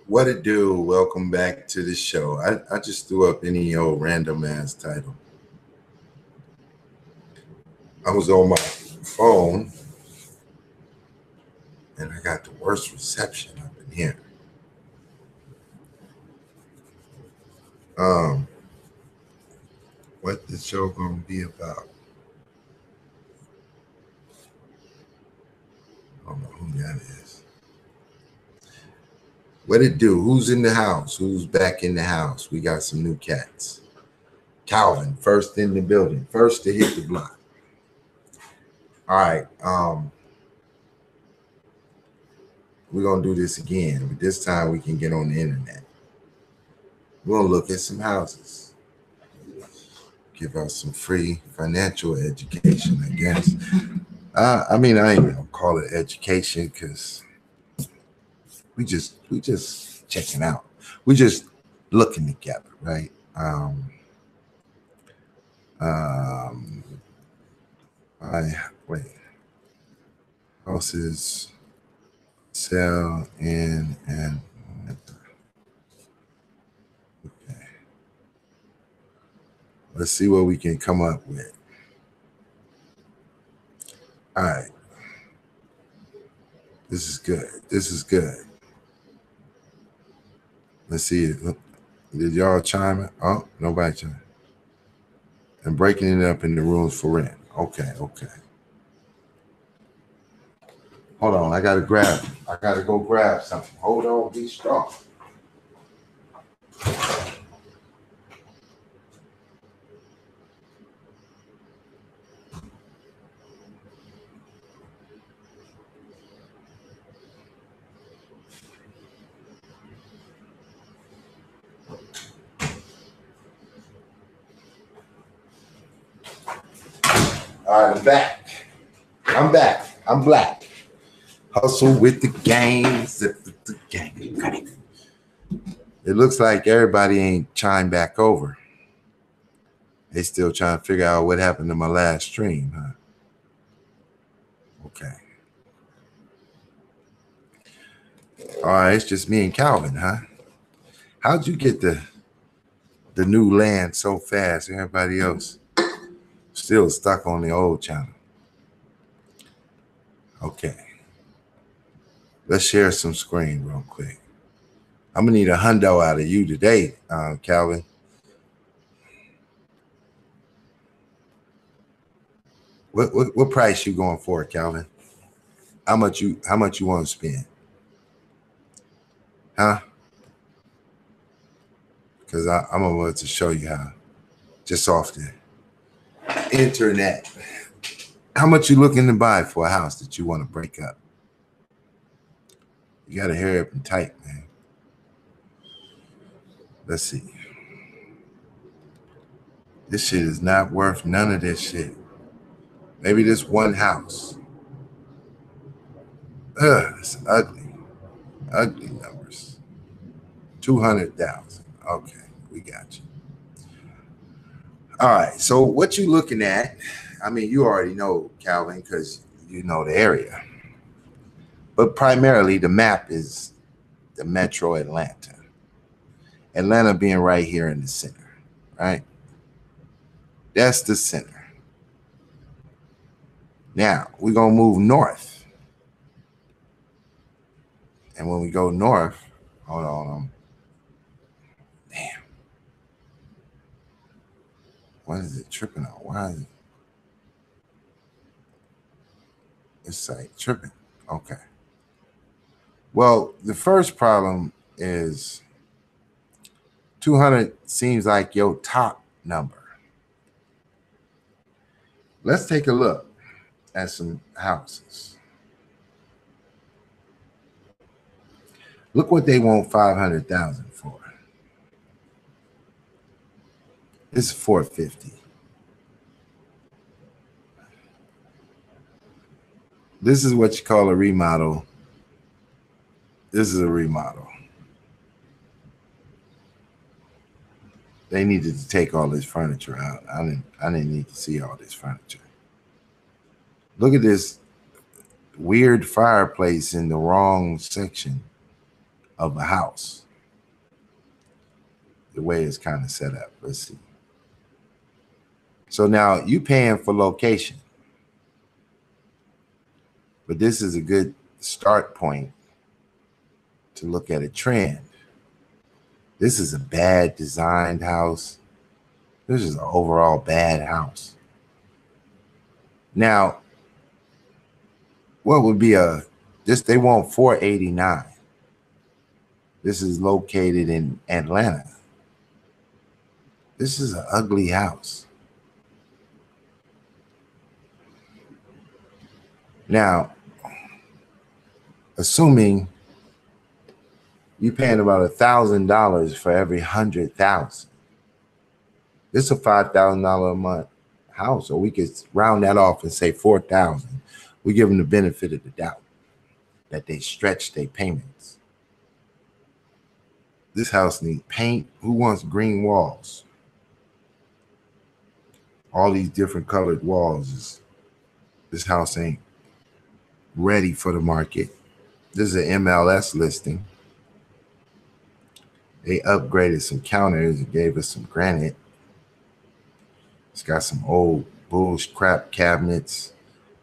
What it do? Welcome back to the show. I just threw up any old random ass title. I was on my phone and I got the worst reception up in here. Um, what the show gonna be about? I don't know who that is. What it do? Who's in the house? Who's back in the house? We got some new cats. Calvin, first in the building, first to hit the block. All right. We're gonna do this again, but this time we can get on the internet. We're gonna look at some houses. Give us some free financial education, I guess. I ain't gonna call it education because we just checking out. We just looking together, right? Um, I wait. Houses sell in and okay. Let's see what we can come up with. All right, this is good. This is good. Let's see. Did y'all chime in? Oh, nobody chime. And breaking it up into rooms for rent. Okay, okay. Hold on, I gotta grab. I gotta go grab something. Hold on, be strong. All right, I'm back. I'm back. I'm black. Hustle with the gangs. The gang. It looks like everybody ain't chimed back over. They still trying to figure out what happened to my last stream, huh? Okay. All right, it's just me and Calvin, huh? How'd you get the new land so fast? Everybody else still stuck on the old channel. Okay. Let's share some screen real quick. I'm gonna need a hundo out of you today, Calvin. What price you going for, Calvin? How much you want to spend? Huh? Because I'm about to show you how. Just off the internet. How much you looking to buy for a house that you want to break up? You gotta hurry up and type, man. Let's see. This shit is not worth none of this shit. Maybe this one house. It's ugly. Ugly numbers. 200,000. Okay, we got you. All right. So what you looking at? I mean, you already know, Calvin, because you know the area. But primarily, the map is the Metro Atlanta. Atlanta being right here in the center, right? That's the center. Now we're gonna move north, and when we go north, hold on, damn, what is it tripping on? Why is it? It's like tripping. Okay. Well, the first problem is 200 seems like your top number. Let's take a look at some houses. Look what they want 500,000 for. This is 450. This is what you call a remodel. This is a remodel. They needed to take all this furniture out. I didn't need to see all this furniture. Look at this weird fireplace in the wrong section. of a house. The way it's kind of set up. Let's see. So now you paying for location, but this is a good start point to look at a trend. This is a bad designed house. This is an overall bad house. Now, what would be they want 489. This is located in Atlanta. This is an ugly house. Now, assuming you're paying about $1,000 for every 100,000, this is a $5,000 a month house, or we could round that off and say 4,000. We give them the benefit of the doubt that they stretch their payments. This house needs paint. Who wants green walls? All these different colored walls. This house ain't ready for the market. This is an MLS listing. They upgraded some counters and gave us some granite. It's got some old bullshit crap cabinets.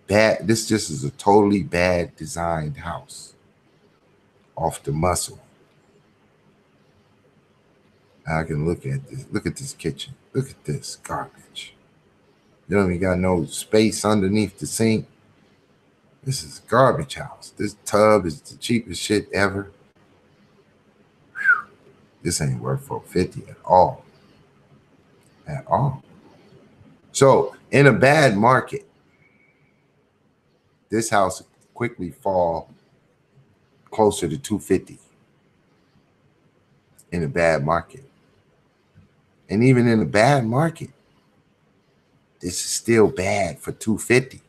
Bad. This just is a totally bad designed house. Off the muscle. I can look at this. Look at this kitchen. Look at this garbage. You don't even got no space underneath the sink. This is a garbage house. This tub is the cheapest shit ever. Whew. This ain't worth $450 at all. At all. So in a bad market, this house quickly fall closer to $250 in a bad market. And even in a bad market, this is still bad for $250.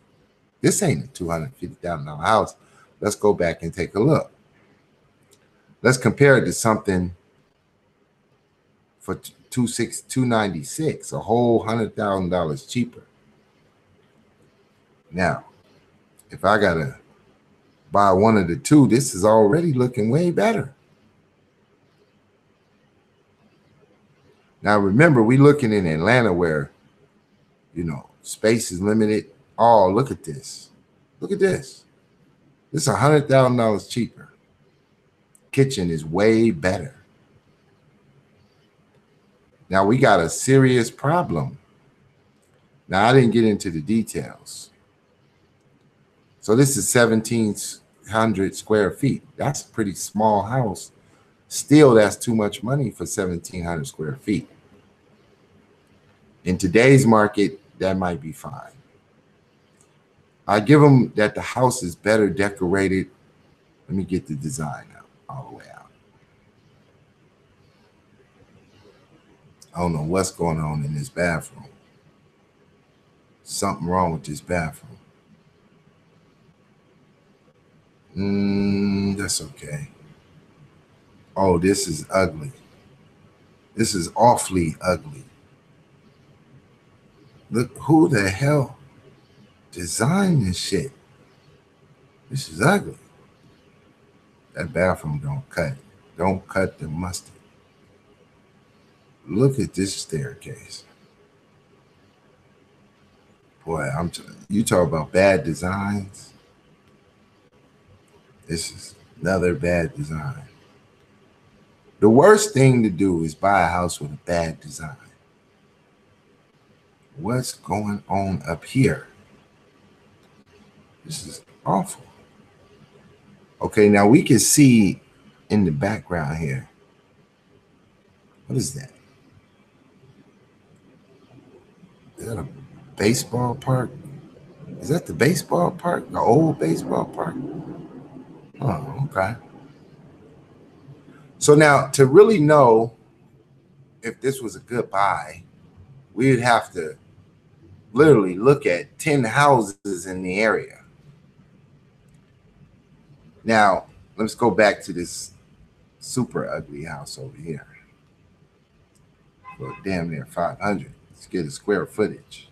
This ain't a $250,000 house. Let's go back and take a look. Let's compare it to something for $296, a whole $100,000 cheaper. Now, if I gotta buy one of the two, this is already looking way better. Now remember, we looking in Atlanta where, you know, space is limited. Oh, look at this. Look at this. This is $100,000 cheaper. Kitchen is way better. Now we got a serious problem. Now I didn't get into the details. So this is 1,700 square feet. That's a pretty small house. Still, that's too much money for 1,700 square feet. In today's market, that might be fine. I give them that the house is better decorated. Let me get the design out, all the way out. I don't know what's going on in this bathroom. Something wrong with this bathroom. That's okay. Oh, this is ugly. This is awfully ugly. Look, who the hell designed this shit? This is ugly. That bathroom don't cut. Don't cut the mustard. Look at this staircase. Boy, you talk about bad designs. This is another bad design. The worst thing to do is buy a house with a bad design. What's going on up here? This is awful. Okay, now we can see in the background here. What is that? Is that a baseball park? Is that the baseball park? The old baseball park? Oh, okay. So now to really know if this was a good buy, we would have to literally look at 10 houses in the area. Now, let's go back to this super ugly house over here. For damn near 500. Let's get a square footage.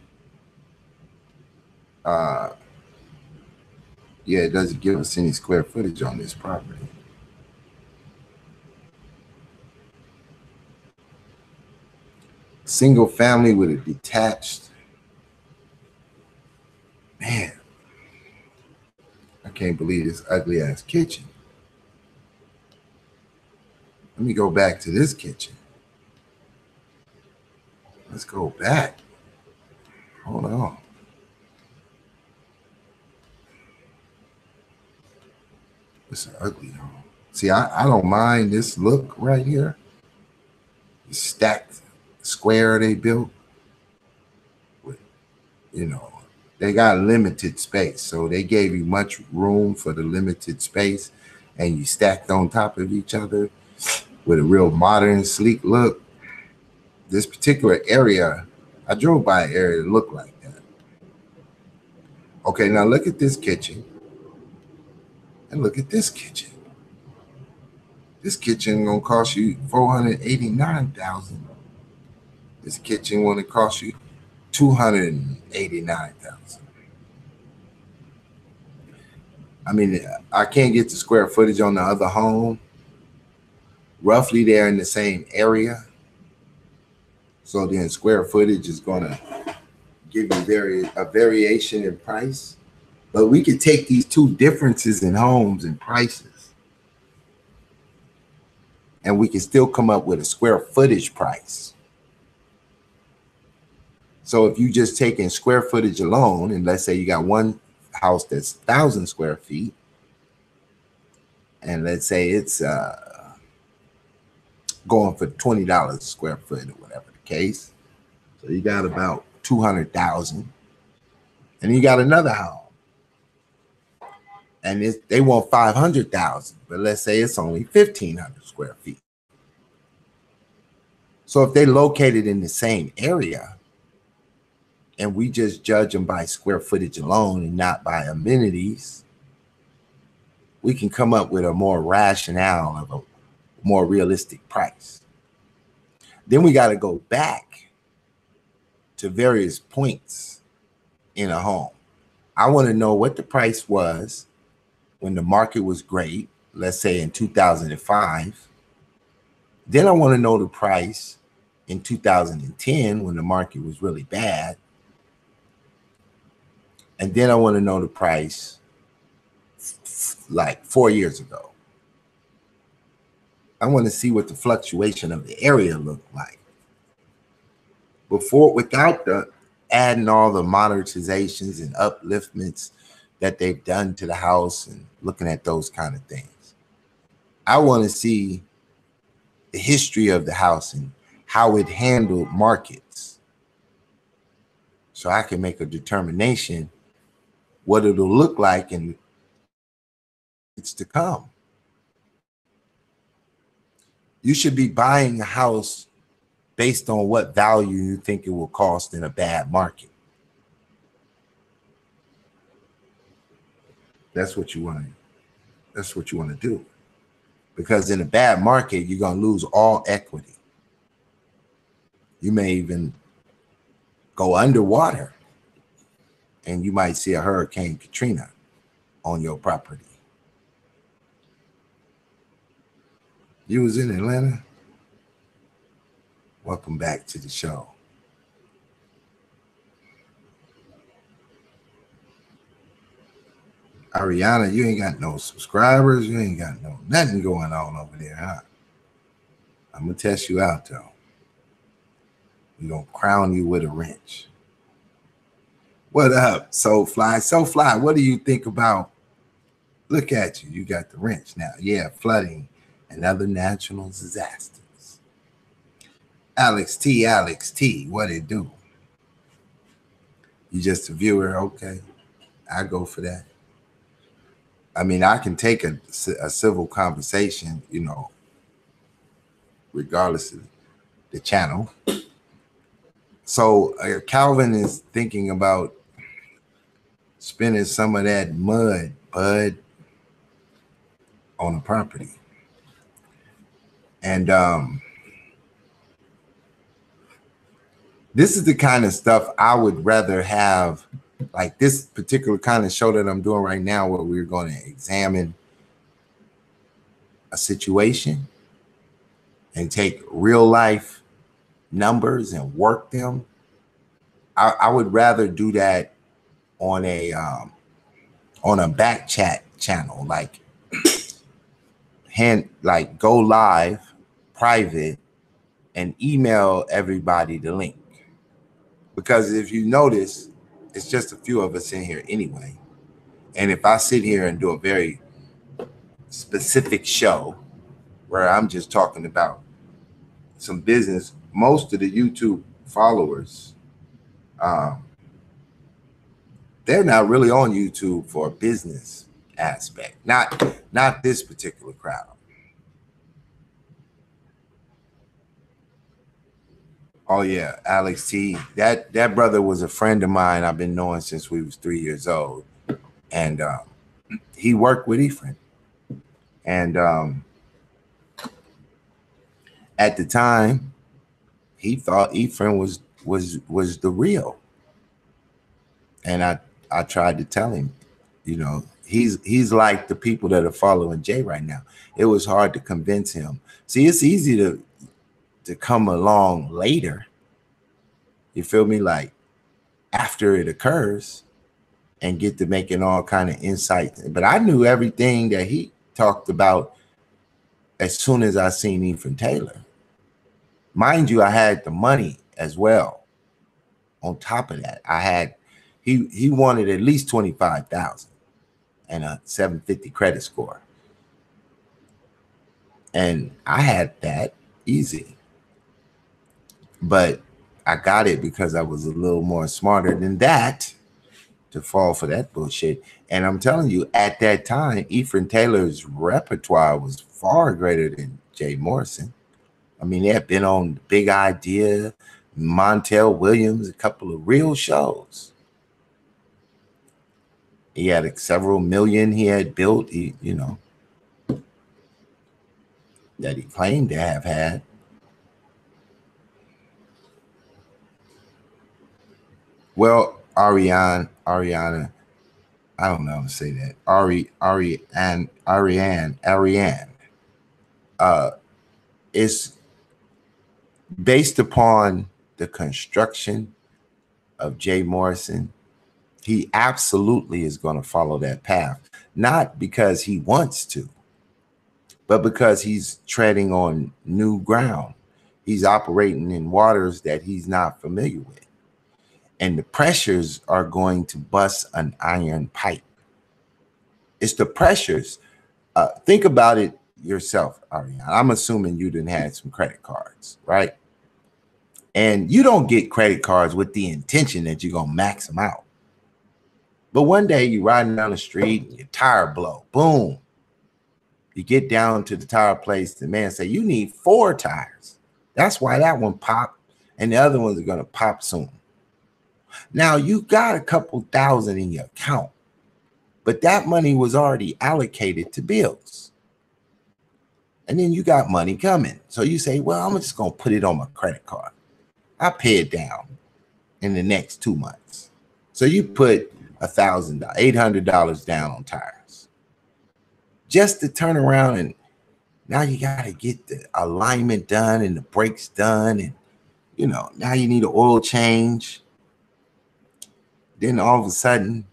Yeah, it doesn't give us any square footage on this property. single family with a detached. Man, I can't believe this ugly ass kitchen. Let me go back to this kitchen. Let's go back. Hold on. It's an ugly home. See, I don't mind this look right here. The stacked square they built. With, you know, they got limited space. So they gave you much room for the limited space. And you stacked on top of each other with a real modern, sleek look. This particular area, I drove by an area that looked like that. Okay, now look at this kitchen. And look at this kitchen. This kitchen gonna cost you $489,000. This kitchen gonna cost you $289,000. I mean, I can't get the square footage on the other home. Roughly, they're in the same area. So then square footage is gonna give you a variation in price. But we could take these two differences in homes and prices, and we can still come up with a square footage price. So if you just take in square footage alone, and let's say you got one house that's 1,000 square feet, and let's say it's going for $20 a square foot or whatever the case. So you got about 200,000, and you got another home, and they want 500,000, but let's say it's only 1,500 square feet. So if they located in the same area, and we just judge them by square footage alone and not by amenities, we can come up with a more rationale of a more realistic price. Then we got to go back to various points in a home. I want to know what the price was when the market was great, let's say in 2005. Then I want to know the price in 2010 when the market was really bad. And then I want to know the price like 4 years ago. I want to see what the fluctuation of the area looked like before, without the adding all the modernizations and upliftments that they've done to the house and looking at those kind of things. I want to see the history of the house and how it handled markets, so I can make a determination what it'll look like in it's to come. You should be buying a house based on what value you think it will cost in a bad market. That's what you want. That's what you want to do. Because in a bad market, you're going to lose all equity. You may even go underwater, and you might see a Hurricane Katrina on your property. You was in Atlanta? Welcome back to the show. Ariana, you ain't got no subscribers. You ain't got nothing going on over there, huh? I'm going to test you out, though. We're going to crown you with a wrench. What up, Soulfly? Soulfly, what do you think about? Look at you. You got the wrench now. Yeah, flooding and other natural disasters. Alex T, what it do? You just a viewer? Okay, I go for that. I mean, I can take a civil conversation, you know, regardless of the channel. So Calvin is thinking about spending some of that mud, bud, on a property. And this is the kind of stuff I would rather have, like this particular kind of show that I'm doing right now, where we're going to examine a situation and take real life numbers and work them, I would rather do that on a back chat channel, like go live, private, and email everybody the link. Because if you notice, it's just a few of us in here anyway. And if I sit here and do a very specific show where I'm just talking about some business, most of the YouTube followers, they're not really on YouTube for a business aspect. Not this particular crowd. Oh yeah, Alex T. That brother was a friend of mine. I've been knowing since we was 3 years old, and he worked with Ephraim. And at the time, he thought Ephraim was the real. And I tried to tell him, you know, he's like the people that are following Jay right now. It was hard to convince him. See, it's easy to come along later. You feel me? Like after it occurs and get to making all kind of insights. But I knew everything that he talked about as soon as I seen Ephraim Taylor. Mind you, I had the money as well. On top of that, I had he wanted at least 25,000 and a 750 credit score. And I had that easy. But I got it because I was a little more smarter than that to fall for that bullshit. And I'm telling you, at that time, Ephraim Taylor's repertoire was far greater than Jay Morrison. I mean, they had been on Big Idea, Montel Williams, a couple of real shows. He had several million he had built, you know, that he claimed to have had. Well, Ariana, I don't know how to say that. Ariane. Is based upon the construction of Jay Morrison. He absolutely is going to follow that path, not because he wants to, but because he's treading on new ground. He's operating in waters that he's not familiar with. And the pressures are going to bust an iron pipe. It's the pressures. Think about it yourself, Ariana. I'm assuming you didn't have some credit cards, right? And you don't get credit cards with the intention that you're going to max them out. But one day you're riding down the street and your tire blow. Boom. You get down to the tire place. The man say, you need 4 tires. That's why that one popped. And the other ones are going to pop soon. Now you got a couple thousand in your account, but that money was already allocated to bills. And then you got money coming. So you say, well, I'm just going to put it on my credit card. I pay it down in the next 2 months. So you put $1,000, $800 down on tires just to turn around, and now you got to get the alignment done and the brakes done. And, you know, now you need an oil change. Then all of a sudden,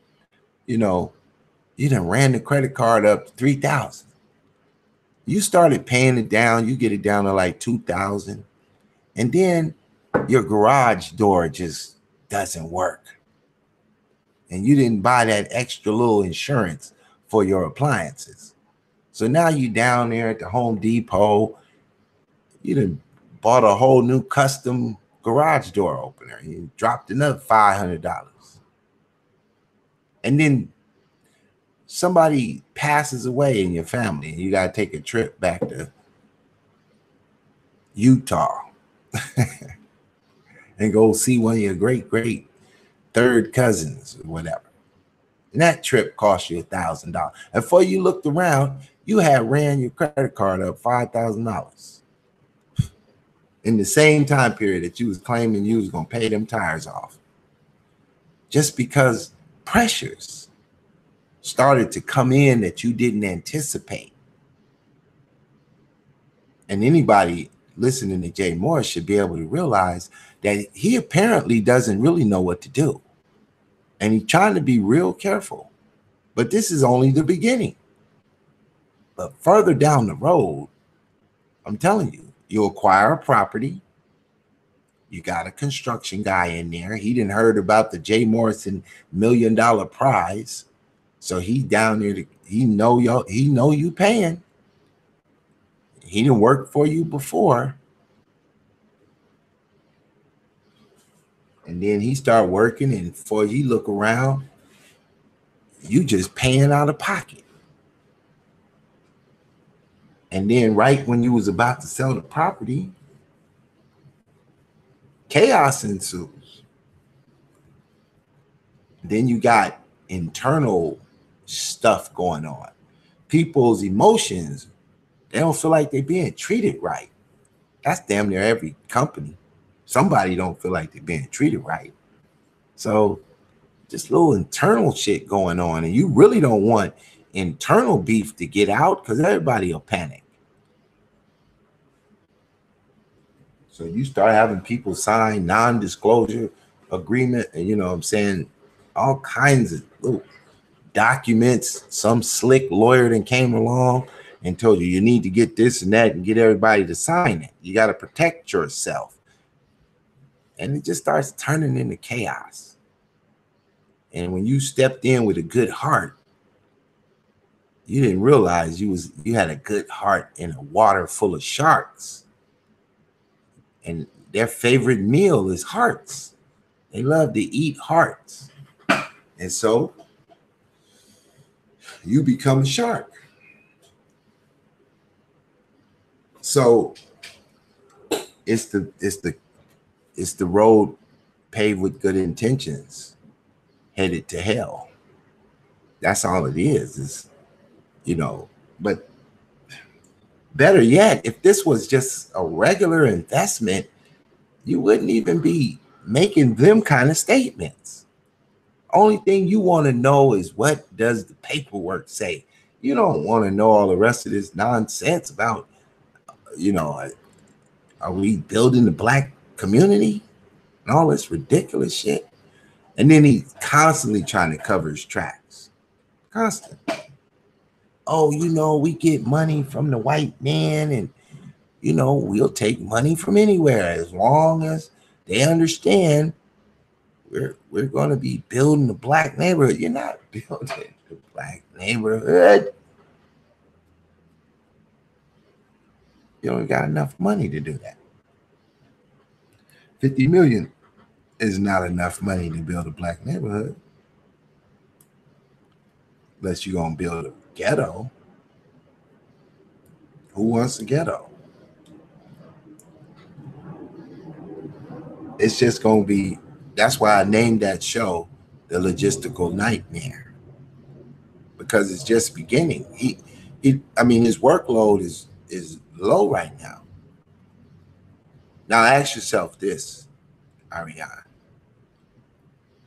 you know, you done ran the credit card up to $3,000. You started paying it down. You get it down to like $2,000. And then your garage door just doesn't work. And you didn't buy that extra little insurance for your appliances. So now you down there at the Home Depot. You done bought a whole new custom garage door opener. You dropped another $500. And then somebody passes away in your family and you got to take a trip back to Utah and go see one of your great third cousins or whatever. And that trip cost you $1,000. And before you looked around, you had ran your credit card up $5,000 in the same time period that you was claiming you was going to pay them tires off. Just because pressures started to come in that you didn't anticipate. And anybody listening to Jay Morris should be able to realize that he apparently doesn't really know what to do. And he's trying to be real careful. But this is only the beginning. But further down the road, I'm telling you, you acquire a property. You got a construction guy in there. He didn't heard about the Jay Morrison $1 million prize. So he down there, he know you paying. He didn't work for you before. And then he start working, and before you look around, you just paying out of pocket. And then right when you was about to sell the property, chaos ensues. Then you got internal stuff going on. People's emotions, they don't feel like they're being treated right. That's damn near every company. Somebody don't feel like they're being treated right. So just little internal shit going on. And you really don't want internal beef to get out because everybody will panic. So you start having people sign non-disclosure agreement, and you know what I'm saying, all kinds of little documents. Some slick lawyer then came along and told you you need to get this and that and get everybody to sign it. You got to protect yourself. And it just starts turning into chaos. And when you stepped in with a good heart, you didn't realize you had a good heart in a water full of sharks. And their favorite meal is hearts. They love to eat hearts. And so you become a shark. So it's the road paved with good intentions, headed to hell. That's all it is, you know. But better yet, if this was just a regular investment, you wouldn't even be making them kind of statements. Only thing you want to know is, what does the paperwork say? You don't want to know all the rest of this nonsense about, you know, are we building the black community and all this ridiculous shit? And then he's constantly trying to cover his tracks. Constant. Oh, you know, we get money from the white man, and, you know, we'll take money from anywhere as long as they understand we're going to be building the black neighborhood. You're not building the black neighborhood. You don't got enough money to do that. 50 million is not enough money to build a black neighborhood. Unless you're going to build a ghetto. Who wants a ghetto? It's just going to be, that's why I named that show The Logistical Nightmare. Because it's just beginning. I mean, his workload is low right now. Now ask yourself this, Ariane.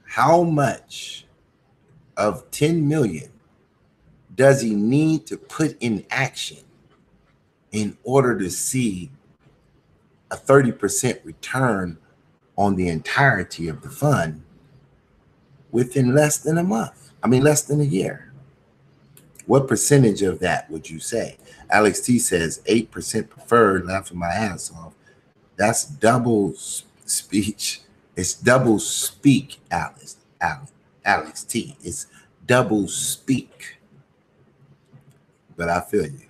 How much of 10 million does he need to put in action in order to see a 30% return on the entirety of the fund within less than a month? I mean, less than a year. What percentage of that would you say? Alex T says 8% preferred, laughing my ass off. That's double speech. It's double speak, Alex T. It's double speak. But I feel you.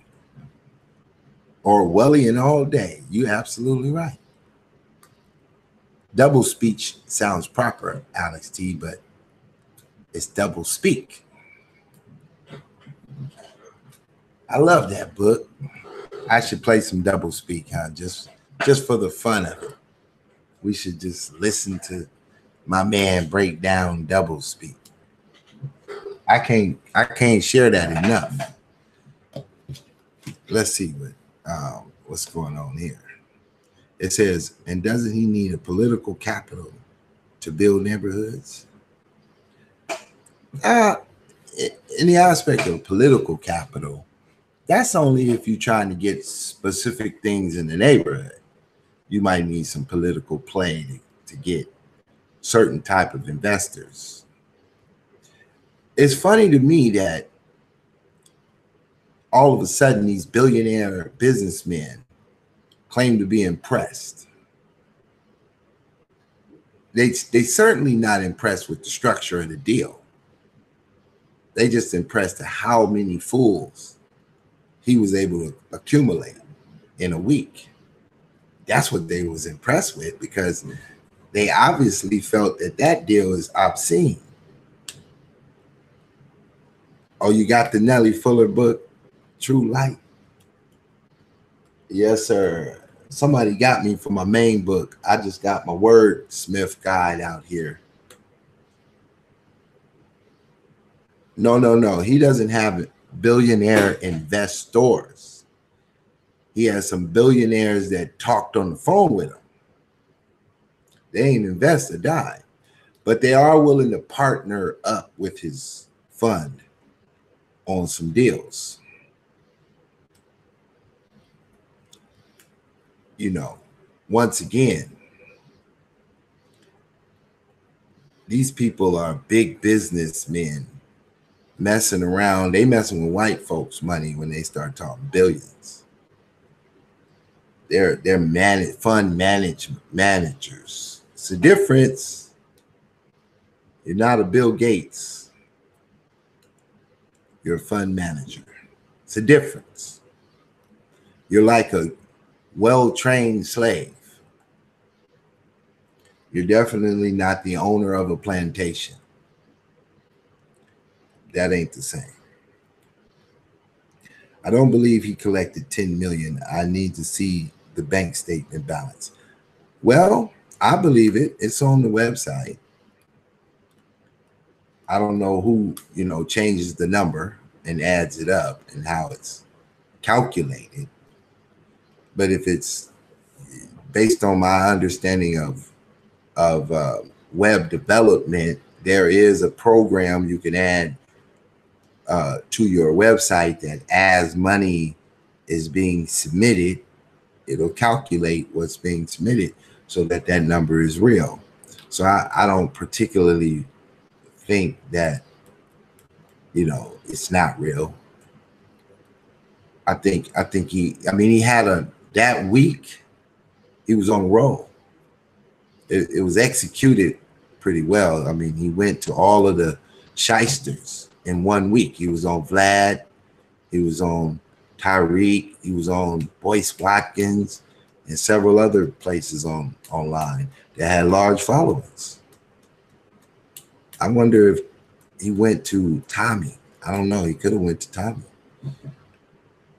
Orwellian all day. You're absolutely right. Double speech sounds proper, Alex T, but it's double speak. I love that book. I should play some double speak, huh? Just for the fun of it. We should just listen to my man break down double speak. I can't share that enough. Let's see what's going on here. It says, and doesn't he need a political capital to build neighborhoods? In the aspect of political capital, that's only if you're trying to get specific things in the neighborhood. you might need some political play to get certain type of investors. It's funny to me that all of a sudden these billionaire businessmen claim to be impressed. They certainly not impressed with the structure of the deal. They just impressed at how many fools he was able to accumulate in a week. That's what they was impressed with, because they obviously felt that that deal is obscene. Oh, you got the Nellie Fuller book, True Light? Yes, sir. Somebody got me for my main book. I just got my wordsmith guide out here. No. He doesn't have billionaire investors. He has some billionaires that talked on the phone with him. They ain't invest a dime, but they are willing to partner up with his fund on some deals. You know, once again, these people are big businessmen messing around. They messing with white folks' money when they start talking billions. They're fund managers. It's a difference. You're not a Bill Gates. You're a fund manager. It's a difference. You're like a well-trained slave. You're definitely not the owner of a plantation. That ain't the same. I don't believe he collected 10 million. I need to see the bank statement balance. Well, I believe it. It's on the website. I don't know who, changes the number and adds it up and how it's calculated. But if it's based on my understanding of web development, there is a program you can add to your website that as money is being submitted, it'll calculate what's being submitted so that that number is real. So I don't particularly think that, it's not real. I think he had that week, he was on a roll. It was executed pretty well. I mean, he went to all of the shysters in 1 week. He was on Vlad, he was on Tyreek, he was on Boyce Watkins, and several other places online that had large followings. I wonder if he went to Tommy. I don't know. He could have went to Tommy.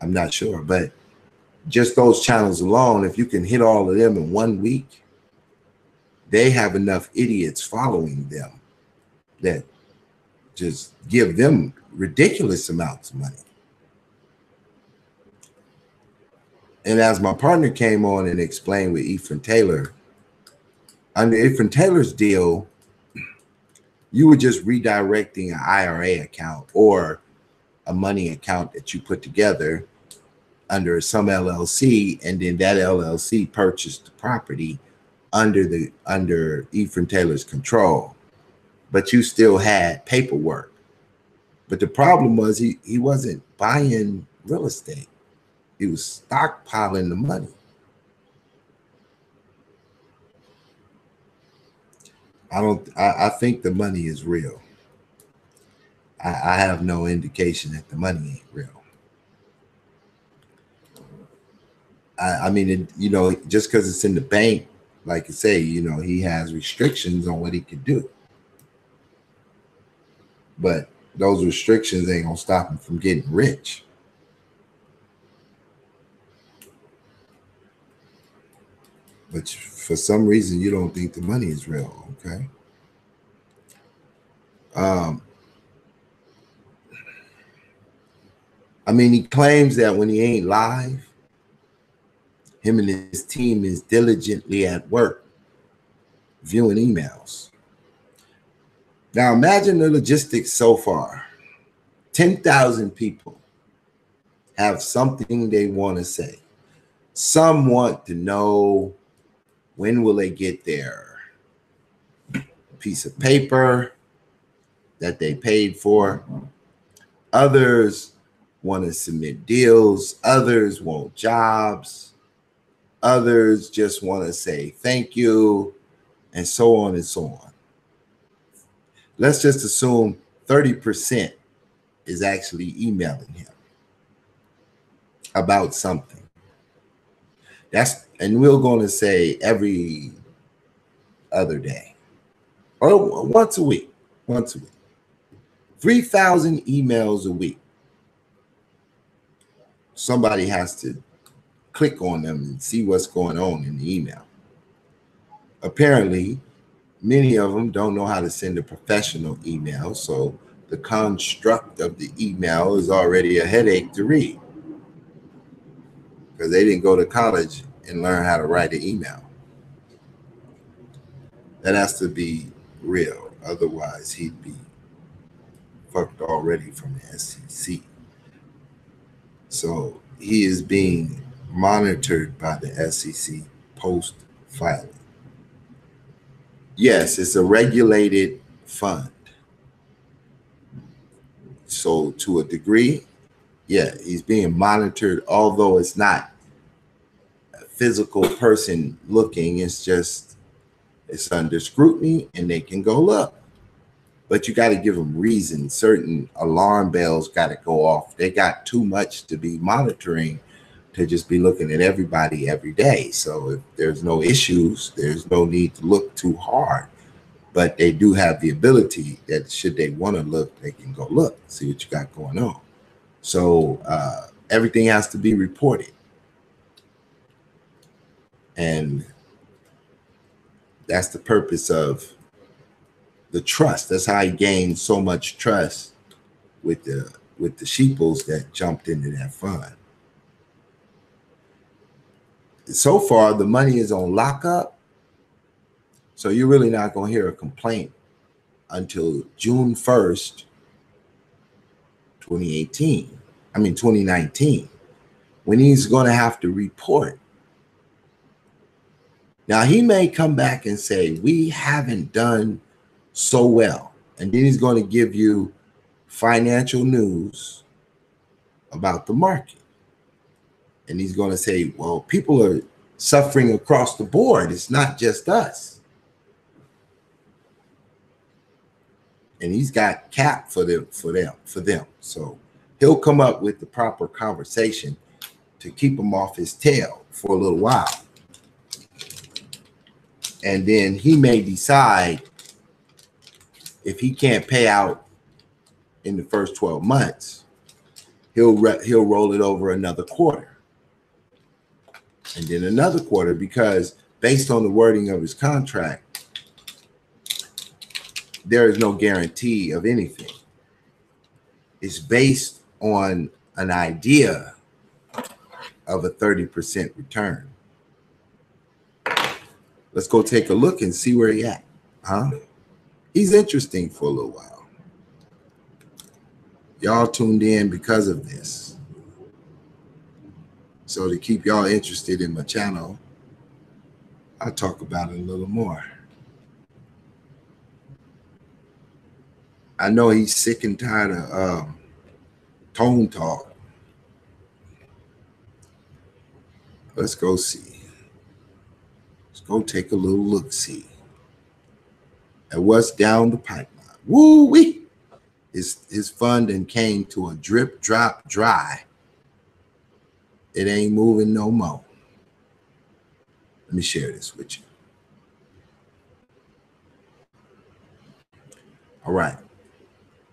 I'm not sure. But just those channels alone, if you can hit all of them in 1 week, they have enough idiots following them that just give them ridiculous amounts of money. And as my partner came on and explained with Ephraim Taylor, under Ephraim Taylor's deal, you were just redirecting an IRA account or a money account that you put together under some LLC, and then that LLC purchased the property under Ephraim Taylor's control. But you still had paperwork. But the problem was he wasn't buying real estate. He was stockpiling the money. I think the money is real. I have no indication that the money ain't real. I mean, just because it's in the bank, like you say, he has restrictions on what he can do. But those restrictions ain't gonna stop him from getting rich. But for some reason, you don't think the money is real, okay? I mean, he claims that when he ain't live, him and his team is diligently at work, viewing emails. Now, imagine the logistics so far. 10,000 people have something they want to say. Some want to know When will they get their piece of paper that they paid for? Others want to submit deals. Others want jobs. Others just want to say thank you, and so on and so on. Let's just assume 30% is actually emailing him about something. And we're going to say every other day or once a week. 3,000 emails a week. Somebody has to click on them and see what's going on in the email. Apparently, many of them don't know how to send a professional email, so the construct of the email is already a headache to read because they didn't go to college and learn how to write an email. That has to be real. Otherwise, he'd be fucked already from the SEC. So he is being monitored by the SEC post-filing. Yes, it's a regulated fund. So to a degree, yeah, he's being monitored, although it's not a physical person looking. It's under scrutiny and they can go look. But you got to give them reason. Certain alarm bells got to go off. They got too much to be monitoring to just be looking at everybody every day. So if there's no issues, there's no need to look too hard. But they do have the ability that should they want to look, they can go look, see what you got going on. So everything has to be reported. And that's the purpose of the trust. That's how he gained so much trust with the sheeples that jumped into that fund. So far, the money is on lockup. So you're really not going to hear a complaint until June 1st, 2019, when he's going to have to report. Now, he may come back and say, we haven't done so well. And then he's going to give you financial news about the market. And he's going to say, well, people are suffering across the board. It's not just us. And he's got cap for them. So he'll come up with the proper conversation to keep him off his tail for a little while. And then he may decide if he can't pay out in the first 12 months, he'll roll it over another quarter. And then another quarter, because based on the wording of his contract, there is no guarantee of anything. It's based on an idea of a 30% return. Let's go take a look and see where he's at. He's interesting for a little while. Y'all tuned in because of this. So to keep y'all interested in my channel, I'll talk about it a little more. I know he's sick and tired of tone talk. Let's go see. Let's go take a little look-see at what's down the pipeline. Woo-wee! His funding came to a drip, drop, dry. It ain't moving no more. Let me share this with you. All right.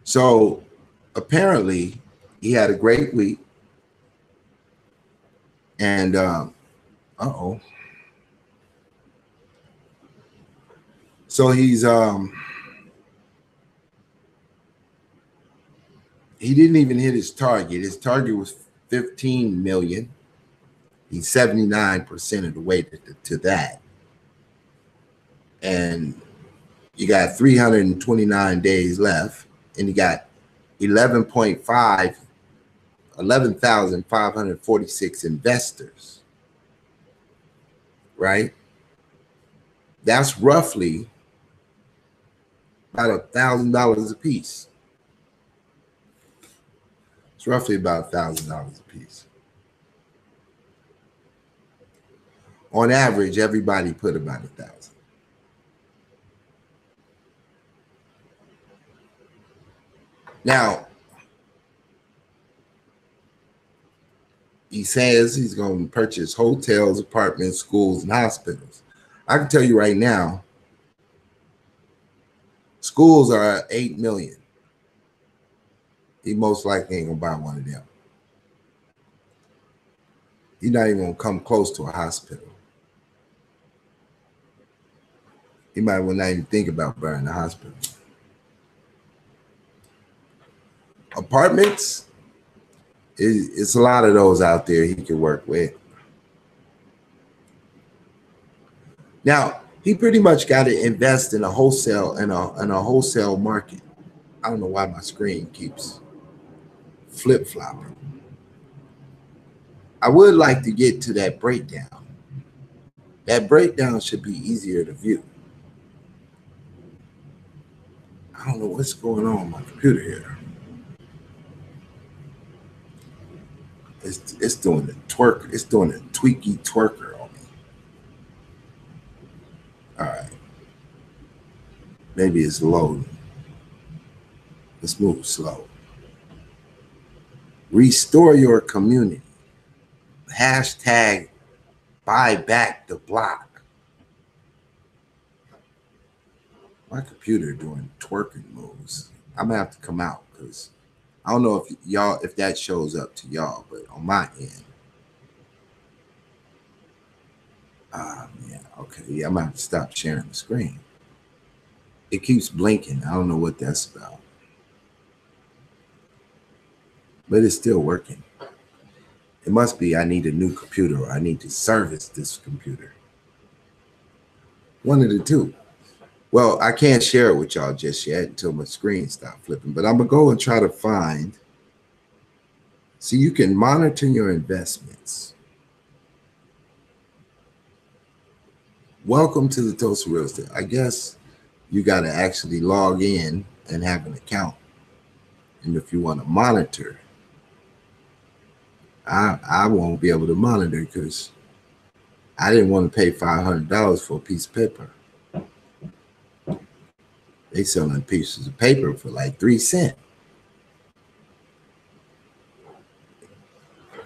So apparently he had a great week. And so he's he didn't even hit his target. His target was 15 million. He's 79% of the way to that. And you got 329 days left, and you got 11,546 investors, right? That's roughly about $1,000 a piece. It's roughly about $1,000 a piece. On average, everybody put about 1,000. Now, he says he's going to purchase hotels, apartments, schools, and hospitals. I can tell you right now, schools are 8 million. He most likely ain't gonna buy one of them. He's not even gonna come close to a hospital. He might well not even think about buying a hospital. Apartments, it's a lot of those out there he could work with. Now, he pretty much got to invest in a wholesale wholesale market. I don't know why my screen keeps flip-flopping. I would like to get to that breakdown. That breakdown should be easier to view. I don't know what's going on my computer here. It's doing the twerk. It's doing the tweaky twerker on me. All right. Maybe it's loading. Let's move slow. Restore your community. Hashtag buy back the block. My computer doing twerking moves. I'm gonna have to come out because I don't know if that shows up to y'all, but on my end. Yeah, okay. Yeah, I'm gonna have to stop sharing the screen. It keeps blinking. I don't know what that's about. But it's still working. It must be I need a new computer or I need to service this computer. One of the two. Well, I can't share it with y'all just yet until my screen stops flipping, but I'm gonna go and try to find, so you can monitor your investments. Welcome to the Tulsa Real Estate. I guess you got to actually log in and have an account. And if you want to monitor, I won't be able to monitor because I didn't want to pay $500 for a piece of paper. They selling pieces of paper for like 3 cents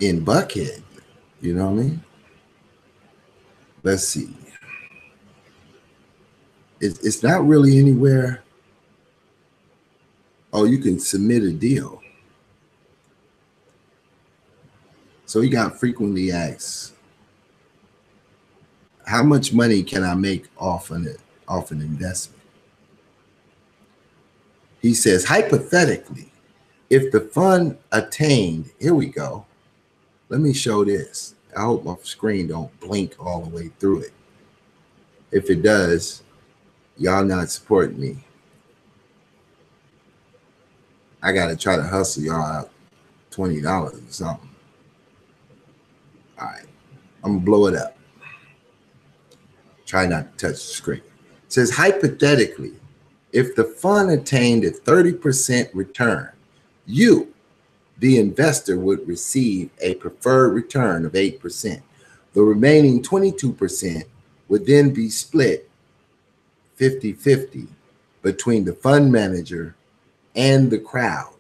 in Buckhead. You know what I mean? Let's see. It's not really anywhere. Oh, you can submit a deal. So he got frequently asked, how much money can I make off an investment? He says, hypothetically, if the fund attained, here we go. Let me show this. I hope my screen don't blink all the way through it. If it does, y'all not supporting me. I got to try to hustle y'all out $20 or something. All right, I'm gonna blow it up. Try not to touch the screen. It says, hypothetically, if the fund attained a 30% return, you, the investor, would receive a preferred return of 8%. The remaining 22% would then be split 50-50 between the fund manager and the crowd.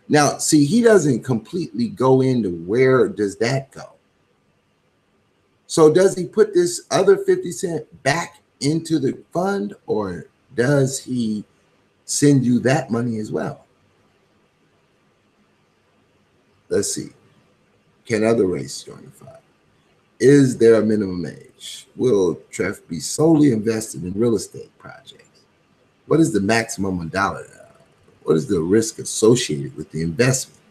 Now, see, he doesn't completely go into where does that go. So does he put this other 50 cents back into the fund, or does he send you that money as well? Let's see. Can other races join the fund? Is there a minimum age? Will Treff be solely invested in real estate projects? What is the maximum dollar? What is the risk associated with the investment?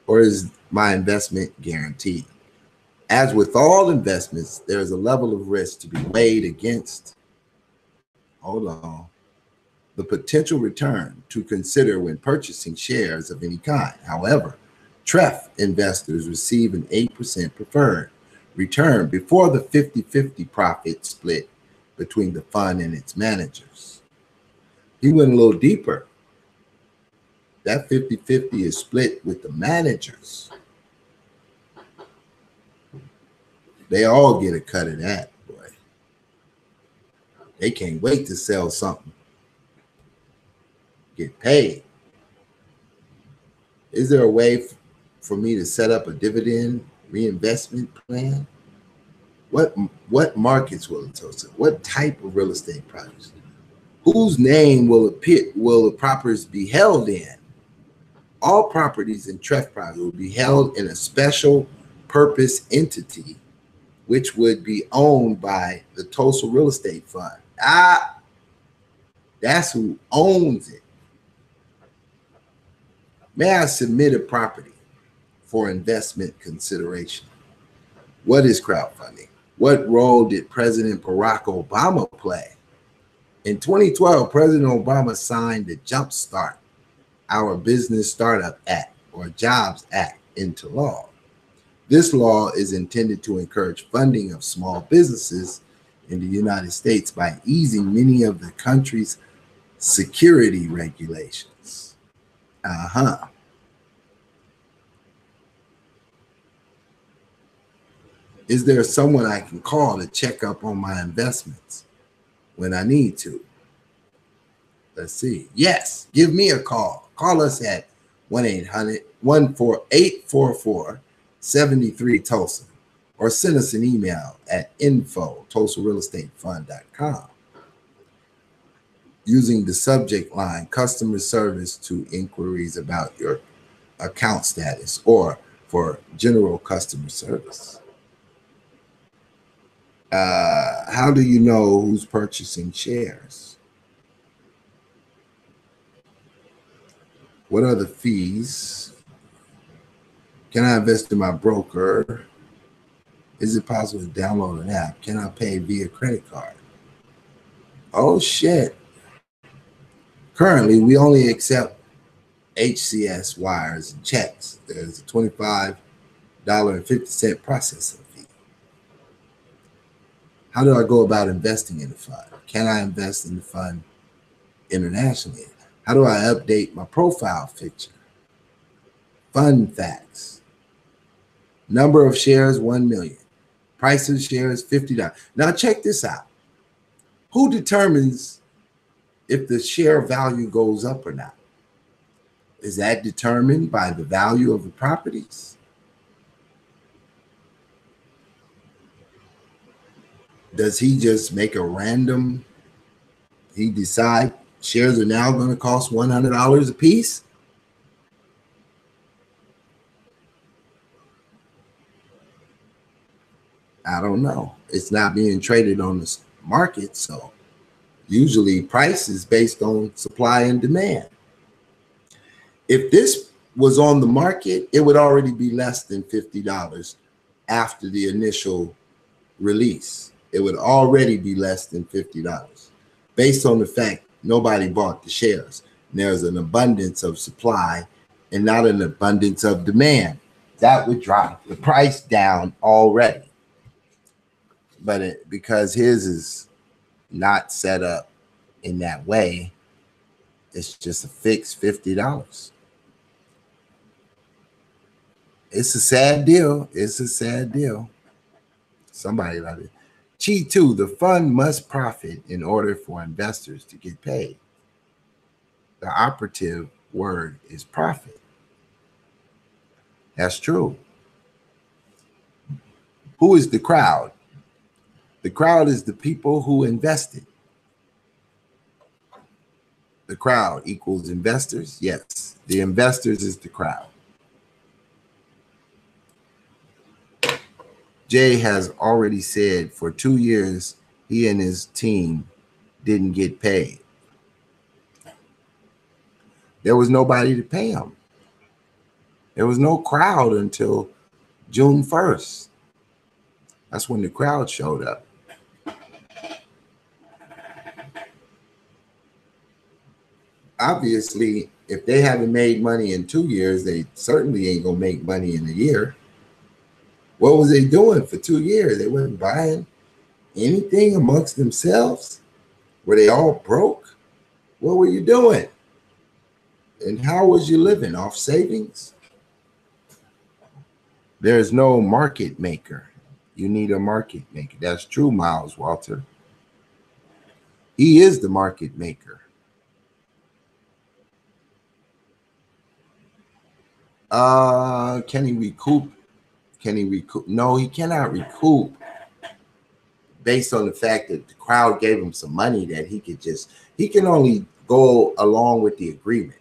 Or is my investment guaranteed? As with all investments, there is a level of risk to be weighed against, hold on, the potential return to consider when purchasing shares of any kind. However, Treff investors receive an 8% preferred return before the 50-50 profit split between the fund and its managers. He went a little deeper. That 50-50 is split with the managers. They all get a cut of that, boy. They can't wait to sell something. Get paid. Is there a way for me to set up a dividend reinvestment plan? What markets will it toast? What type of real estate projects? Whose name will the properties be held in? All properties in trust projects will be held in a special purpose entity, which would be owned by the Tulsa Real Estate Fund. That's who owns it. May I submit a property for investment consideration? What is crowdfunding? What role did President Barack Obama play? In 2012, President Obama signed the Jumpstart Our Business Startup Act, or Jobs Act, into law. This law is intended to encourage funding of small businesses in the United States by easing many of the country's security regulations. Is there someone I can call to check up on my investments when I need to? Let's see. Yes, give me a call. Call us at 1-800-844-73-TULSA or send us an email at info@tulsarealestatefund.com using the subject line customer service to inquiries about your account status or for general customer service. How do you know who's purchasing shares? What are the fees? Can I invest in my broker? Is it possible to download an app? Can I pay via credit card? Oh, shit. Currently, we only accept HCS wires and checks. There's a $25.50 processing fee. How do I go about investing in the fund? Can I invest in the fund internationally? How do I update my profile picture? Fund facts. Number of shares, 1 million. Price of shares, $50. Now check this out. Who determines if the share value goes up or not? Is that determined by the value of the properties? Does he just make a random, he decide shares are now going to cost $100 a piece? I don't know. It's not being traded on the market, so usually price is based on supply and demand. If this was on the market, it would already be less than $50 after the initial release. It would already be less than $50 based on the fact nobody bought the shares. And there's an abundance of supply and not an abundance of demand. That would drop the price down already. But because his is not set up in that way, it's just a fixed $50. It's a sad deal. It's a sad deal. Somebody like it. Chi 2, the fund must profit in order for investors to get paid. The operative word is profit. That's true. Who is the crowd? The crowd is the people who invested. The crowd equals investors? Yes. The investors is the crowd. Jay has already said for 2 years he and his team didn't get paid. There was nobody to pay him. There was no crowd until June 1st. That's when the crowd showed up. Obviously, if they haven't made money in 2 years, they certainly ain't gonna make money in a year. What was they doing for 2 years? They weren't buying anything amongst themselves? Were they all broke? What were you doing? And how was you living? Off savings? There's no market maker. You need a market maker. That's true, Miles Walter. He is the market maker. Can he recoup? Can he recoup? No, he cannot recoup based on the fact that the crowd gave him some money that he can only go along with the agreement.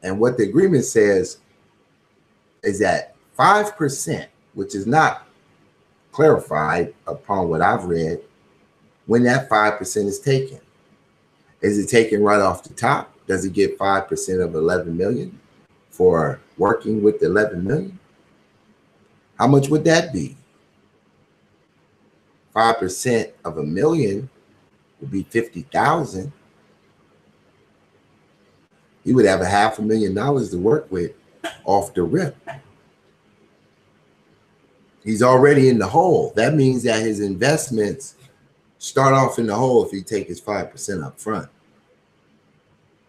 And what the agreement says is that 5%, which is not clarified upon what I've read, when that 5% is taken. Is it taken right off the top? Does he get 5% of 11 million for working with the 11 million? How much would that be? 5% of $1 million would be 50,000. He would have $500,000 to work with off the rip. He's already in the hole. That means that his investments start off in the hole if he take his 5% up front.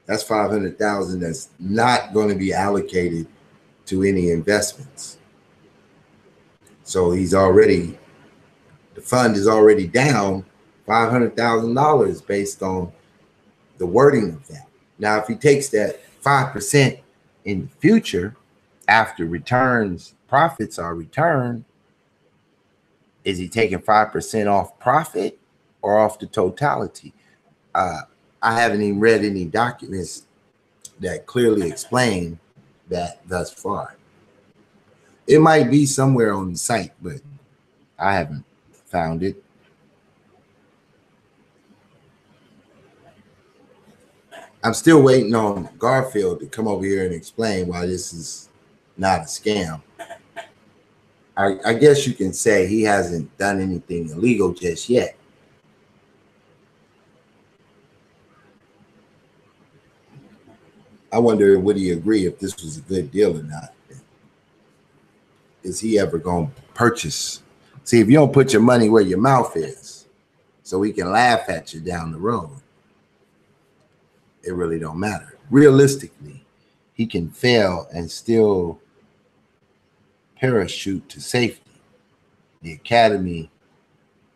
That's 500,000 that's not going to be allocated to any investments. So the fund is already down $500,000 based on the wording of that. Now, if he takes that 5% in the future, after profits are returned, is he taking 5% off profit or off the totality? I haven't even read any documents that clearly explain that thus far. It might be somewhere on the site, but I haven't found it. I'm still waiting on Garfield to come over here and explain why this is not a scam. I guess you can say he hasn't done anything illegal just yet. I wonder, would he agree if this was a good deal or not? Is he ever going to purchase? See, if you don't put your money where your mouth is, so we can laugh at you down the road, it really don't matter. Realistically, he can fail and still parachute to safety. The academy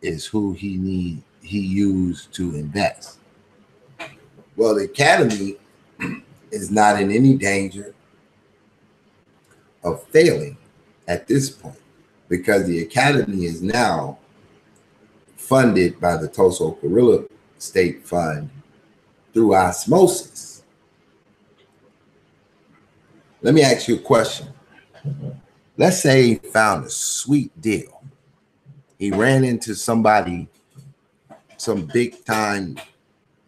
is who he used to invest. Well, the academy is not in any danger of failing at this point because the academy is now funded by the Tulsa Okarilla State Fund through osmosis. Let me ask you a question. Let's say he found a sweet deal. He ran into somebody, some big time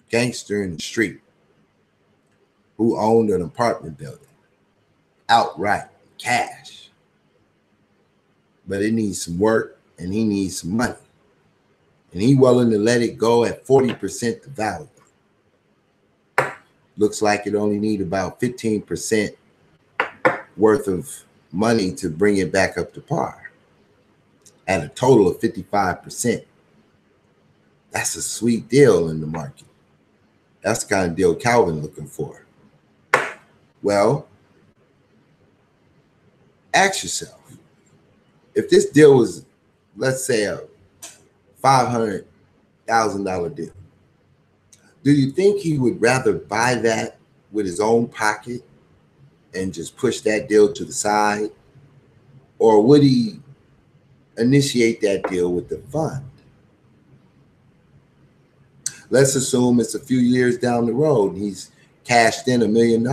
gangster in the street who owned an apartment building outright, cash. But it needs some work and he needs some money. And he willing to let it go at 40% the value. Looks like it only need about 15% worth of money to bring it back up to par at a total of 55%. That's a sweet deal in the market. That's the kind of deal Calvin looking for. Well, ask yourself, if this deal was, let's say, a $500,000 deal, do you think he would rather buy that with his own pocket and just push that deal to the side? Or would he initiate that deal with the fund? Let's assume it's a few years down the road and he's cashed in $1 million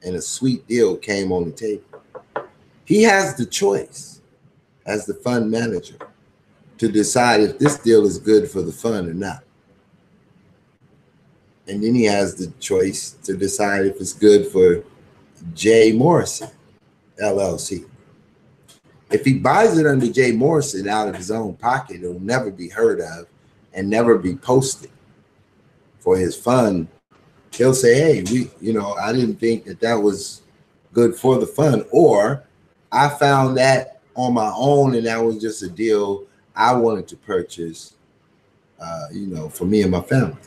and a sweet deal came on the table. He has the choice as the fund manager to decide if this deal is good for the fund or not. And then he has the choice to decide if it's good for J. Morrison, LLC. If he buys it under J. Morrison out of his own pocket, it'll never be heard of and never be posted for his fund. He'll say, hey, I didn't think that was good for the fund. Or I found that on my own, and that was just a deal I wanted to purchase, you know, for me and my family.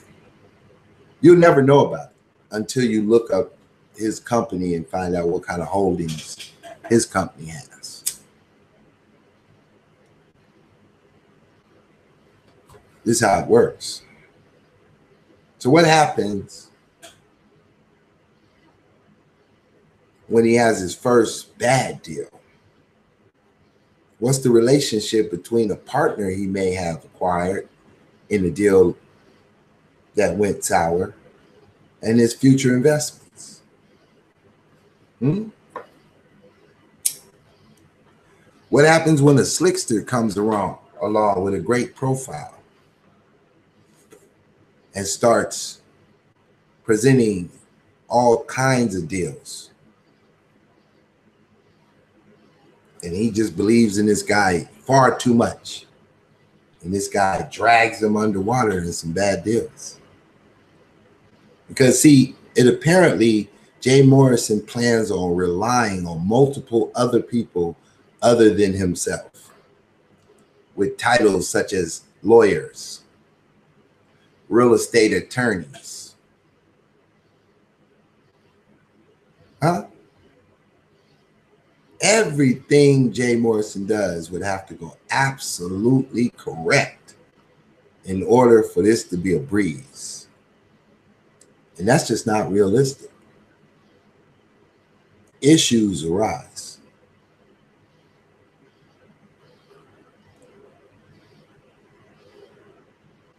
You'll never know about it until you look up his company and find out what kind of holdings his company has. This is how it works. So what happens when he has his first bad deal? What's the relationship between a partner he may have acquired in a deal that went sour and his future investments? What happens when a slickster comes along with a great profile and starts presenting all kinds of deals? And he just believes in this guy far too much. And this guy drags him underwater in some bad deals. Because see, it apparently Jay Morrison plans on relying on multiple other people other than himself, with titles such as lawyers, real estate attorneys. Everything Jay Morrison does would have to go absolutely correct in order for this to be a breeze. And that's just not realistic. Issues arise.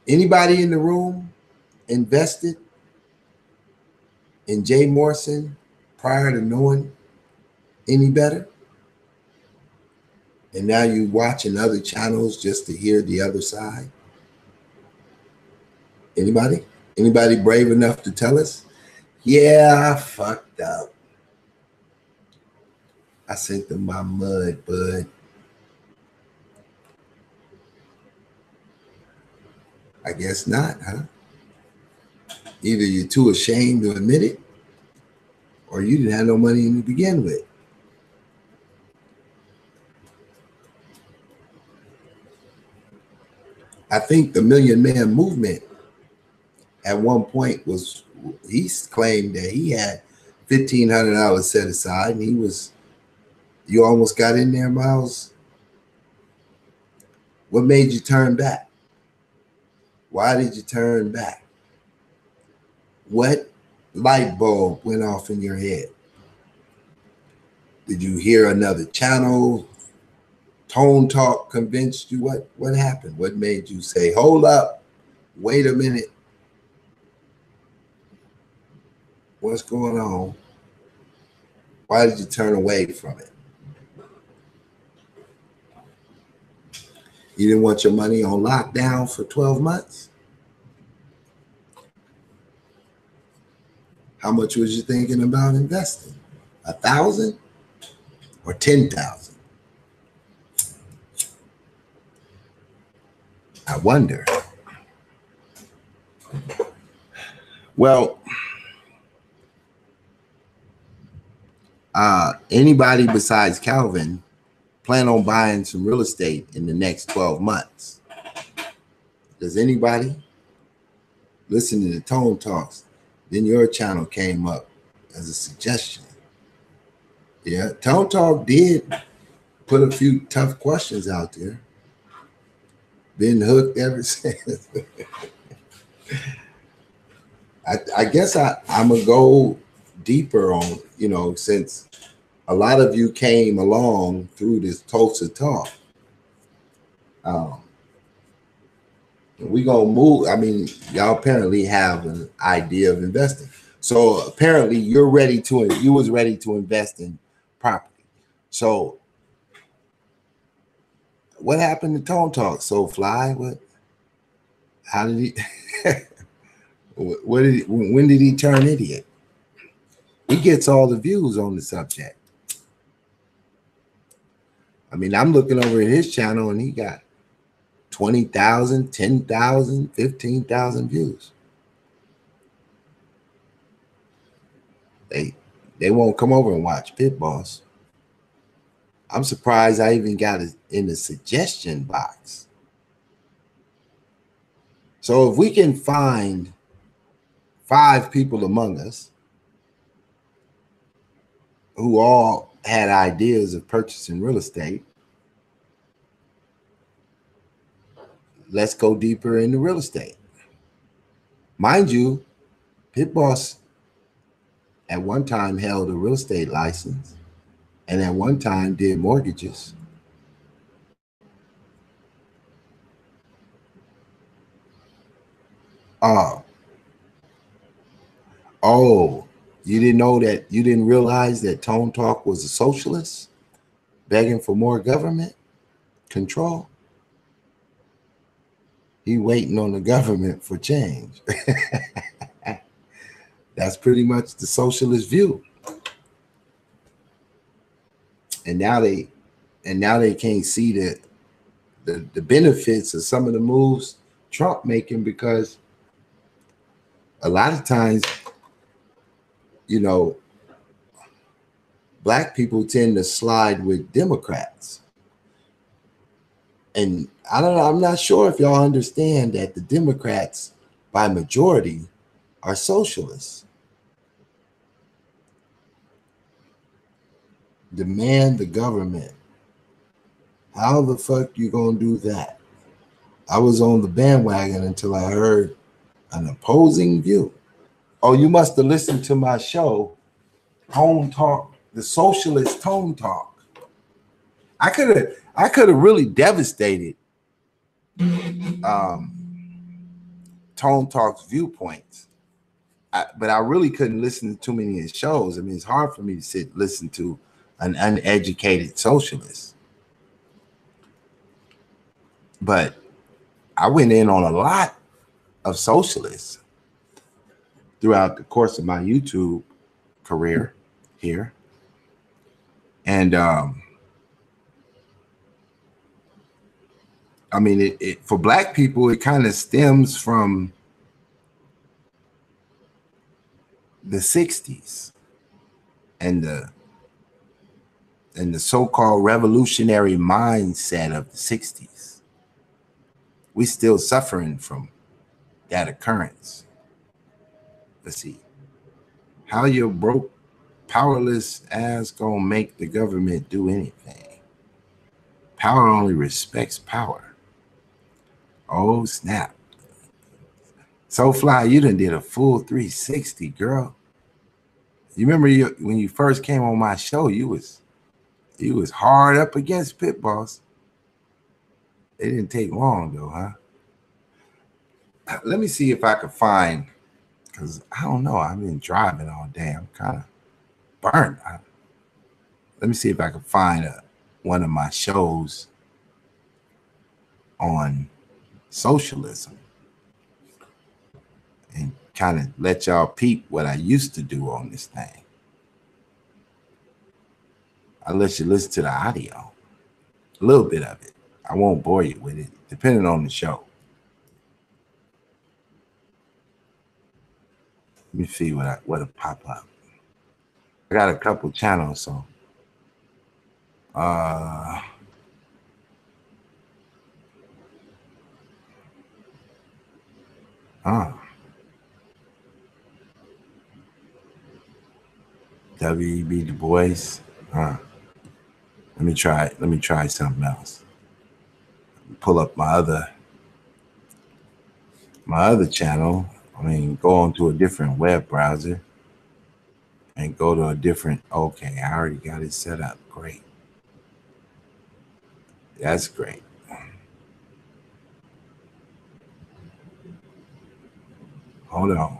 Anybody in the room invested in Jay Morrison prior to knowing any better? And now you're watching other channels just to hear the other side? Anybody? Anybody brave enough to tell us? Yeah, I fucked up. I sent them my mud, bud. I guess not, huh? Either you're too ashamed to admit it, or you didn't have no money to begin with. I think the Million Man movement at one point was, he claimed that he had $1,500 set aside, and he was, you almost got in there, Miles. What made you turn back? Why did you turn back? What light bulb went off in your head? Did you hear another channel? Tone Talk convinced you? What happened? What made you say, hold up, wait a minute? What's going on? Why did you turn away from it? You didn't want your money on lockdown for 12 months? How much was you thinking about investing? 1,000 or 10,000? I wonder. Well, anybody besides Calvin plan on buying some real estate in the next 12 months? Does anybody listen to the Tone Talks? Then your channel came up as a suggestion. Yeah, Tone Talk did put a few tough questions out there. Been hooked ever since. I guess I'm going to go deeper on, you know, since a lot of you came along through this Tulsa Talk. We're going to move. I mean, y'all apparently have an idea of investing. So apparently you was ready to invest in property. So what happened to Tone Talk? So Fly, how did he, when did he turn idiot? He gets all the views on the subject. I mean, I'm looking over at his channel and he got 20,000, 10,000, 15,000 views. They won't come over and watch Pit Boss. I'm surprised I even got it in the suggestion box. So if we can find 5 people among us who all had ideas of purchasing real estate, let's go deeper into real estate. Mind you, Pit Boss at one time held a real estate license and at one time did mortgages. Uh, oh, you didn't know that? You didn't realize that Tone Talk was a socialist begging for more government control? He waiting on the government for change. That's pretty much the socialist view. And now they can't see the benefits of some of the moves Trump making, because a lot of times, you know, black people tend to slide with Democrats. And I don't know, I'm not sure if y'all understand that the Democrats by majority are socialists. Demand the government. How the fuck you gonna do that? I was on the bandwagon until I heard an opposing view. Oh, you must have listened to my show, Tone Talk, the socialist Tone Talk. I could have really devastated Tone Talk's viewpoints. But I really couldn't listen to too many of his shows. I mean, it's hard for me to listen to an uneducated socialist. But I went in on a lot of socialists throughout the course of my YouTube career here. And I mean, it for black people, it kind of stems from the 60s and the so-called revolutionary mindset of the 60s. We still suffering from that occurrence. Let's see. How your broke, powerless ass gonna make the government do anything? Power only respects power. Oh, snap. So Fly, you done did a full 360, girl. You remember when you first came on my show, you was hard up against Pit Boss. It didn't take long though, huh? Let me see if I could find, because I don't know. I've been driving all day. I'm kind of burned. Let me see if I can find one of my shows on socialism and kind of let y'all peep what I used to do on this thing. I'll let you listen to the audio, a little bit of it. I won't bore you with it, depending on the show. Let me see what'll pop up. I got a couple channels, so W.E.B. Du Bois. Let me try something else. Pull up my other channel. I mean, go on to a different web browser and go to a different. Okay, I already got it set up. Great. That's great. Hold on.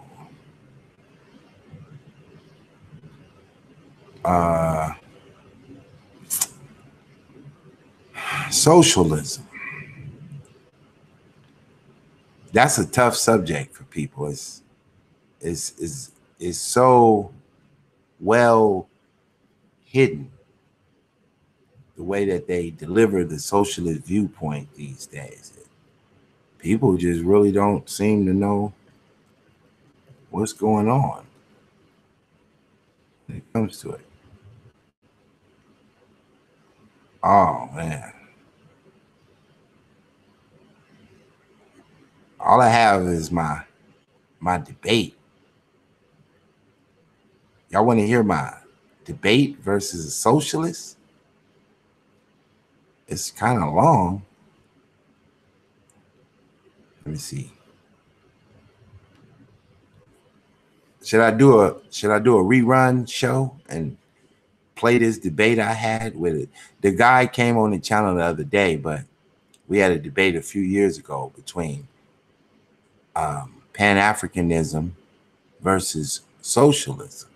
Socialism. That's a tough subject for people. It's so well hidden, the way that they deliver the socialist viewpoint these days. People just really don't seem to know what's going on when it comes to it. Oh man. All I have is my debate. Y'all want to hear my debate versus a socialist? It's kind of long. Let me see. Should I do a rerun show and play this debate I had with it? The guy came on the channel the other day, but we had a debate a few years ago between Pan-Africanism versus socialism.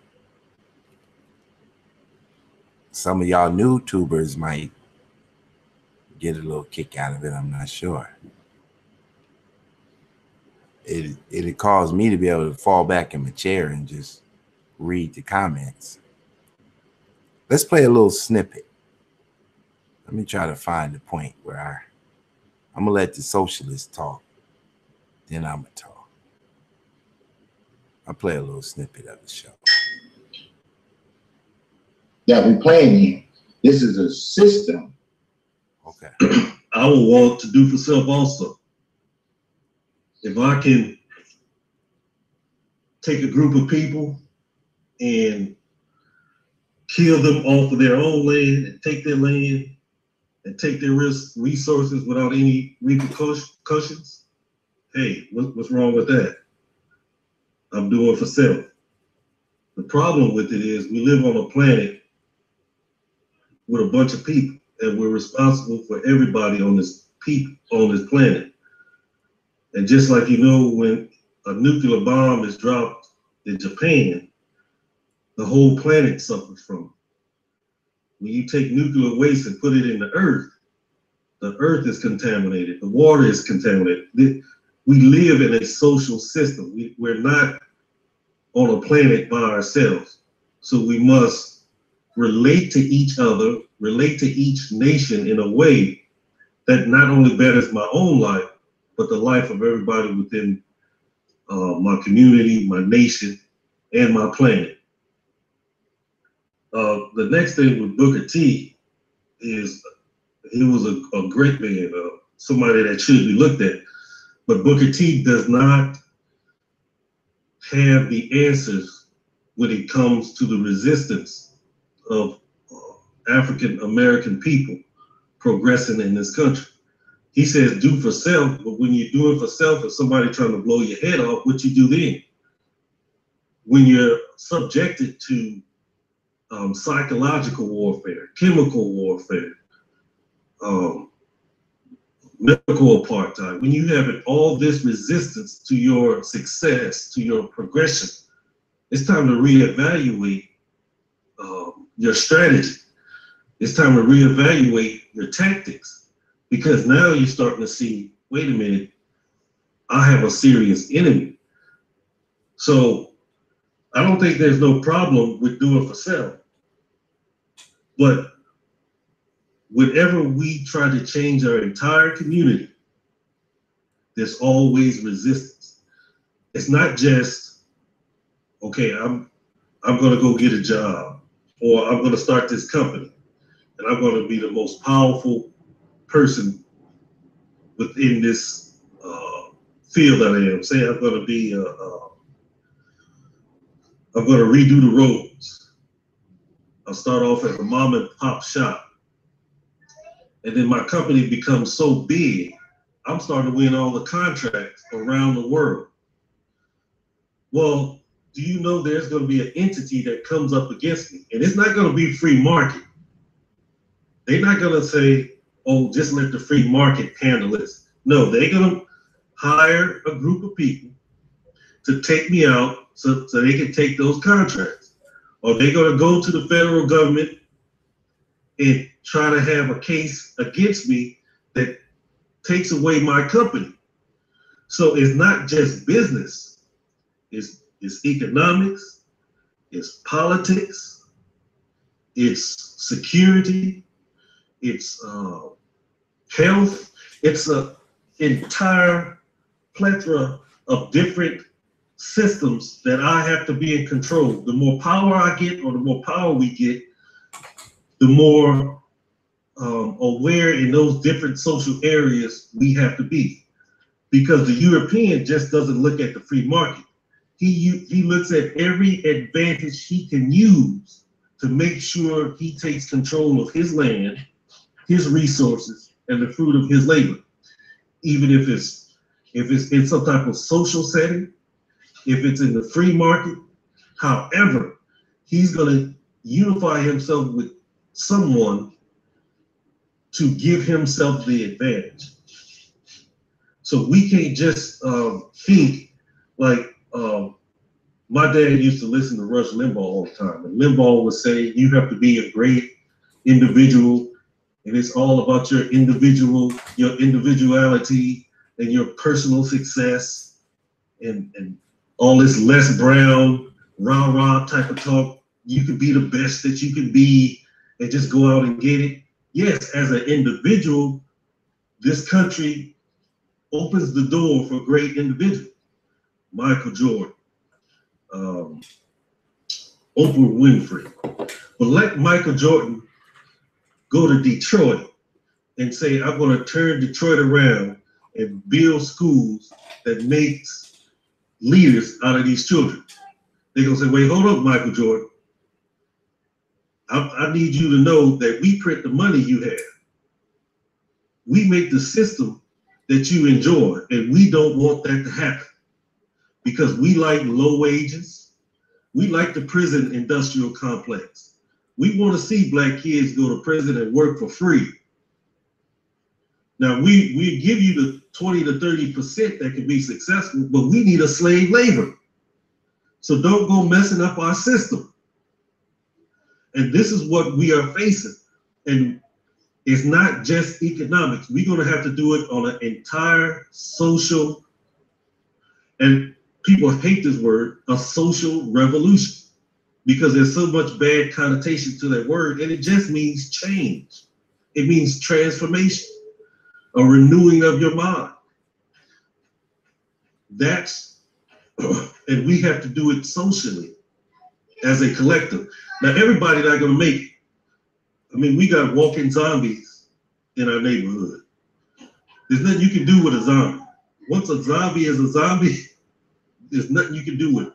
Some of y'all new tubers might get a little kick out of it. I'm not sure. It caused me to be able to fall back in my chair and just read the comments. Let's play a little snippet. Let me try to find the point where I'm gonna let the socialists talk, then I'm gonna talk. I'll play a little snippet of the show. That we're playing in. This is a system. Okay. I will want to do for self also. If I can take a group of people and kill them off of their own land and take their land and take their resources without any repercussions, hey, what's wrong with that? I'm doing for self. The problem with it is we live on a planet with a bunch of people, and we're responsible for everybody on this planet. And just like when a nuclear bomb is dropped in Japan, the whole planet suffers from it. When you take nuclear waste and put it in the earth is contaminated, the water is contaminated. We live in a social system. We're not on a planet by ourselves. So we must relate to each other, relate to each nation in a way that not only betters my own life, but the life of everybody within my community, my nation, and my planet. The next thing with Booker T is he was a great man, somebody that should be looked at. But Booker T does not have the answers when it comes to the resistance of African American people progressing in this country. He says do for self, but when you're doing for self, if somebody trying to blow your head off, what you do then? When you're subjected to psychological warfare, chemical warfare, medical apartheid, when you have all this resistance to your success, to your progression, it's time to reevaluate your strategy. It's time to reevaluate your tactics, because now you're starting to see, wait a minute, I have a serious enemy. So I don't think there's no problem with doing for self, but whenever we try to change our entire community, there's always resistance. It's not just, okay, I'm gonna go get a job, or I'm gonna start this company, and I'm gonna be the most powerful person within this field that I am. Say I'm gonna be, I'm gonna redo the roads. I'll start off as a mom and pop shop. And then my company becomes so big, I'm starting to win all the contracts around the world. Well, do you know there's going to be an entity that comes up against me? And it's not going to be free market. They're not going to say, oh, just let the free market handle this. No, they're going to hire a group of people to take me out so they can take those contracts. Or they're going to go to the federal government and try to have a case against me that takes away my company. So it's not just business. It's economics, it's politics, it's security, it's health. It's an entire plethora of different systems that I have to be in control. The more power I get, or the more power we get, the more or where in those different social areas we have to be. Because the European just doesn't look at the free market. He looks at every advantage he can use to make sure he takes control of his land, his resources, and the fruit of his labor. Even if it's in some type of social setting, if it's in the free market, however, he's going to unify himself with someone to give himself the advantage. So we can't just think like my dad used to listen to Rush Limbaugh all the time. And Limbaugh would say, you have to be a great individual, and it's all about your individuality and your personal success, and all this Les Brown, rah-rah type of talk. You could be the best that you can be and just go out and get it. Yes, as an individual, this country opens the door for great individuals. Michael Jordan, Oprah Winfrey. But let Michael Jordan go to Detroit and say, I'm going to turn Detroit around and build schools that makes leaders out of these children. They're going to say, wait, hold up, Michael Jordan. I need you to know that we print the money you have. We make the system that you enjoy, and we don't want that to happen because we like low wages. We like the prison industrial complex. We want to see Black kids go to prison and work for free. Now, we give you the 20 to 30% that can be successful, but we need a slave labor. So don't go messing up our system. And this is what we are facing. And it's not just economics. We're going to have to do it on an entire social, and people hate this word, a social revolution, because there's so much bad connotation to that word, and it just means change. It means transformation, a renewing of your mind. That's, and we have to do it socially as a collective. Now, everybody not going to make it. I mean, we got walking zombies in our neighborhood. There's nothing you can do with a zombie. Once a zombie is a zombie, there's nothing you can do with it.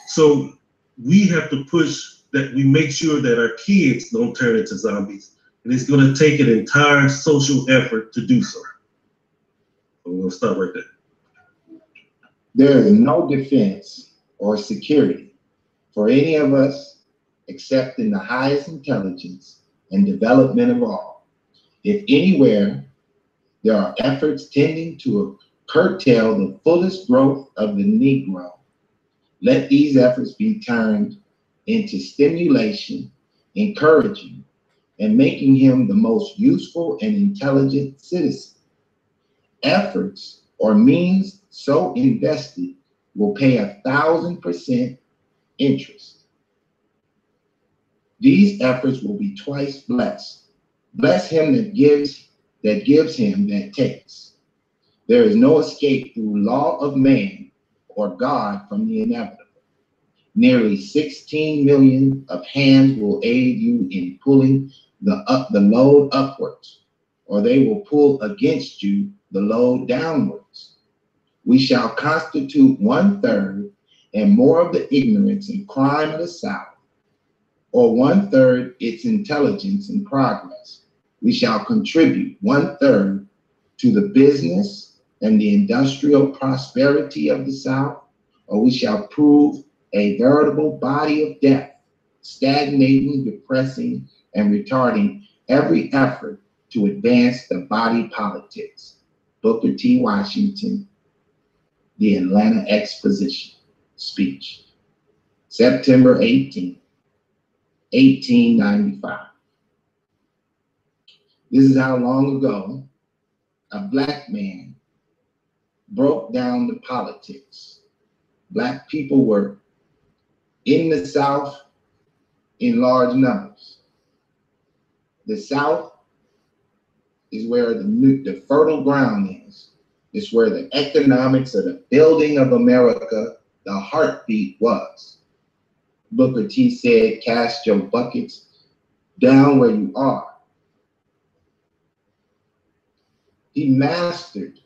So we have to push that we make sure that our kids don't turn into zombies. And it's going to take an entire social effort to do so. We'll stop right there. There is no defense or security for any of us except in the highest intelligence and development of all. If anywhere there are efforts tending to curtail the fullest growth of the Negro, let these efforts be turned into stimulation, encouraging, and making him the most useful and intelligent citizen. Efforts or means so invested will pay 1,000% interest. These efforts will be twice blessed. Bless him that gives him that takes. There is no escape through law of man or God from the inevitable. Nearly 16 million of hands will aid you in pulling the load upwards, or they will pull against you the load downwards. We shall constitute 1/3 and more of the ignorance and crime of the South, or 1/3 its intelligence and progress. We shall contribute 1/3 to the business and the industrial prosperity of the South, or we shall prove a veritable body of death, stagnating, depressing, and retarding every effort to advance the body politics. Booker T. Washington, The Atlanta Exposition Speech, September 18, 1895. This is how long ago a Black man broke down the politics. Black people were in the South in large numbers. The South is where the fertile ground is. It's where the economics of the building of America, the heartbeat, was. Booker T said, cast your buckets down where you are. He mastered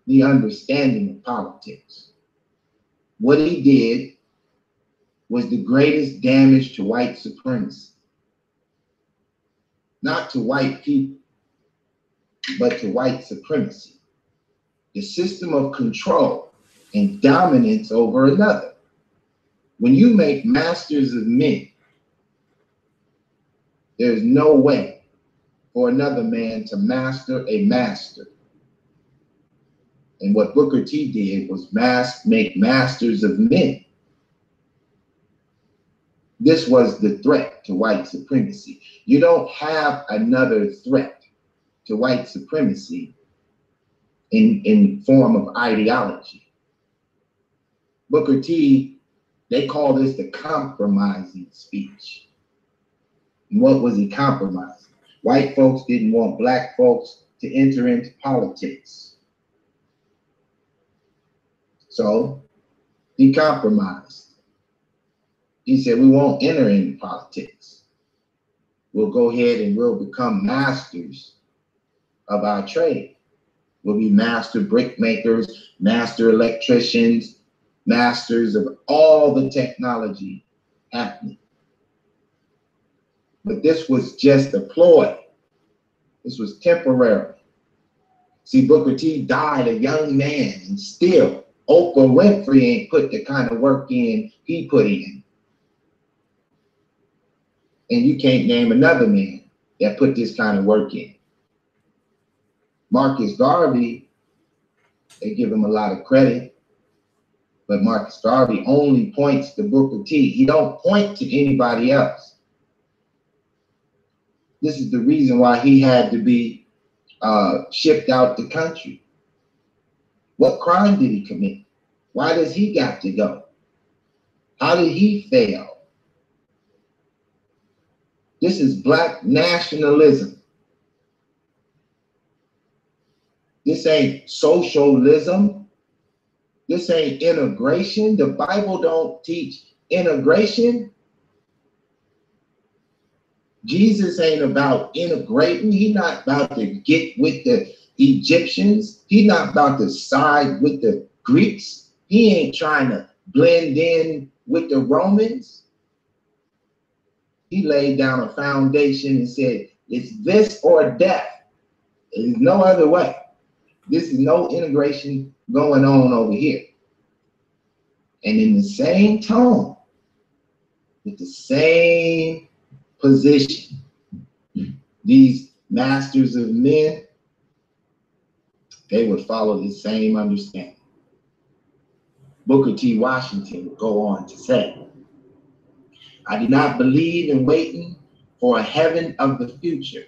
the understanding of politics. What he did was the greatest damage to white supremacy. Not to white people, but to white supremacy. The system of control and dominance over another. When you make masters of men, there's no way for another man to master a master. And what Booker T did was make masters of men. This was the threat to white supremacy. You don't have another threat to white supremacy in form of ideology. Booker T, they call this the compromising speech. And what was he compromising? White folks didn't want black folks to enter into politics. So he compromised. He said, we won't enter into politics. We'll go ahead and we'll become masters of our trade. We'll be master brick makers, master electricians, masters of all the technology happening. But this was just a ploy. This was temporary. See, Booker T died a young man, and still Oprah Winfrey ain't put the kind of work in he put in. And you can't name another man that put this kind of work in. Marcus Garvey, they give him a lot of credit, but Marcus Garvey only points to Booker T. He don't point to anybody else. This is the reason why he had to be shipped out the country. What crime did he commit? Why does he got to go? How did he fail? This is black nationalism. This ain't socialism. This ain't integration. The Bible don't teach integration. Jesus ain't about integrating. He's not about to get with the Egyptians. He's not about to side with the Greeks. He ain't trying to blend in with the Romans. He laid down a foundation and said, it's this or death. There's no other way. This is no integration going on over here. And in the same tone, with the same position, these masters of men, they would follow the same understanding. Booker T. Washington would go on to say, I do not believe in waiting for a heaven of the future.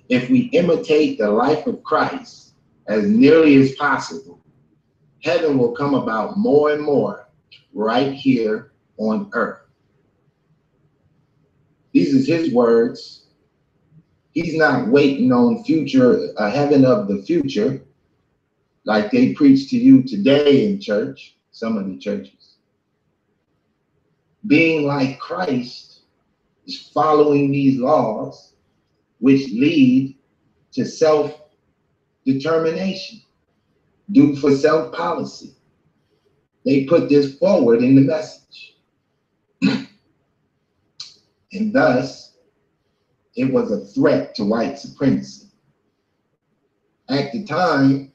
If we imitate the life of Christ as nearly as possible, heaven will come about more and more right here on earth. These are his words. He's not waiting on a heaven of the future like they preach to you today in church, some of the churches. Being like Christ is following these laws which lead to self-determination, do for self-policy. They put this forward in the message. And thus, it was a threat to white supremacy. At the time,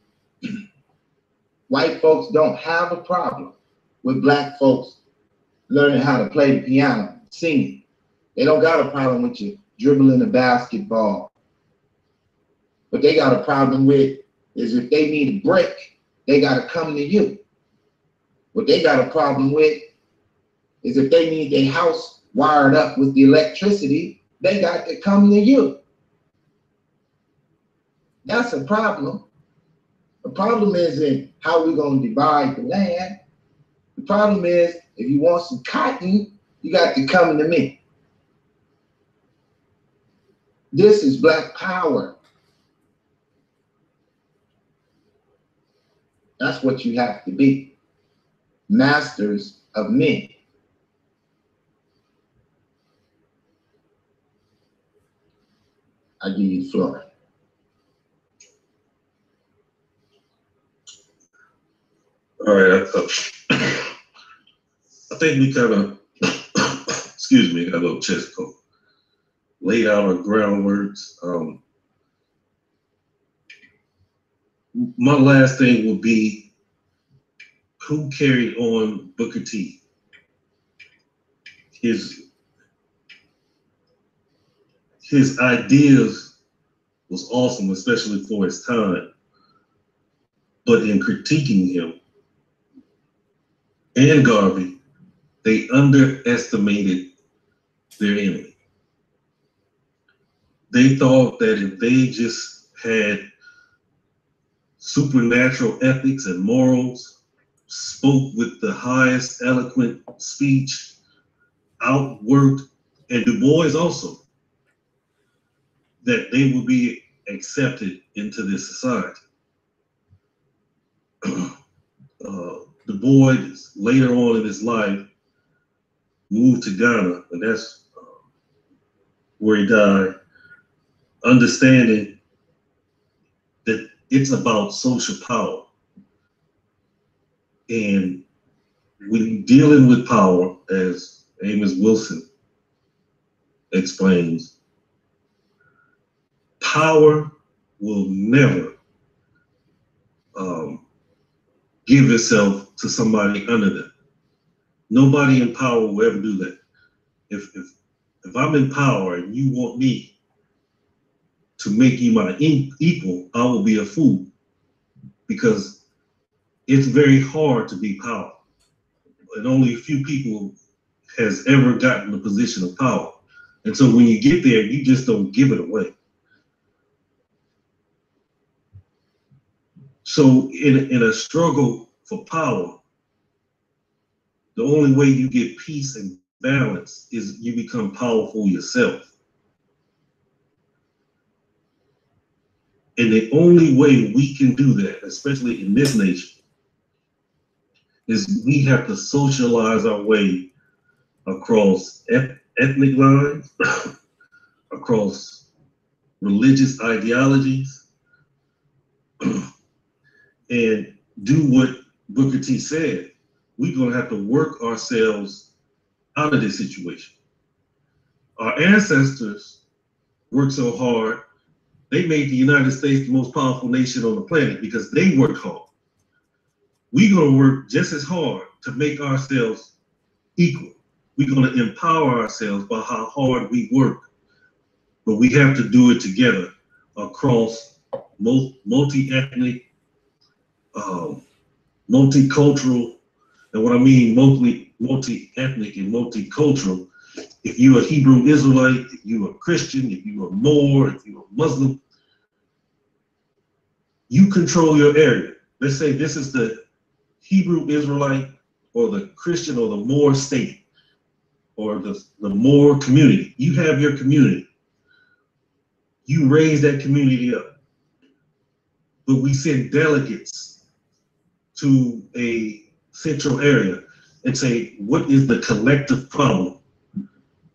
white folks don't have a problem with black folks learning how to play the piano, singing. They don't got a problem with you dribbling a basketball. What they got a problem with is if they need a brick, they got to come to you. What they got a problem with is if they need their house wired up with the electricity, they got to come to you. That's a problem. The problem isn't how we're going to divide the land. The problem is if you want some cotton, you got to come to me. This is black power. That's what you have to be. Masters of men. I give you the floor. All right, I think we kind of, excuse me, got a little chest cold. Laid out our groundworks. My last thing would be who carried on Booker T. His ideas was awesome, especially for his time. But in critiquing him and Garvey, they underestimated their enemy. They thought that if they just had supernatural ethics and morals, spoke with the highest eloquent speech, outworked, and Du Bois also, that they would be accepted into this society. Du Bois, later on in his life, moved to Ghana, and that's where he died, understanding that it's about social power. And when dealing with power, as Amos Wilson explains, power will never give itself to somebody under them. Nobody in power will ever do that. If I'm in power and you want me to make you my equal, I will be a fool, because it's very hard to be powerful. And only a few people has ever gotten the position of power. And so when you get there, you just don't give it away. So in a struggle for power, the only way you get peace and balance is you become powerful yourself. And the only way we can do that, especially in this nation, is we have to socialize our way across ethnic lines, across religious ideologies, and do what Booker T said. We're going to have to work ourselves out of this situation. Our ancestors worked so hard, they made the United States the most powerful nation on the planet because they worked hard. We're going to work just as hard to make ourselves equal. We're going to empower ourselves by how hard we work, but we have to do it together across multi-ethnic, multicultural, and what I mean multi-ethnic and multicultural. If you're a Hebrew Israelite, if you're a Christian, if you're a Moor, if you're a Muslim, you control your area. Let's say this is the Hebrew Israelite or the Christian or the Moor state or the Moor community. You have your community. You raise that community up. But we send delegates to a central area and say, what is the collective problem?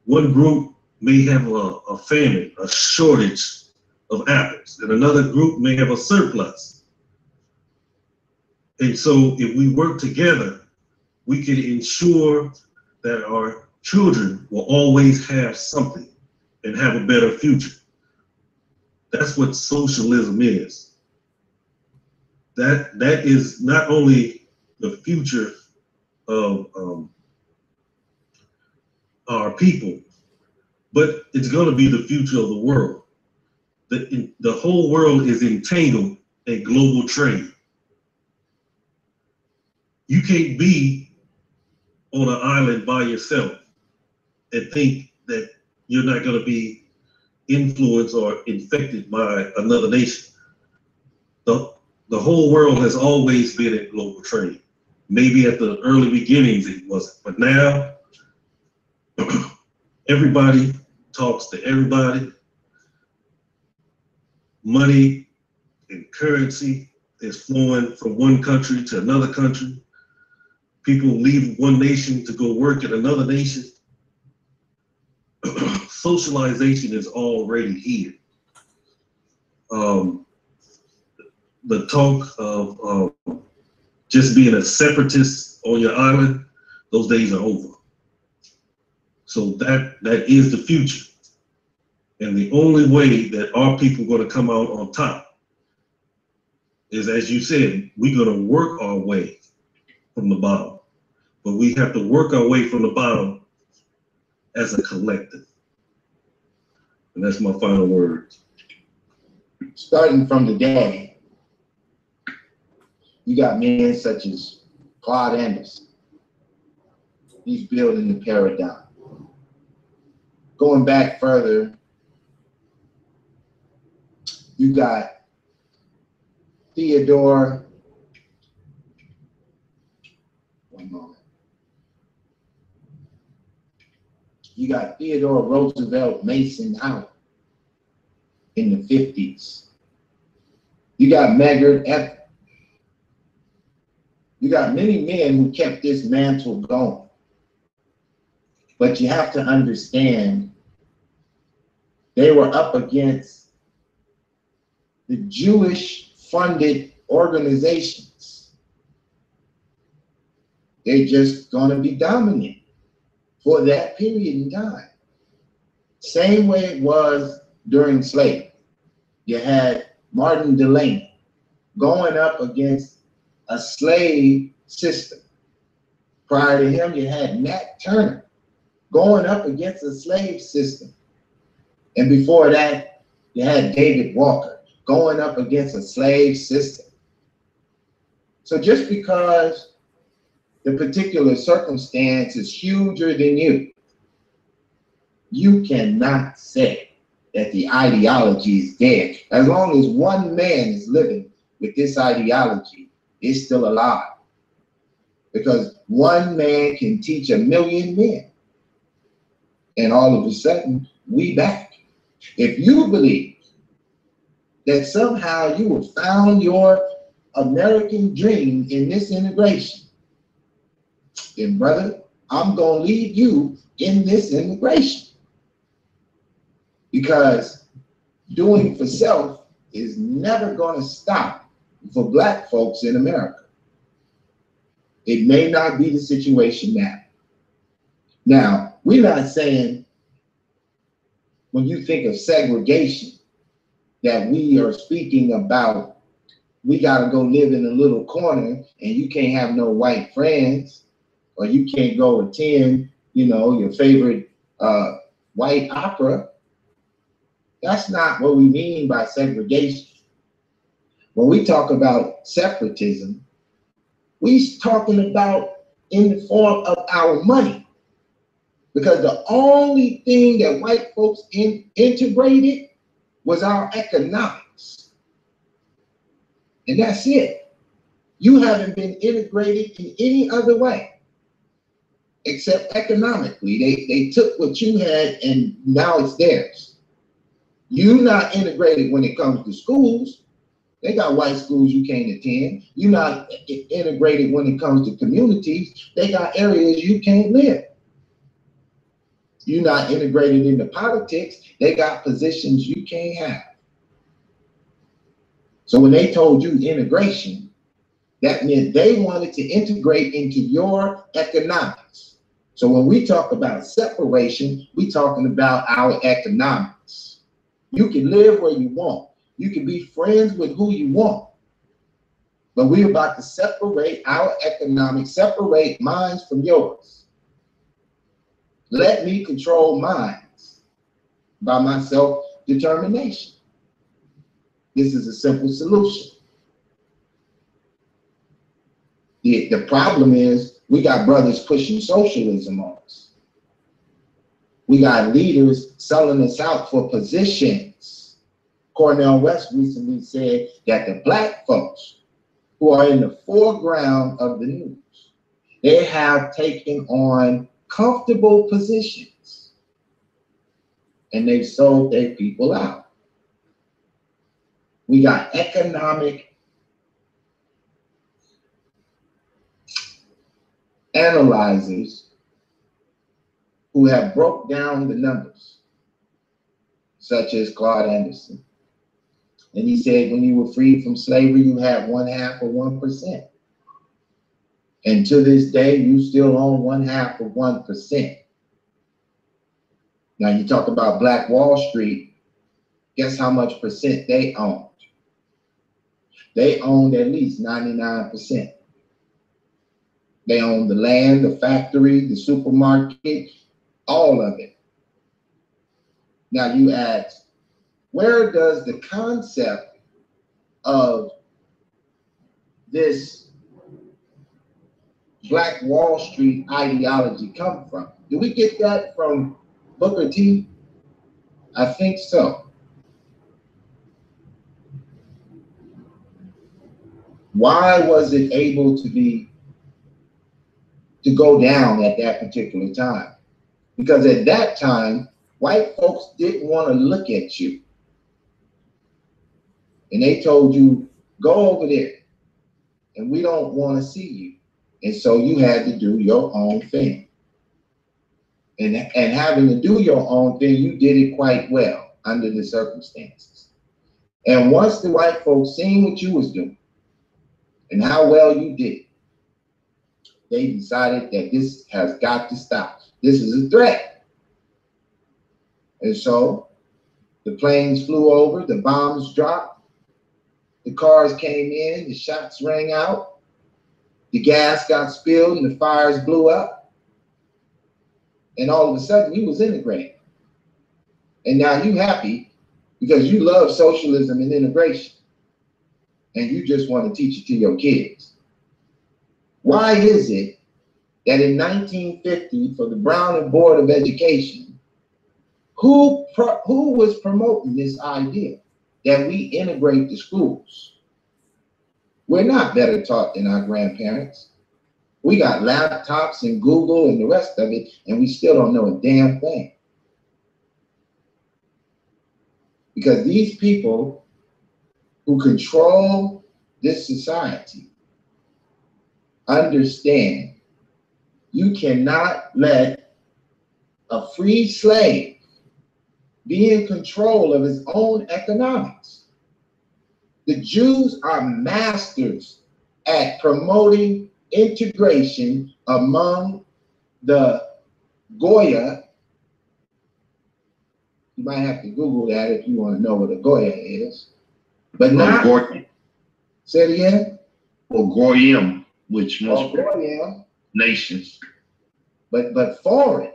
One group may have a famine, a shortage of apples, and another group may have a surplus. And so if we work together, we can ensure that our children will always have something and have a better future. That's what socialism is. That is not only the future of our people, but it's going to be the future of the world. The whole world is entangled in global trade. You can't be on an island by yourself and think that you're not going to be influenced or infected by another nation. The whole world has always been in global trade. Maybe at the early beginnings it wasn't, but now everybody talks to everybody. Money and currency is flowing from one country to another country. People leave one nation to go work in another nation. Socialization is already here. The talk of just being a separatist on your island, those days are over. So that is the future. And the only way that our people are going to come out on top is, as you said, we're going to work our way from the bottom. But we have to work our way from the bottom as a collective. And that's my final word. Starting from today, you got men such as Claude Anderson. He's building the paradigm. Going back further, you got Theodore, one moment. You got Theodore Roosevelt Mason out in the 50s. You got Medgar Evers. You got many men who kept this mantle going. But you have to understand, they were up against the Jewish-funded organizations. They're just going to be dominant for that period in time. Same way it was during slavery. You had Martin Delany going up against a slave system. Prior to him, you had Nat Turner going up against a slave system. And before that, you had David Walker going up against a slave system. So just because the particular circumstance is huger than you, you cannot say that the ideology is dead. As long as one man is living with this ideology, it's still alive. Because one man can teach 1 million men. And all of a sudden, we back. If you believe that somehow you have found your American dream in this integration, then brother, I'm going to leave you in this integration. Because doing for self is never going to stop for Black folks in America. It may not be the situation now. Now, we're not saying when you think of segregation that we are speaking about we got to go live in a little corner and you can't have no white friends, or you can't go attend, your favorite white opera. That's not what we mean by segregation. When we talk about separatism, we're talking about in the form of our money. Because the only thing that white folks integrated was our economics. And that's it. You haven't been integrated in any other way except economically. They took what you had and now it's theirs. You're not integrated when it comes to schools. They got white schools you can't attend. You're not integrated when it comes to communities. They got areas you can't live. You're not integrated into politics. They got positions you can't have. So when they told you integration, that meant they wanted to integrate into your economics. So when we talk about separation, we're talking about our economics. You can live where you want. You can be friends with who you want. But we're about to separate our economics, separate minds from yours. Let me control minds by my self-determination. This is a simple solution. The problem is we got brothers pushing socialism on us. We got leaders selling us out for positions. Cornel West recently said that the Black folks who are in the foreground of the news, they have taken on comfortable positions and they've sold their people out. We got economic analyzers who have broke down the numbers, such as Claude Anderson. And he said when you were freed from slavery, you had 0.5% of 1%. And to this day, you still own 1/2 of 1%. Now you talk about Black Wall Street, guess how much percent they owned? They owned at least 99%. They owned the land, the factory, the supermarket, all of it. Now you ask, where does the concept of this Black Wall Street ideology come from? Do we get that from Booker T? I think so. Why was it able to go down at that particular time? Because at that time, white folks didn't want to look at you. And they told you, go over there. And we don't want to see you. And so you had to do your own thing. And having to do your own thing, you did it quite well under the circumstances. And once the white folks seen what you was doing and how well you did, they decided that this has got to stop. This is a threat. And so the planes flew over, the bombs dropped, the cars came in, the shots rang out, the gas got spilled and the fires blew up. And all of a sudden you was integrated. And now you happy because you love socialism and integration. And you just want to teach it to your kids. Why is it that in 1950, for the Brown and Board of Education, who was promoting this idea that we integrate the schools? We're not better taught than our grandparents. We got laptops and Google and the rest of it, and we still don't know a damn thing. Because these people who control this society understand you cannot let a free slave be in control of his own economics. The Jews are masters at promoting integration among the Goya. You might have to Google that if you want to know what a Goya is. But not. Say it again. Or Goyim, which most Goyim nations. But foreign.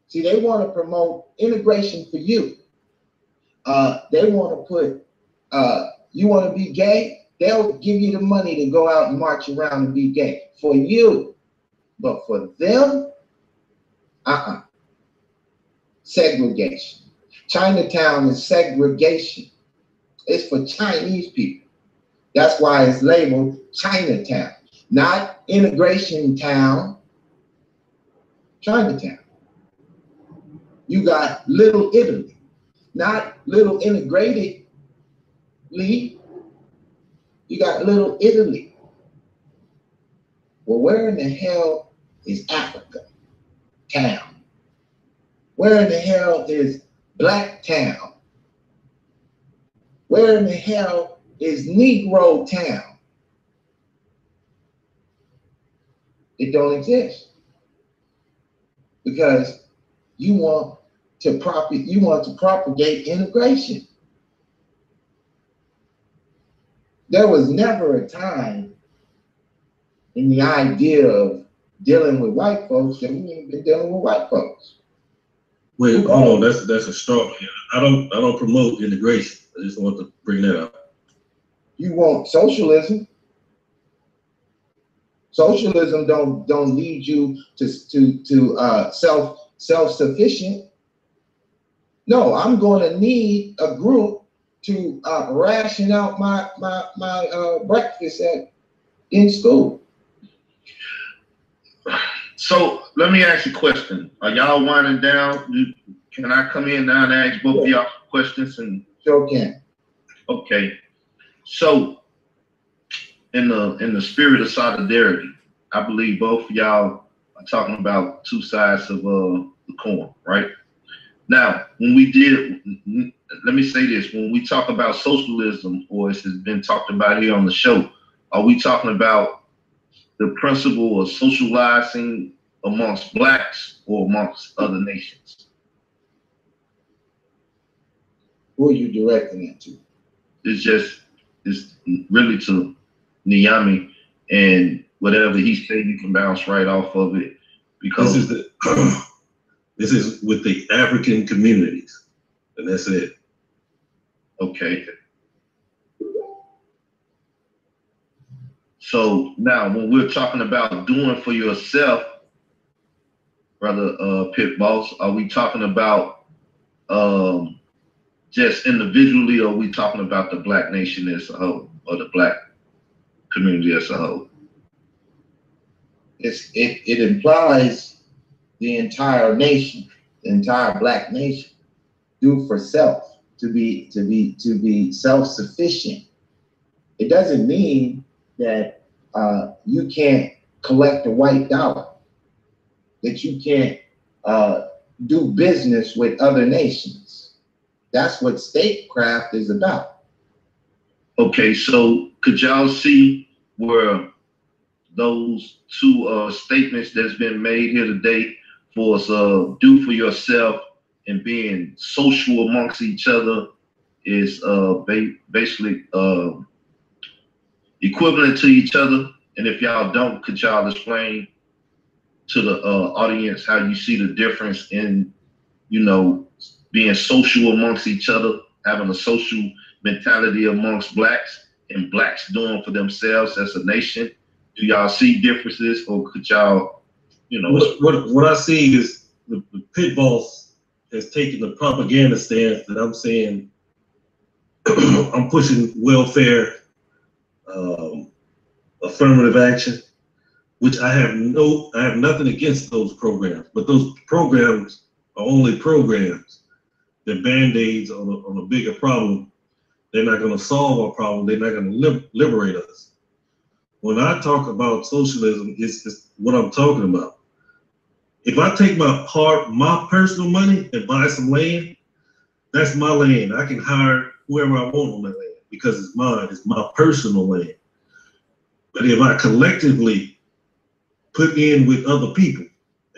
See, they want to promote integration for you. They want to put, you want to be gay? They'll give you the money to go out and march around and be gay for you. But for them, segregation. Chinatown is segregation. It's for Chinese people. That's why it's labeled Chinatown, not Integration Town, Chinatown. You got Little Italy, not Little Integratedly. You got Little Italy. Well, where in the hell is Africa Town? Where in the hell is Black Town? Where in the hell is Negro Town? It don't exist. Because you want to propagate integration. There was never a time in the idea of dealing with white folks that we ain't been dealing with white folks. Wait, hold on. That's a straw. I don't promote integration. I just want to bring that up. You want socialism. Socialism don't lead you to self-sufficient. No, I'm going to need a group to ration out my breakfast in school. So let me ask you a question. Are y'all winding down? Can I come in now and ask both of y'all questions? And sure can. Okay. So in the spirit of solidarity, I believe both of y'all are talking about two sides of the coin, right? Now, let me say this, when we talk about socialism, or as has been talked about here on the show, are we talking about the principle of socializing amongst blacks or amongst other nations? Who are you directing it to? It's really to Niami, and whatever he said, you can bounce right off of it, because this is with the African communities, and that's it. Okay. So now, when we're talking about doing for yourself, Brother Pit Boss, are we talking about just individually, or are we talking about the Black nation as a whole, or the Black community as a whole? It implies the entire nation, the entire Black nation. Do for self, to be self-sufficient. It doesn't mean that you can't collect a white dollar, that you can't do business with other nations. That's what statecraft is about. Okay, so could y'all see where those two statements that's been made here today for us, do for yourself and being social amongst each other, is basically equivalent to each other? And if y'all don't, could y'all explain to the audience how you see the difference in, you know, being social amongst each other, having a social mentality amongst blacks, and blacks doing for themselves as a nation? Do y'all see differences, or could y'all, you know? What I see is the Pit Boss has taken the propaganda stance that I'm saying I'm pushing welfare, affirmative action, which I have nothing against those programs, but those programs are only programs. They're band-aids on a bigger problem. They're not going to solve our problem. They're not going to liberate us. When I talk about socialism, it's what I'm talking about. If I take my personal money and buy some land, that's my land. I can hire whoever I want on that land because it's mine. It's my personal land. But if I collectively put in with other people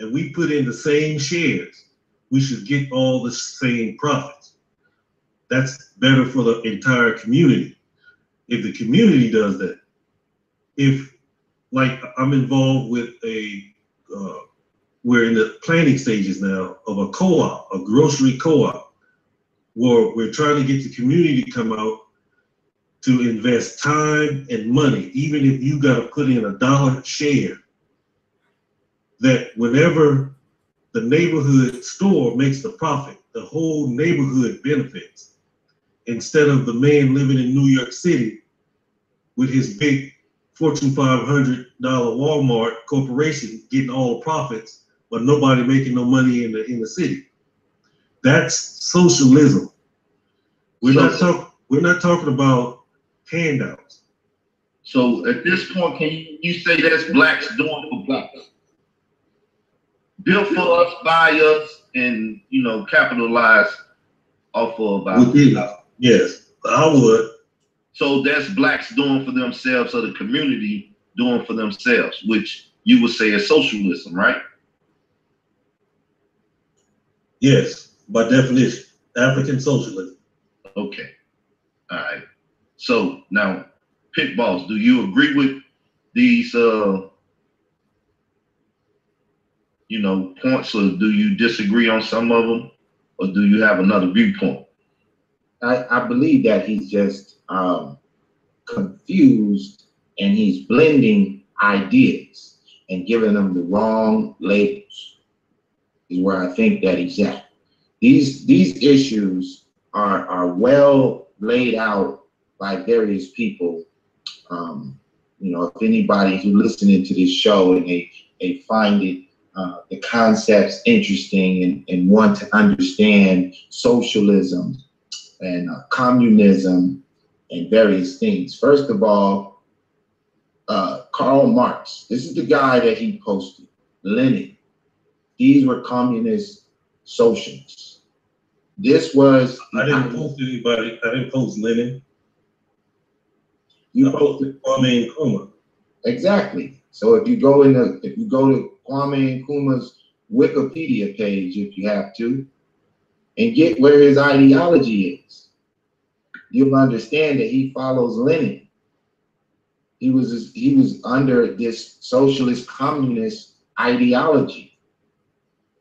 and we put in the same shares, we should get all the same profits. That's better for the entire community. If the community does that, if, like, I'm involved with we're in the planning stages now of a co-op, a grocery co-op, where we're trying to get the community to come out to invest time and money, even if you got to put in $1 share, that whenever the neighborhood store makes the profit, the whole neighborhood benefits, instead of the man living in New York City with his big Fortune 500 Walmart corporation getting all the profits, but nobody making no money in the city. That's socialism. We're not talking about handouts. So at this point, can you say that's blacks doing for blacks? Built for us, by us, and, you know, capitalize off of our. Yes, I would. So that's blacks doing for themselves, or the community doing for themselves, which you would say is socialism, right? Yes, by definition, African socialism. Okay, all right. So now, Pit Boss, do you agree with these, you know, points, or do you disagree on some of them, or do you have another viewpoint? I believe that he's just confused, and he's blending ideas and giving them the wrong labels, is where I think that he's at. These issues are well laid out by various people. You know, if anybody who's listening to this show and they find it, the concepts interesting, and want to understand socialism and communism and various things. First of all, Karl Marx, this is the guy that he posted, Lenin. These were communist socialists. This was— I didn't post anybody. I didn't post Lenin. You posted Kwame Nkrumah. Exactly. So if you go to Kwame Nkrumah's Wikipedia page, if you have to, and get where his ideology is, you'll understand that he follows Lenin. He was under this socialist communist ideology.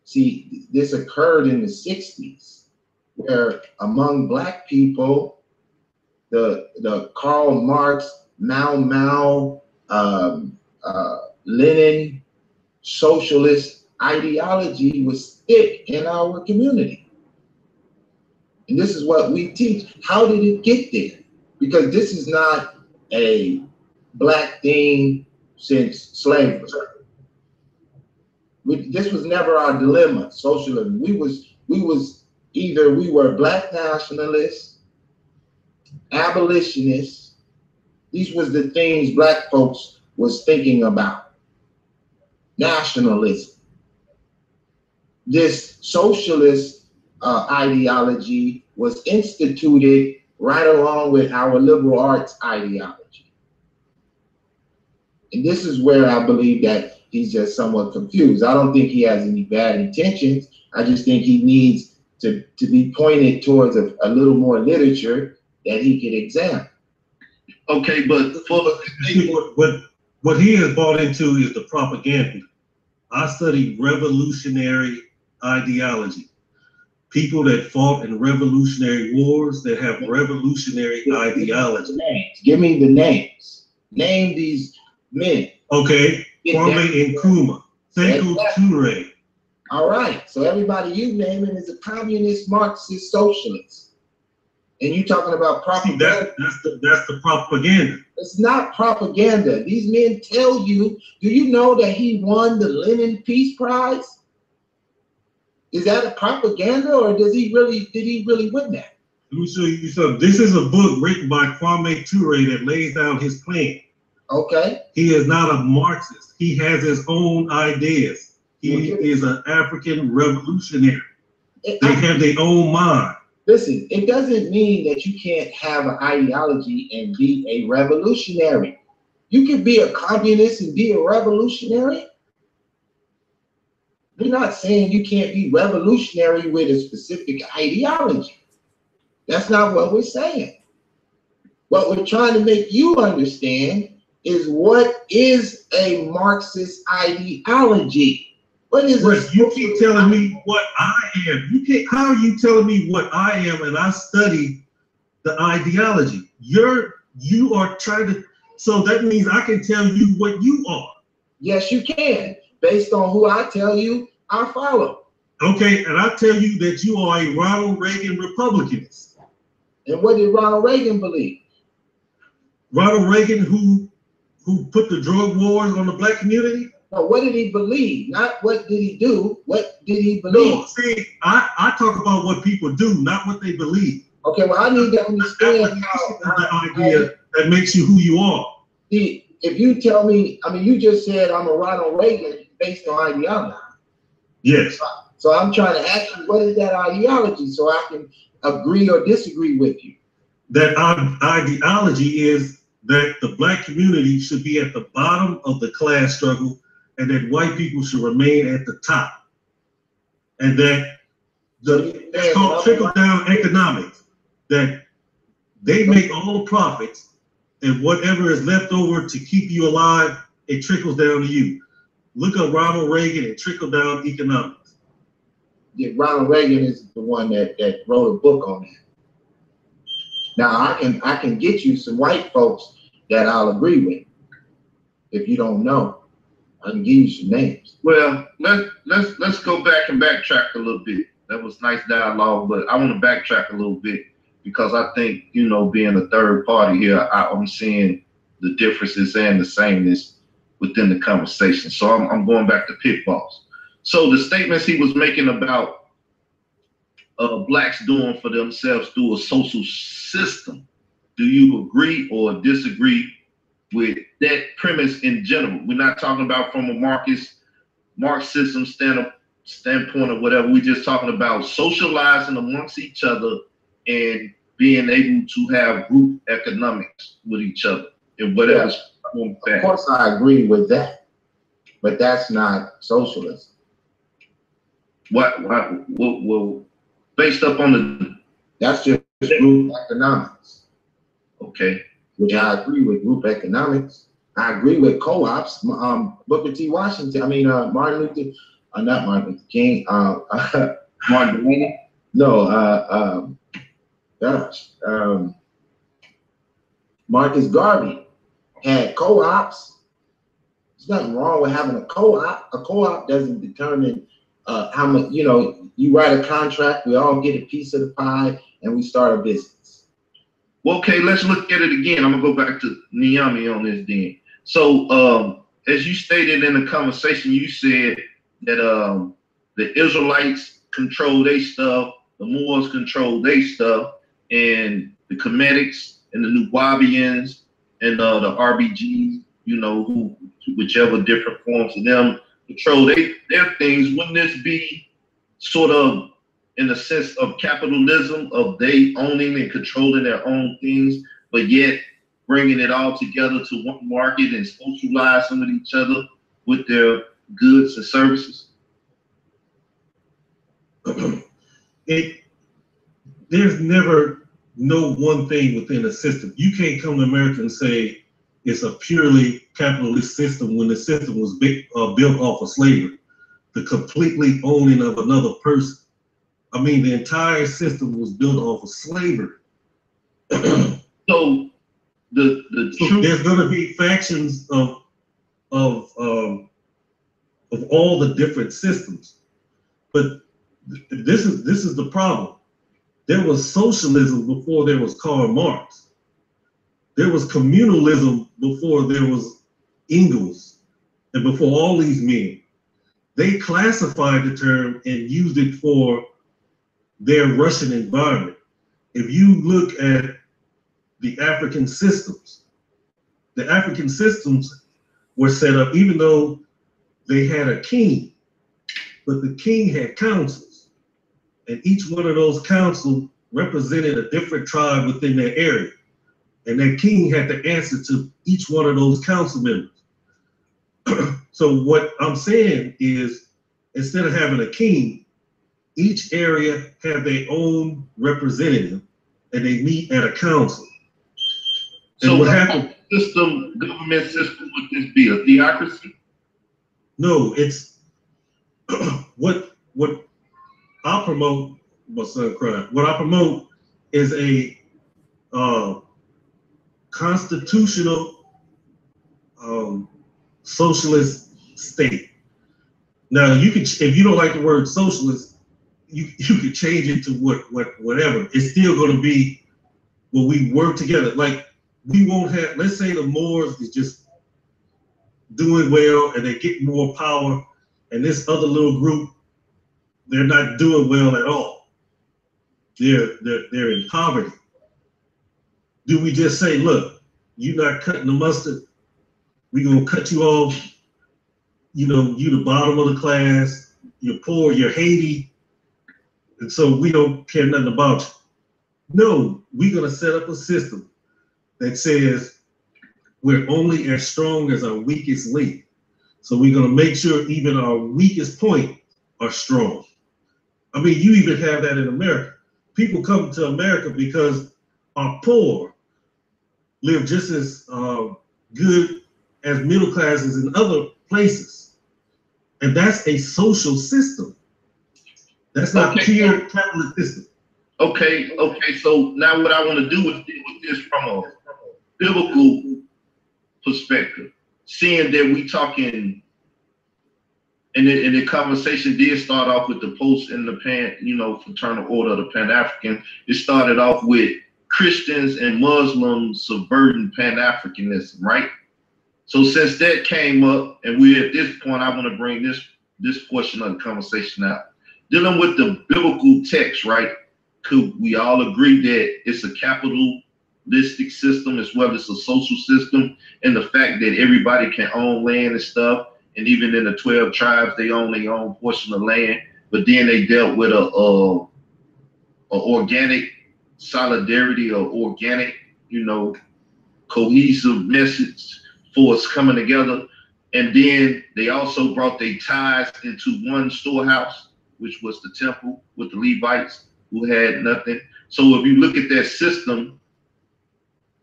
See, this occurred in the 60s, where among Black people, the Karl Marx, Mao, Lenin socialist ideology was thick in our community. And this is what we teach. How did it get there? Because this is not a Black thing since slavery. This was never our dilemma, socialism. We was either we were Black nationalists, abolitionists. These was the things Black folks was thinking about. Nationalism. This socialist ideology was instituted right along with our liberal arts ideology. And this is where I believe that he's just somewhat confused. I don't think he has any bad intentions. I just think he needs to be pointed towards a little more literature that he could examine. Okay, but what he has bought into is the propaganda. I study revolutionary ideology. People that fought in revolutionary wars that have revolutionary ideology. Names. Give me the names. Name these men. Okay, Kwame Nkrumah, Sekou Toure. All right, so everybody you naming is a communist, Marxist, socialist. And you talking about propaganda. See, that's the propaganda. It's not propaganda. These men tell you, do you know that he won the Lenin Peace Prize? Is that a propaganda, or did he really win that? Let me show you something. This is a book written by Kwame Toure that lays down his plan. Okay. He is not a Marxist. He has his own ideas. He is an African revolutionary. They have their own mind. Listen, it doesn't mean that you can't have an ideology and be a revolutionary. You can be a communist and be a revolutionary. We're not saying you can't be revolutionary with a specific ideology. That's not what we're saying. What we're trying to make you understand is what is a Marxist ideology. What is it? You keep telling me what I am. How are you telling me what I am and I study the ideology? You are trying to, so that means I can tell you what you are. Yes, you can. Based on who I tell you, I follow. Okay, and I tell you that you are a Ronald Reagan Republicanist. And what did Ronald Reagan believe? Ronald Reagan, who put the drug wars on the Black community? No, what did he believe? Not what did he do, what did he believe? No, see, I talk about what people do, not what they believe. Okay, well, I need to understand the idea that makes you who you are. See, if you tell me, I mean, you just said I'm a Ronald Reagan based on ideology. Yes. So I'm trying to ask you, what is that ideology so I can agree or disagree with you? That ideology is that the Black community should be at the bottom of the class struggle and that white people should remain at the top. And that it's called trickle-down economics, that they make all the profits and whatever is left over to keep you alive, it trickles down to you. Look up Ronald Reagan and trickle-down economics. Yeah, Ronald Reagan is the one that wrote a book on that. Now I can get you some white folks that I'll agree with. If you don't know, I can give you some names. Well, let's go back and backtrack a little bit. That was nice dialogue, but I want to backtrack a little bit because I think, you know, being a third party here, I'm seeing the differences and the sameness within the conversation. So I'm going back to Pit Boss. So the statements he was making about Blacks doing for themselves through a social system, do you agree or disagree with that premise in general? We're not talking about from a Marxism standpoint or whatever. We're just talking about socializing amongst each other and being able to have group economics with each other and whatever Of course, I agree with that, but that's not socialism. Well, based up on the. That's just group economics. Okay. Which I agree with group economics. I agree with co-ops. Booker T. Washington. I mean, Martin Luther. Not Martin Luther King. Martin Luther. No. Marcus Garvey had co-ops. There's nothing wrong with having a co-op. A co-op doesn't determine how much, you write a contract, we all get a piece of the pie, and we start a business. Well, okay, let's look at it again. I'm gonna go back to Niami on this then. So as you stated in the conversation, you said that the Israelites control their stuff, the Moors control their stuff, and the Comedics and the Nubians and the RBGs, who whichever different forms of them control their things. Wouldn't this be sort of in the sense of capitalism, of they owning and controlling their own things, but yet bringing it all together to one market and socializing with each other with their goods and services? There's never no one thing within a system. You can't come to America and say it's a purely capitalist system when the system was built off of slavery, the completely owning of another person. I mean, the entire system was built off of slavery. So there's going to be factions of all the different systems, but this is the problem. There was socialism before there was Karl Marx. There was communalism before there was Engels, and before all these men. They classified the term and used it for their Russian environment. If you look at the African systems were set up even though they had a king, but the king had councils, and each one of those councils represented a different tribe within their area. And that king had to answer to each one of those council members. So what I'm saying is, instead of having a king, each area have their own representative, and they meet at a council. So what happened? Government system would this be? A theocracy? No, it's what I promote. My son cried. What I promote is a constitutional socialist state. Now, you can, if you don't like the word socialist, you could change it to whatever. It's still going to be when we work together. Like, we won't have, let's say the Moors is just doing well and they get more power, and this other little group, they're not doing well at all. They're in poverty. Do we just say, look, you're not cutting the mustard, we're gonna cut you off, you the bottom of the class, you're poor, you're Haiti, and so we don't care nothing about you? No, we're gonna set up a system that says we're only as strong as our weakest link. So we're gonna make sure even our weakest point are strong. I mean, you even have that in America. People come to America because our poor live just as good as middle classes in other places. And that's a social system. That's not pure capitalist system. Okay. So now what I want to do is deal with this from a biblical perspective. Seeing that we talking, and the conversation did start off with the post in the Fraternal Order of the Pan-African. It started off with Christians and Muslims subverting Pan-Africanism, right? So since that came up, and we're at this point, I want to bring this portion of the conversation out. Dealing with the biblical text, right? Could we all agree that it's a capitalistic system as well as a social system, and the fact that everybody can own land and stuff, and even in the 12 tribes, they own their own portion of land, but then they dealt with a organic solidarity or organic, cohesive message force coming together. And then they also brought their tithes into one storehouse, which was the temple with the Levites who had nothing. So if you look at that system,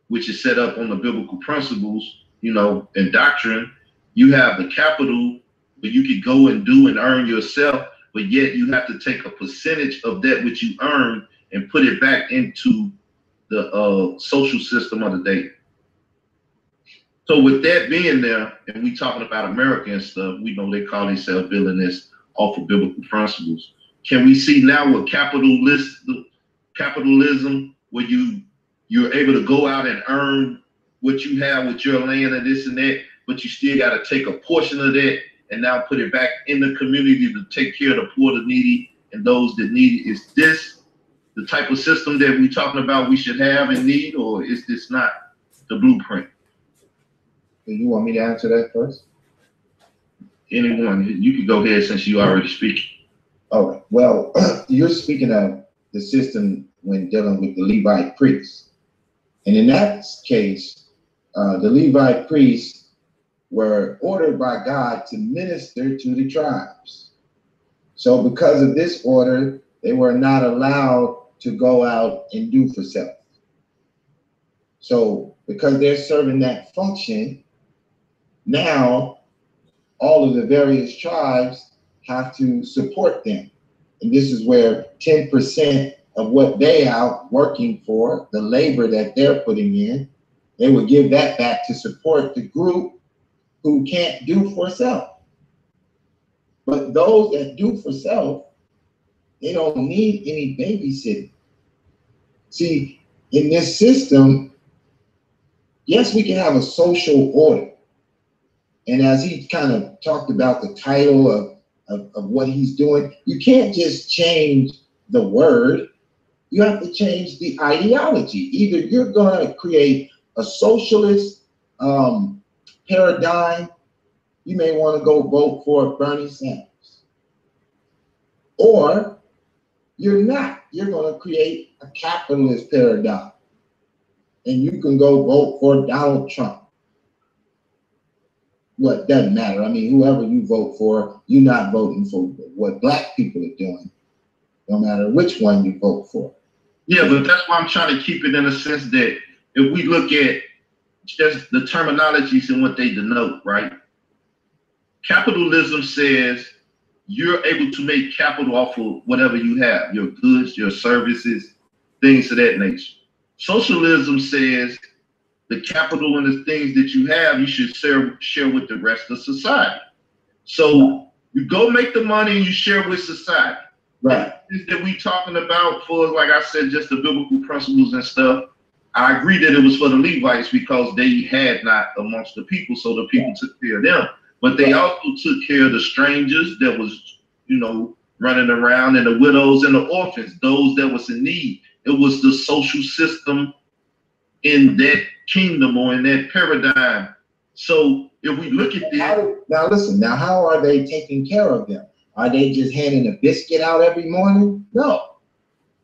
which is set up on the biblical principles, you know, and doctrine, you have the capital where you could go and do and earn yourself, but yet you have to take a percentage of that which you earn and put it back into the social system of the day. So with that being there, and we talking about America and stuff, we know they call themselves building this off of biblical principles. Can we see now with capitalism, where you're able to go out and earn what you have with your land and this and that, but you still got to take a portion of that and now put it back in the community to take care of the poor, the needy, and those that need it? Is this the type of system that we're talking about we should have and need, or is this not the blueprint? Do you want me to answer that first? Anyone, you can go ahead since you already speaking. All right. Well, you're speaking of the system when dealing with the Levite priests. And in that case, the Levite priests were ordered by God to minister to the tribes. So because of this order, they were not allowed to go out and do for self. So because they're serving that function, now all of the various tribes have to support them. And this is where 10% of what they out working for, the labor that they're putting in, they would give that back to support the group who can't do for self. But those that do for self, they don't need any babysitting. See, in this system, yes, we can have a social order. And as he kind of talked about the title of what he's doing, you can't just change the word. You have to change the ideology. Either you're going to create a socialist paradigm, you may want to go vote for Bernie Sanders. Or you're not. You're going to create a capitalist paradigm. And you can go vote for Donald Trump. Well, it doesn't matter. I mean, whoever you vote for, you're not voting for what black people are doing, no matter which one you vote for. Yeah, but that's why I'm trying to keep it in a sense that if we look at just the terminologies and what they denote, right? Capitalism says you're able to make capital off of whatever you have, your goods, your services, things of that nature. Socialism says the capital and the things that you have, you should share with the rest of society. So you go make the money and you share with society. Right. Things that we talking about for, like I said, just the biblical principles and stuff. I agree that it was for the Levites because they had not amongst the people, so the people took care of them. But they also took care of the strangers that was, you know, running around, and the widows and the orphans, those that was in need. It was the social system in that kingdom or in that paradigm. So if we look at this, now listen, now how are they taking care of them? Are they just handing a biscuit out every morning? No.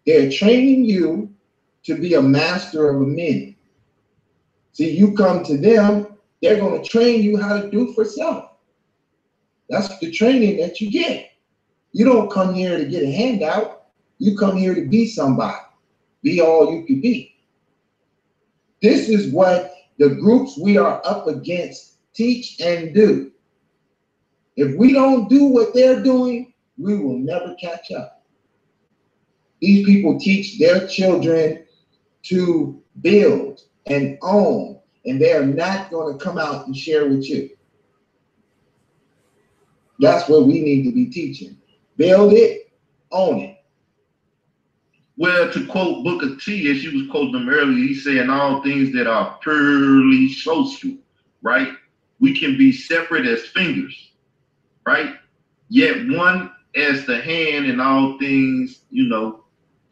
They're training you to be a master of a minute. See, you come to them, they're going to train you how to do for self. That's the training that you get. You don't come here to get a handout. You come here to be somebody. Be all you can be. This is what the groups we are up against teach and do. If we don't do what they're doing, we will never catch up. These people teach their children to build and own, and they are not going to come out and share with you. That's what we need to be teaching. Build it, own it. well, to quote Booker T, as you was quoting him earlier, he's saying all things that are purely social, right? We can be separate as fingers, right? Yet one as the hand in all things, you know,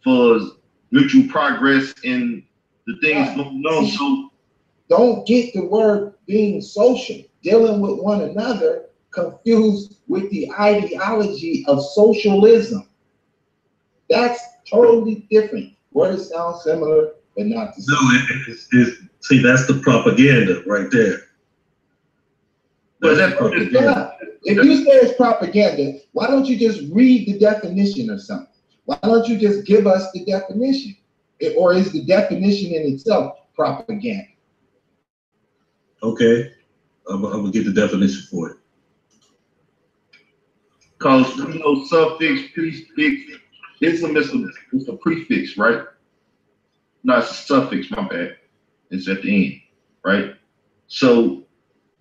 for mutual progress in the things going on. So don't get the word being social, dealing with one another, confused with the ideology of socialism. That's totally different. Words sound similar, but not the same. No, see, that's the propaganda right there. But that's propaganda. If you say it's propaganda, why don't you just read the definition or something? Why don't you just give us the definition? Or is the definition in itself propaganda? Okay, I'm gonna get the definition for it. Because suffix, prefix, ism is a prefix, right? No, it's a suffix, my bad. It's at the end, right? So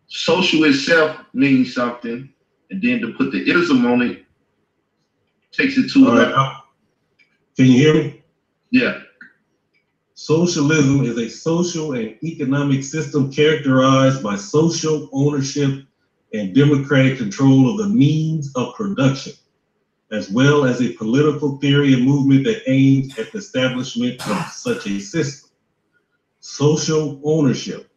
social itself means something, and then to put the ism on it takes it to another. Right. Can you hear me? Yeah. Socialism is a social and economic system characterized by social ownership and democratic control of the means of production, as well as a political theory and movement that aims at the establishment of such a system. Social ownership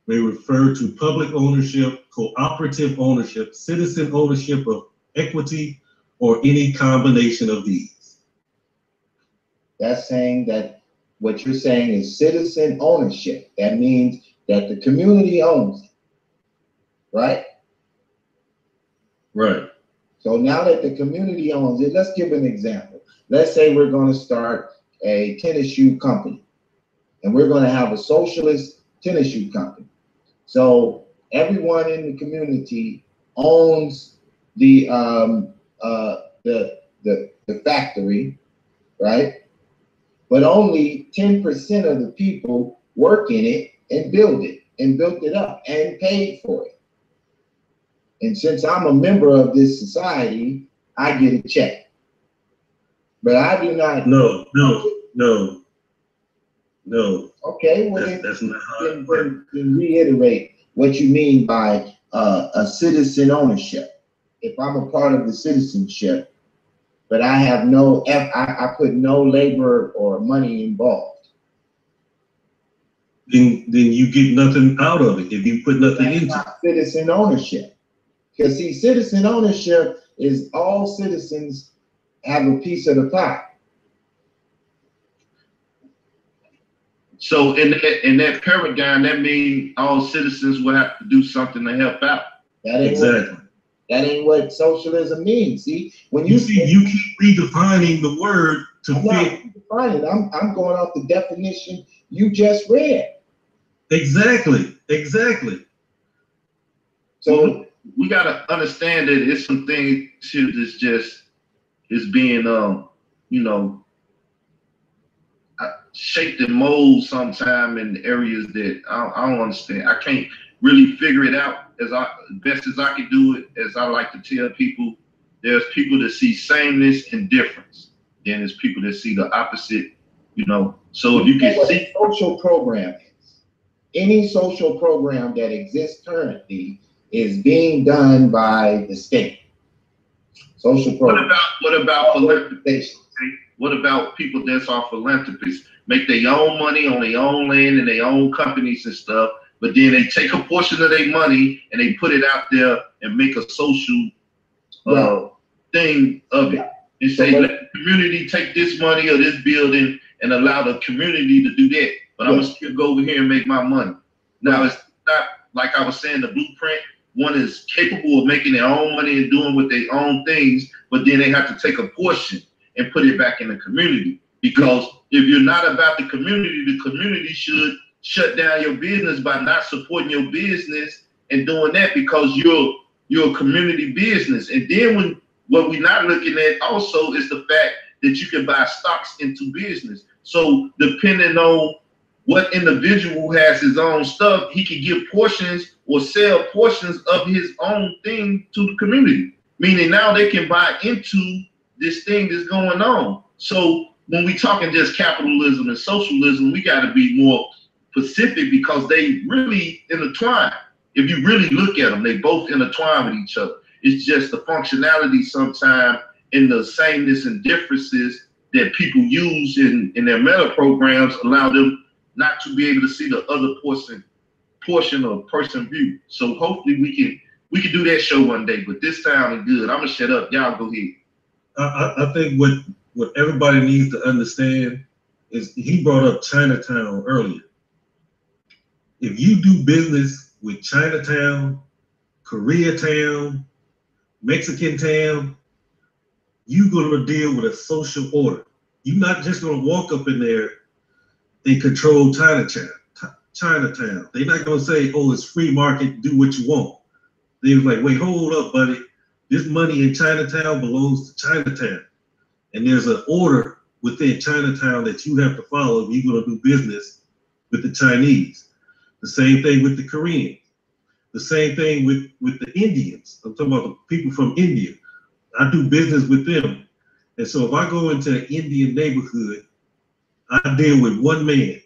may refer to public ownership, cooperative ownership, citizen ownership of equity, or any combination of these. That's saying that what you're saying is citizen ownership. That means that the community owns it, right? Right. So now that the community owns it, let's give an example. Let's say we're going to start a tennis shoe company, and we're going to have a socialist tennis shoe company. So everyone in the community owns the factory, right? But only 10% of the people work in it and built it up and paid for it. And since I'm a member of this society, I get a check. But I do not. No. Okay, well, that's not how it works. then reiterate what you mean by a citizen ownership. If I'm a part of the citizenship, but I have I put no labor or money involved. Then you get nothing out of it if you put nothing That's into it. not citizen ownership. Because see, citizen ownership is all citizens have a piece of the pie. So in that paradigm, that means all citizens will have to do something to help out. That ain't what socialism means. See, when You keep redefining the word to I'm fit. not redefining. I'm going off the definition you just read. Exactly. So we got to understand that it's some things that's just is being shaped and molded sometime in areas that I don't understand. I can't really figure it out as best as I can do it. As I like to tell people, there's people that see sameness and difference. Then there's people that see the opposite, So if you can see social program is, any social program that exists currently is being done by the state. Social program. What about philanthropy? What about people that's are philanthropists? Make their own money on their own land and their own companies and stuff, but then they take a portion of their money and they put it out there and make a social thing of it. And say, let the community take this money or this building and allow the community to do that. But I'm going to still go over here and make my money. Now, it's not like I was saying, the blueprint. One is capable of making their own money and doing with their own things, but then they have to take a portion and put it back in the community. Because if you're not about the community should shut down your business by not supporting your business and doing that because you're a community business. And then what we're not looking at also is the fact that you can buy stocks into business. So depending on what individual has his own stuff, he can give portions or sell portions of his own thing to the community. Meaning now they can buy into this thing that's going on. So when we talking just capitalism and socialism, we got to be more specific because they really intertwine. If you really look at them, they both intertwine with each other. It's just the functionality sometimes in the sameness and differences that people use in their meta programs allow them not to be able to see the other portion of person view. So hopefully we can do that show one day, but this time is good. I'm gonna shut up. Y'all go ahead. I think what everybody needs to understand is he brought up Chinatown earlier. If you do business with Chinatown, Koreatown, Mexican town, you're going to deal with a social order. You're not just going to walk up in there and control Chinatown. They're not going to say, oh, it's free market, do what you want. They're like, wait, hold up, buddy. This money in Chinatown belongs to Chinatown. And there's an order within Chinatown that you have to follow if you're going to do business with the Chinese. The same thing with the Koreans. The same thing with the Indians. I'm talking about the people from India. I do business with them. And so if I go into an Indian neighborhood, I deal with one man.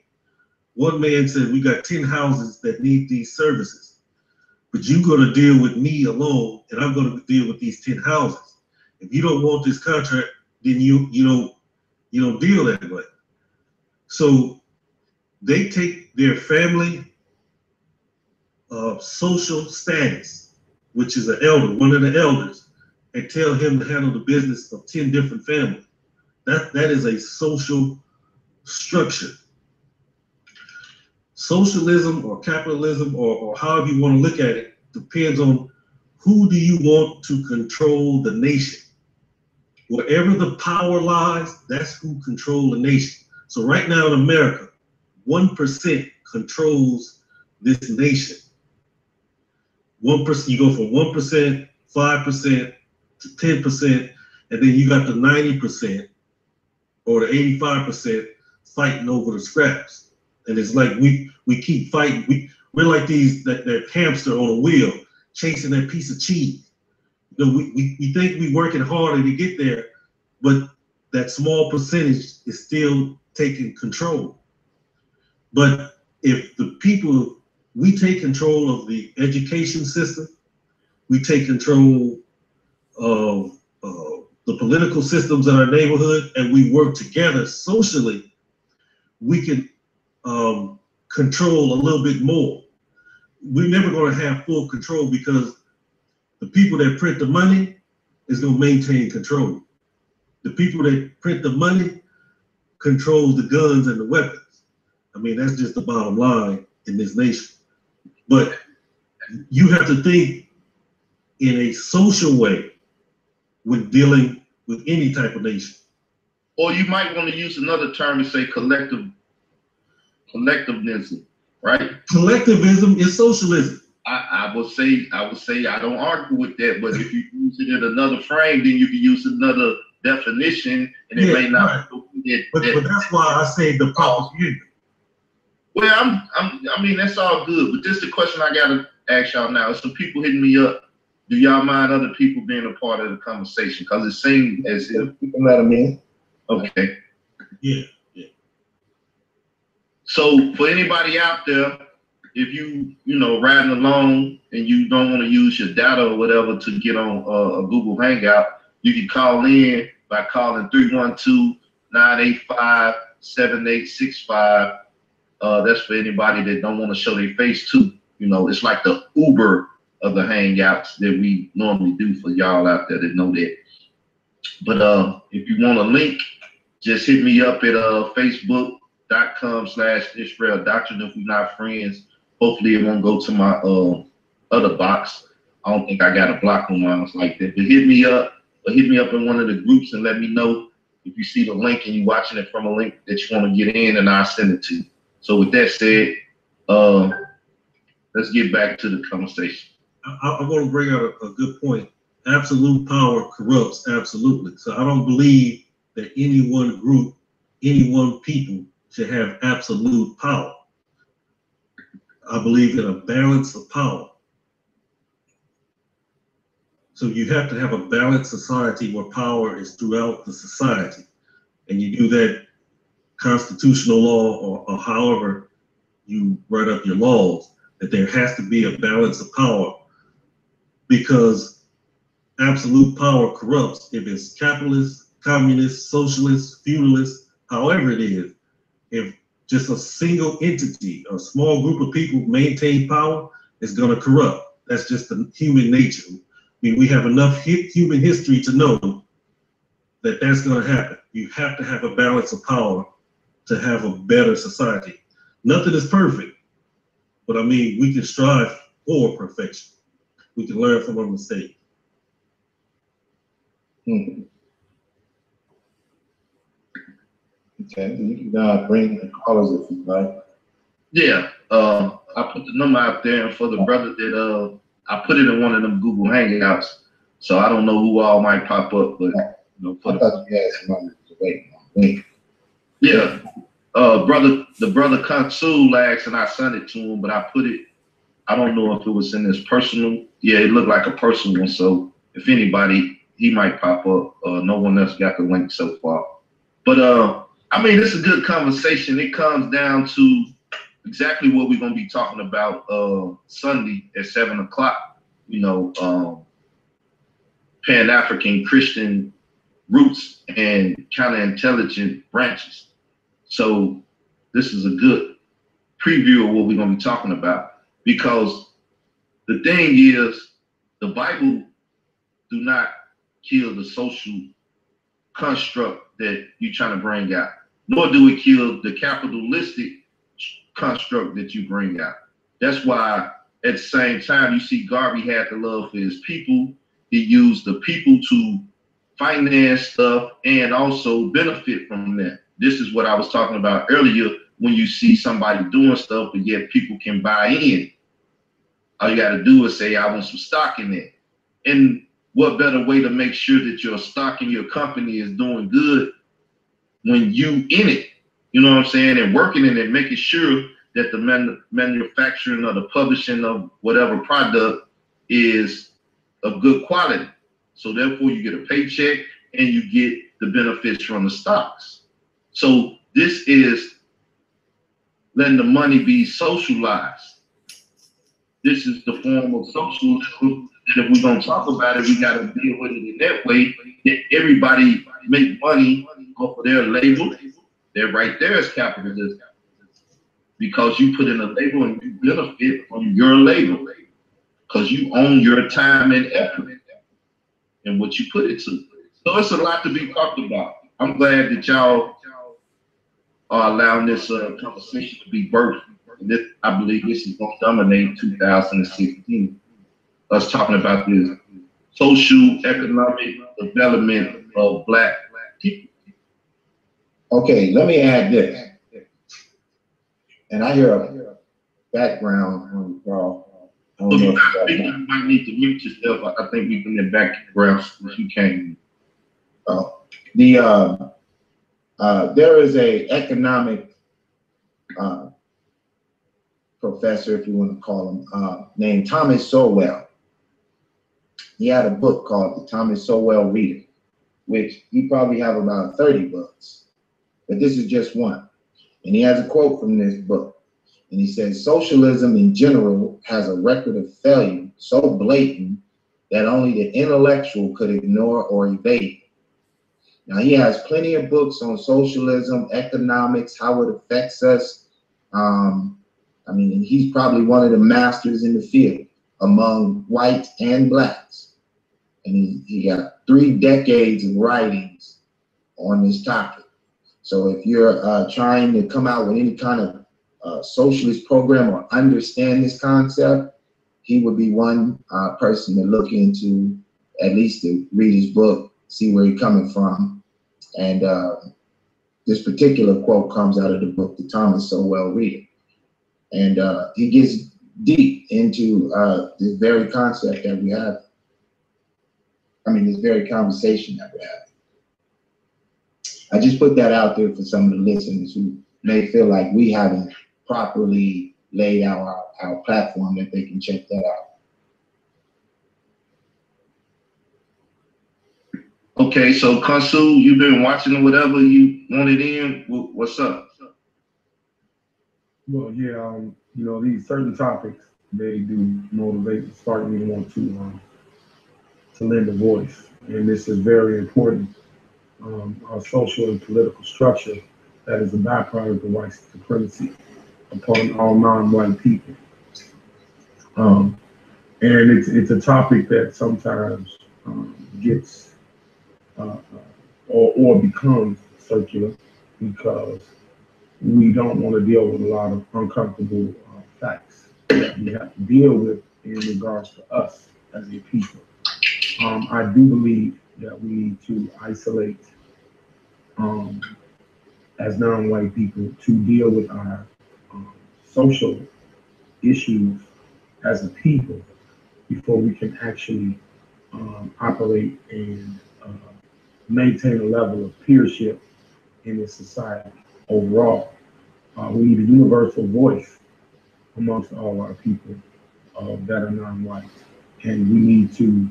One man said, we got 10 houses that need these services. But you're going to deal with me alone, and I'm going to deal with these 10 houses. If you don't want this contract, then you don't deal that way. So they take their family social status, which is an elder, one of the elders, and tell him to handle the business of 10 different families. That is a social structure. Socialism or capitalism or however you want to look at it depends on who do you want to control the nation. Wherever the power lies, that's who control the nation. So right now in America, 1% controls this nation. 1%, you go from 1%, 5% to 10%, and then you got the 90% or the 85% fighting over the scraps. And it's like we keep fighting. We're like that hamster on a wheel chasing that piece of cheese. You know, we think we're working harder to get there, but that small percentage is still taking control. But if the people, we take control of the education system, we take control of the political systems in our neighborhood, and we work together socially, we can control a little bit more. We're never going to have full control because the people that print the money is going to maintain control. The people that print the money control the guns and the weapons. I mean, that's just the bottom line in this nation. But you have to think in a social way when dealing with any type of nation. Or you might want to use another term and say collectivism, right? Collectivism is socialism. I would say I don't argue with that, but if you use it in another frame, then you can use another definition, and it may not. Right. But that's why I say the propaganda. Well, I mean that's all good, but this is the question I gotta ask y'all now. Some people hitting me up. Do y'all mind other people being a part of the conversation? Because it seems as if you can let them in. Okay. Yeah. So for anybody out there, if you riding along and you don't want to use your data or whatever to get on a Google Hangout, you can call in by calling 312-985-7865. That's for anybody that don't want to show their face too. It's like the Uber of the Hangouts that we normally do for y'all out there that know that. But if you want a link, just hit me up at facebook.com/Israel Doctrine if we're not friends. Hopefully it won't go to my other box. I don't think I got a block on mine like that. But hit me up in one of the groups and let me know if you see the link and you're watching it from a link that you want to get in, and I'll send it to you. So with that said, let's get back to the conversation. I want to bring out a good point. Absolute power corrupts, absolutely. So I don't believe that any one group, any one people should have absolute power. I believe in a balance of power. So you have to have a balanced society where power is throughout the society. And you do that constitutional law or however you write up your laws, that there has to be a balance of power, because absolute power corrupts. If it's capitalist, communist, socialist, feudalist, however it is, if just a single entity, a small group of people maintain power, it's going to corrupt. That's just the human nature. I mean, we have enough human history to know that that's going to happen. You have to have a balance of power to have a better society. Nothing is perfect, but I mean, we can strive for perfection. we can learn from our mistakes. Mhm. Okay, you can bring the callers if you like. Yeah, I put the number out there, and for the brother that I put it in one of them Google Hangouts, so I don't know who all might pop up, but I thought you had somebody to wait. Yeah, the brother Consul asked, and I sent it to him, but I put it. I don't know if it was in his personal. Yeah, it looked like a personal one. So if anybody, he might pop up. No one else got the link so far. But I mean, it's a good conversation. It comes down to exactly what we're gonna be talking about Sunday at 7 o'clock. Pan-African Christian roots and counterintelligence branches. So this is a good preview of what we're going to be talking about, because the thing is, the Bible do not kill the social construct that you're trying to bring out, nor do it kill the capitalistic construct that you bring out. That's why at the same time, you see Garvey had the love for his people. He used the people to finance stuff and also benefit from that. This is what I was talking about earlier. When you see somebody doing stuff, but yet people can buy in, all you got to do is say, I want some stock in it. And what better way to make sure that your stock in your company is doing good when you in it, you know what I'm saying, and working in it, making sure that the manufacturing or the publishing of whatever product is of good quality. So therefore you get a paycheck and you get the benefits from the stocks. So this is letting the money be socialized. This is the form of socialism. And if we're gonna talk about it, we gotta deal with it in that way, that everybody make money off of their label. They're right there as capitalism. Because you put in a label and you benefit from your label. Because you own your time and effort and what you put it to. So it's a lot to be talked about. I'm glad that y'all are allowing this conversation to be birthed. And this, I believe this is going to dominate 2016. Us talking about this social, economic development of Black people. Okay, let me add this. And I hear a background on the call. I don't know if you might need to mute yourself. I think we can get background if you can. There is a economic professor, if you want to call him, named Thomas Sowell. He had a book called The Thomas Sowell Reader, which he probably have about 30 books, but this is just one. And he has a quote from this book. And he says, socialism in general has a record of failure so blatant that only the intellectual could ignore or evade it. Now, he has plenty of books on socialism, economics, how it affects us. I mean, he's probably one of the masters in the field among whites and Blacks. And he got 3 decades of writings on this topic. So if you're trying to come out with any kind of socialist program or understand this concept, he would be one person to look into, at least to read his book, see where he's coming from. And this particular quote comes out of the book, The Thomas Sowell Reader. And he gets deep into this very concept that we have. I mean, this very conversation that we have. I just put that out there for some of the listeners who may feel like we haven't properly laid out our platform, that they can check that out. Okay, so Consul, you've been watching whatever you wanted in. What's up? Well, yeah, you know, these certain topics, they do motivate and start me to want to lend a voice, and this is very important. Our social and political structure that is a byproduct of white supremacy upon all non-white people, and it's a topic that sometimes gets or becomes circular because we don't want to deal with a lot of uncomfortable facts that we have to deal with in regards to us as a people. I do believe that we need to isolate as non-white people to deal with our social issues as a people before we can actually operate and maintain a level of peership in this society overall. We need a universal voice amongst all our people that are non-white, and we need to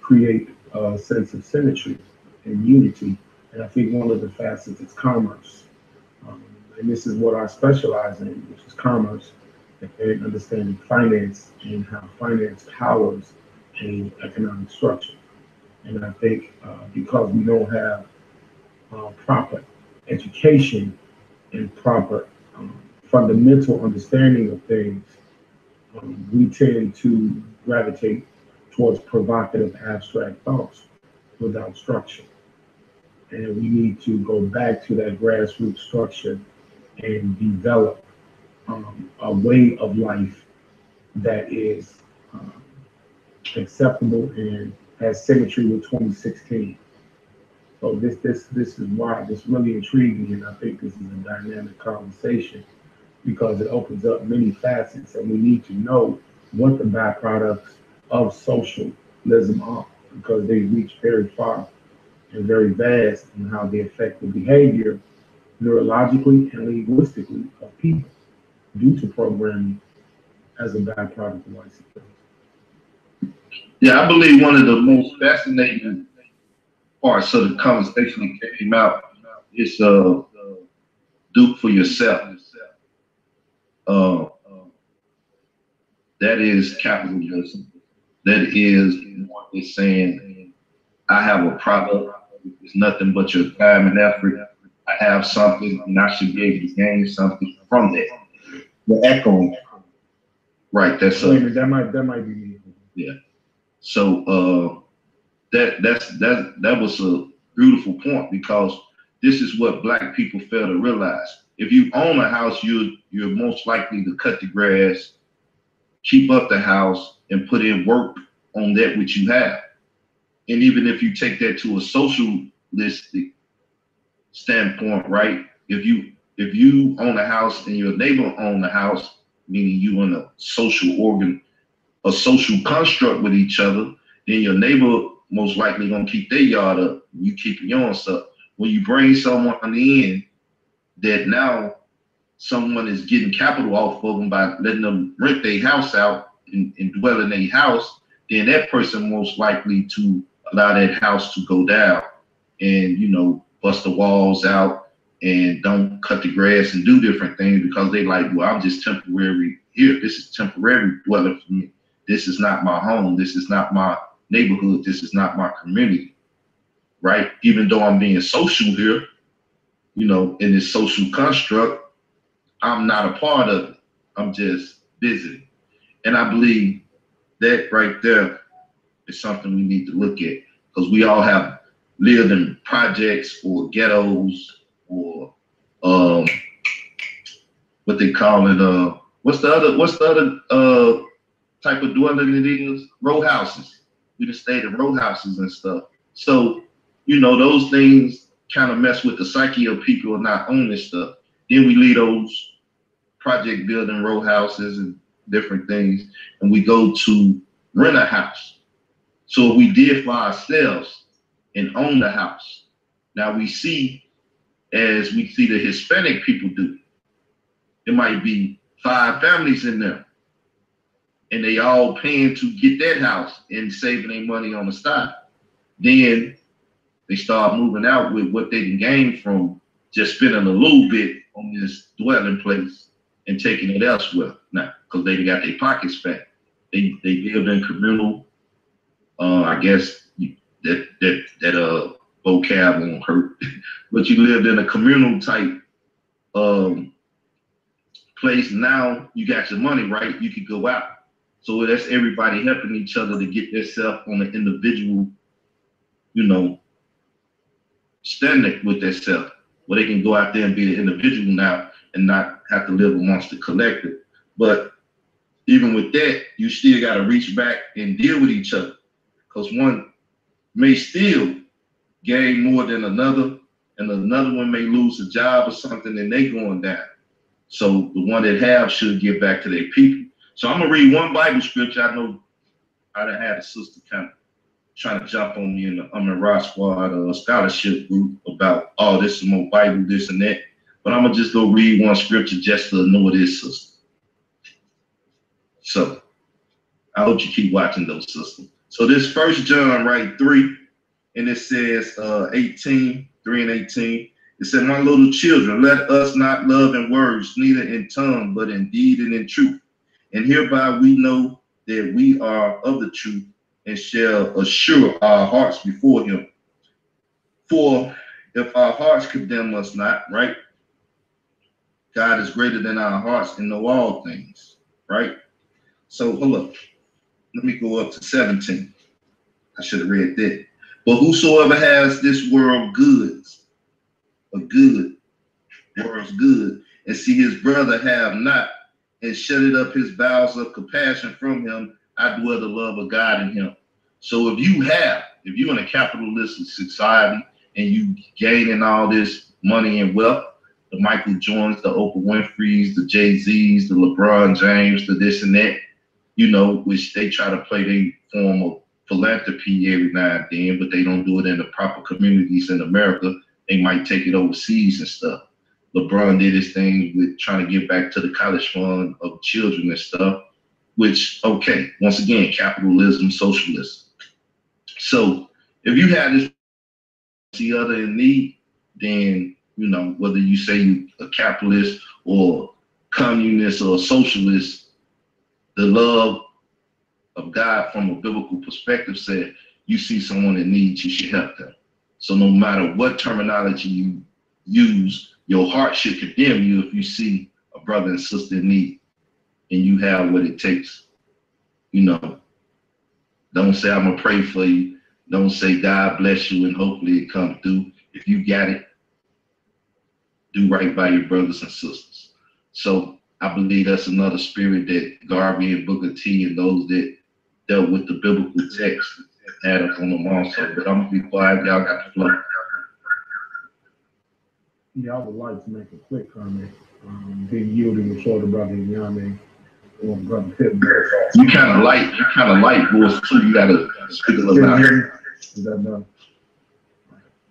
create a sense of symmetry and unity. And I think one of the facets is commerce. And this is what I specialize in, which is commerce and understanding finance and how finance powers an economic structure. And I think because we don't have proper education and proper fundamental understanding of things, we tend to gravitate towards provocative abstract thoughts without structure. And we need to go back to that grassroots structure and develop a way of life that is acceptable and has symmetry with 2016. So this is why this really intrigued me, and I think this is a dynamic conversation because it opens up many facets, and we need to know what the byproducts of socialism are, because they reach very far and very vast in how they affect the behavior neurologically and linguistically of people due to programming as a byproduct of white supremacy. Yeah, I believe one of the most fascinating parts of the conversation that came out is do for yourself. That is capitalism. That is what they're saying. I have a product. It's nothing but your time and effort. I have something, and I should be able to gain something from that. The echoing. Right. That's that might be me. Yeah. So that was a beautiful point, because this is what Black people fail to realize. If you own a house, you're most likely to cut the grass, keep up the house, and put in work on that which you have. And even if you take that to a socialistic standpoint, right? If you own a house and your neighbor own a house, meaning you in a social construct with each other, then your neighbor most likely gonna keep their yard up, you keeping yours up. When you bring someone in that now someone is getting capital off of them by letting them rent their house out and dwell in their house, then that person most likely to allow that house to go down and, bust the walls out and don't cut the grass and do different things, because they like, well, I'm just temporary here. This is temporary dwelling for me. This is not my home. This is not my neighborhood. This is not my community, right? Even though I'm being social here, in this social construct, I'm not a part of it. I'm just visiting. And I believe that right there is something we need to look at, because we all have lived in projects or ghettos or what they call it, what's the other type of dwelling it is? Row houses. We just stayed in row houses and stuff. So, those things kind of mess with the psyche of people and not owning stuff. Then we leave those project building row houses and different things, and we go to rent a house. So if we did for ourselves and own the house, now we see, as we see the Hispanic people do, it might be 5 families in there, and they all paying to get that house and saving their money on the side. Then they start moving out with what they can gain from just spending a little bit on this dwelling place and taking it elsewhere now, because they got their pockets fat. They build in communal. I guess that vocab won't hurt, but you lived in a communal type place. Now you got your money, right? You could go out. So that's everybody helping each other to get themselves on an individual, standing with themselves, where they can go out there and be an individual now and not have to live amongst the collective. But even with that, you still got to reach back and deal with each other, because one may still gain more than another, and another one may lose a job or something, and they going down. So the one that have should give back to their people. So I'm gonna read one Bible scripture. I know I done had a sister kind of trying to jump on me in the Ra Squad scholarship group about, oh, this is more Bible, this and that. But I'm gonna just go read one scripture just to know this, sister. So I hope you keep watching those, sister. So this 1 John, right, 3, and it says 18, 3 and 18. It said, my little children, let us not love in words, neither in tongue, but in deed and in truth. And hereby we know that we are of the truth, and shall assure our hearts before him. For if our hearts condemn us not, right? God is greater than our hearts and know all things, right? So hold up. Let me go up to 17. I should have read that. But whosoever has this world goods, world's good, and see his brother have not, and shut up his bowels of compassion from him, I dwell the love of God in him. So if you're in a capitalistic society and you gaining all this money and wealth, the Michael Jordans, the Oprah Winfreys, the Jay-Z's, the LeBron James, the this and that, you know, which they try to play their form of philanthropy every now and then, but they don't do it in the proper communities in America. They might take it overseas and stuff. LeBron did his thing with trying to give back to the college fund of children and stuff, which, okay, once again, capitalism, socialism. So if you have this see other in need, then, you know, whether you say you're a capitalist or communist or a socialist, the love of God from a biblical perspective said, you see someone in need, you should help them. So no matter what terminology you use, your heart should condemn you if you see a brother and sister in need and you have what it takes. You know, don't say I'm gonna pray for you. Don't say God bless you and hopefully it comes through. If you got it, do right by your brothers and sisters. So I believe that's another spirit that Garvey and Booker T and those that dealt with the biblical text had up on them also. But I'm gonna be quiet. Y'all got the floor. Yeah, I would like to make a quick comment. Been yielding the shoulder brother Yame or brother Pittman. You kind of light, boys, too. You gotta speak a little louder. Is that done?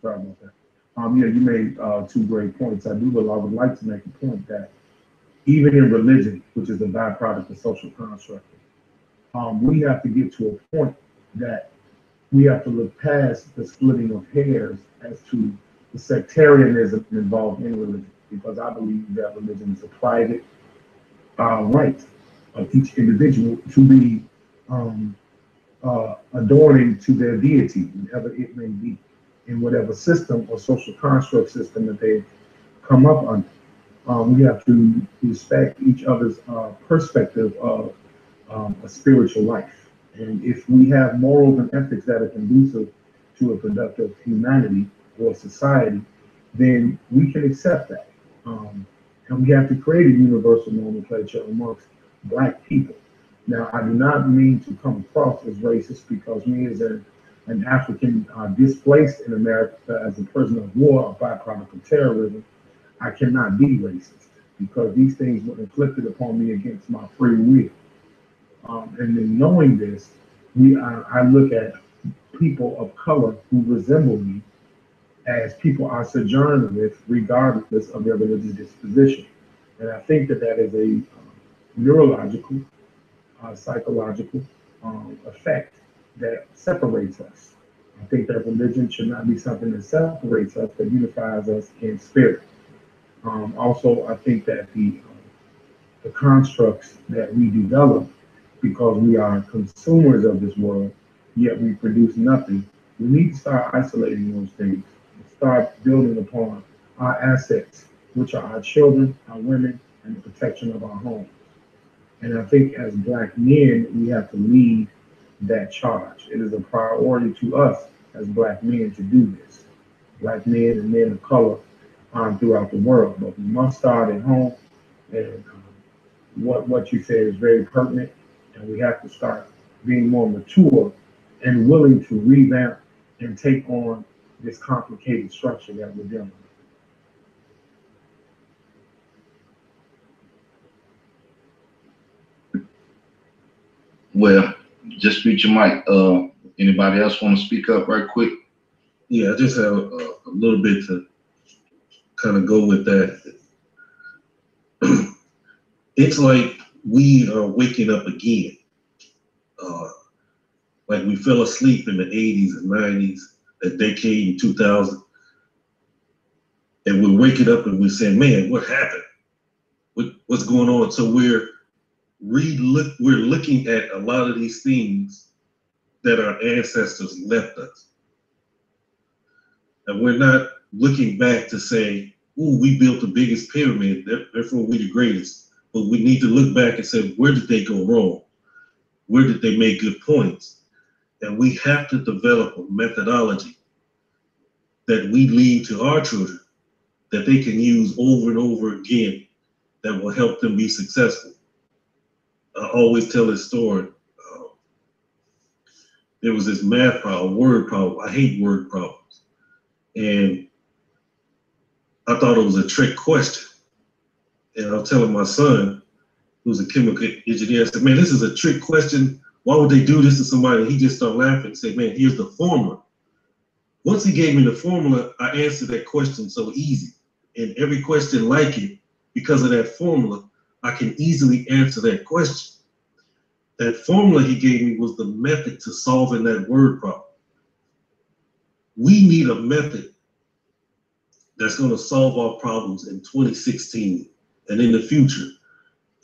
Sorry about that. Yeah, you made two great points. I would like to make a point that even in religion, which is a byproduct of social construct, we have to get to a point that we have to look past the splitting of hairs as to the sectarianism involved in religion, because I believe that religion is a private right of each individual to be adorning to their deity, whatever it may be, in whatever system or social construct system that they come up under. We have to respect each other's perspective of a spiritual life. And if we have morals and ethics that are conducive to a productive humanity or society, then we can accept that. And we have to create a universal nomenclature amongst Black people. Now, I do not mean to come across as racist, because me as an African displaced in America as a prisoner of war, a byproduct of terrorism, I cannot be racist, because these things were inflicted upon me against my free will. And in knowing this, I look at people of color who resemble me as people I sojourn with, regardless of their religious disposition. And I think that that is a neurological, psychological effect that separates us. I think that religion should not be something that separates us, but unifies us in spirit. Also, I think that the constructs that we develop, because we are consumers of this world, yet we produce nothing, we need to start isolating those things and start building upon our assets, which are our children, our women, and the protection of our homes. And I think as Black men, we have to lead that charge. It is a priority to us as Black men to do this. Black men and men of color throughout the world, but we must start at home. And what you said is very pertinent, and we have to start being more mature and willing to revamp and take on this complicated structure that we're dealing with. Well, just reach your mic. Anybody else want to speak up right quick? Yeah, I just have a little bit to kind of go with that. It's like we are waking up again. Like we fell asleep in the 80s and 90s, that decade in 2000. And we're waking up and we're saying, man, what happened? What's going on? So we're looking at a lot of these things that our ancestors left us. And we're not looking back to say, ooh, we built the biggest pyramid, therefore we're the greatest. But we need to look back and say, where did they go wrong? Where did they make good points? And we have to develop a methodology that we leave to our children that they can use over and over again that will help them be successful. I always tell this story. There was this math problem, word problem. I hate word problems. And I thought it was a trick question. And I was telling my son, who's a chemical engineer, I said, man, this is a trick question. Why would they do this to somebody? And he just started laughing and said, man, here's the formula. Once he gave me the formula, I answered that question so easy. And every question like it, because of that formula, I can easily answer that question. That formula he gave me was the method to solving that word problem. We need a method that's going to solve our problems in 2016 and in the future.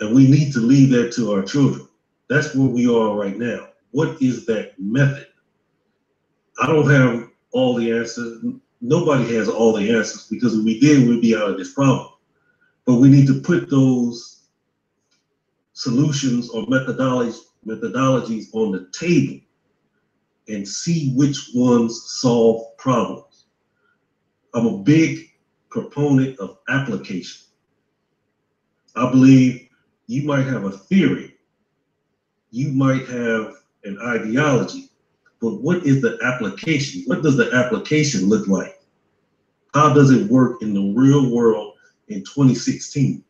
And we need to leave that to our children. That's where we are right now. What is that method? I don't have all the answers. Nobody has all the answers, because if we did, we'd be out of this problem. But we need to put those solutions or methodologies on the table and see which ones solve problems. I'm a big proponent of application. I believe you might have a theory, you might have an ideology, but what is the application? What does the application look like? How does it work in the real world in 2016?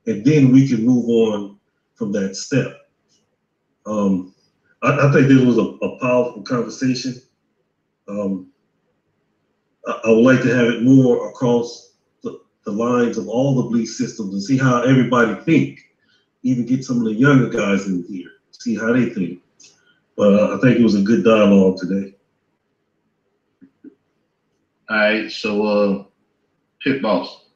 And then we can move on from that step. I think this was a powerful conversation. I would like to have it more across the lines of all the belief systems and see how everybody think. Even get some of the younger guys in here, see how they think. But I think it was a good dialogue today. All right, so Pit Boss.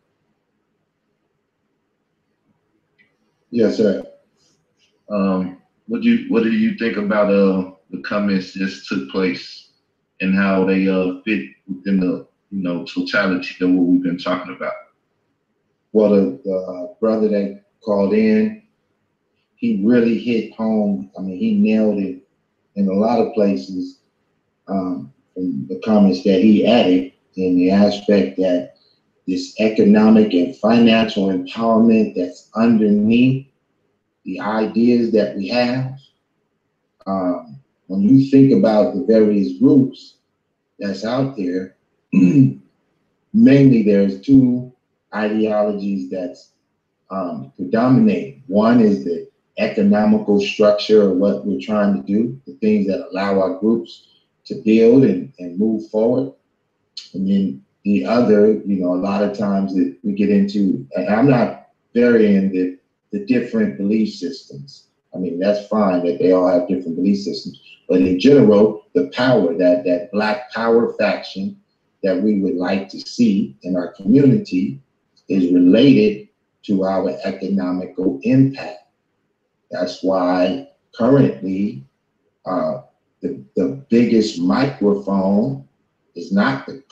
Yes, sir. What do you think about the comments just took place and how they fit within the totality of what we've been talking about? Well, the brother that called in, he really hit home. I mean, he nailed it in a lot of places, from the comments that he added, in the aspect that this economic and financial empowerment that's underneath the ideas that we have. When you think about the various groups that's out there, mainly there's two ideologies that's predominating. One is the economical structure of what we're trying to do, the things that allow our groups to build and move forward. And then the other, a lot of times that we get into, and I'm not varying the different belief systems. I mean, that's fine that they all have different belief systems, but in general, the power, that Black power faction that we would like to see in our community is related to our economical impact. That's why currently the biggest microphone is not the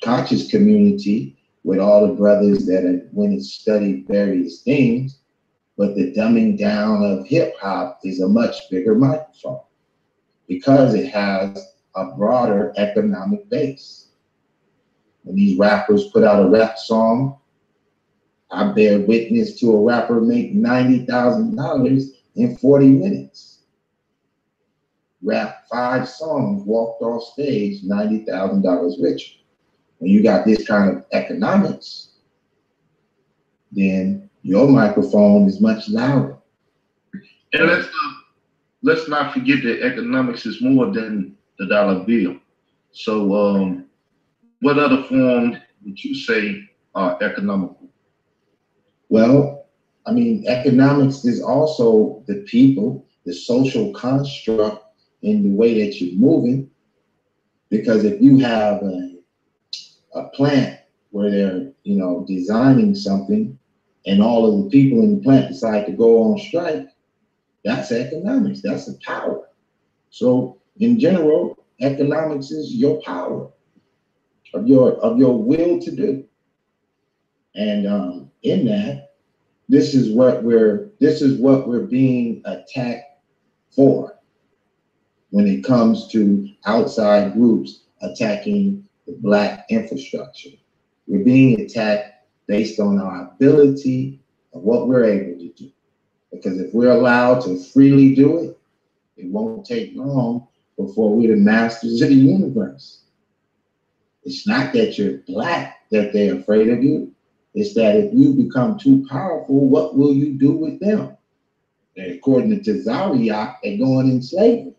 conscious community with all the brothers that have went and studied various things, but the dumbing down of hip hop is a much bigger microphone because it has a broader economic base. When these rappers put out a rap song, I bear witness to a rapper make $90,000 in 40 minutes. Rap 5 songs, walked off stage, $90,000 richer. When you got this kind of economics, then your microphone is much louder. And let's not forget that economics is more than the dollar bill. So what other forms would you say are economical? Well, I mean, economics is also the people, the social construct in the way that you're moving. Because if you have a plant where they're, you know, designing something and all of the people in the plant decide to go on strike, that's economics, that's the power. So in general, economics is your power of your will to do. And in that, this is what we're being attacked for when it comes to outside groups attacking the Black infrastructure. We're being attacked based on our ability of what we're able to do. Because if we're allowed to freely do it, it won't take long before we're the masters of the universe. It's not that you're Black that they're afraid of you. It's that if you become too powerful, what will you do with them? And according to Zariak, they're going in slavery.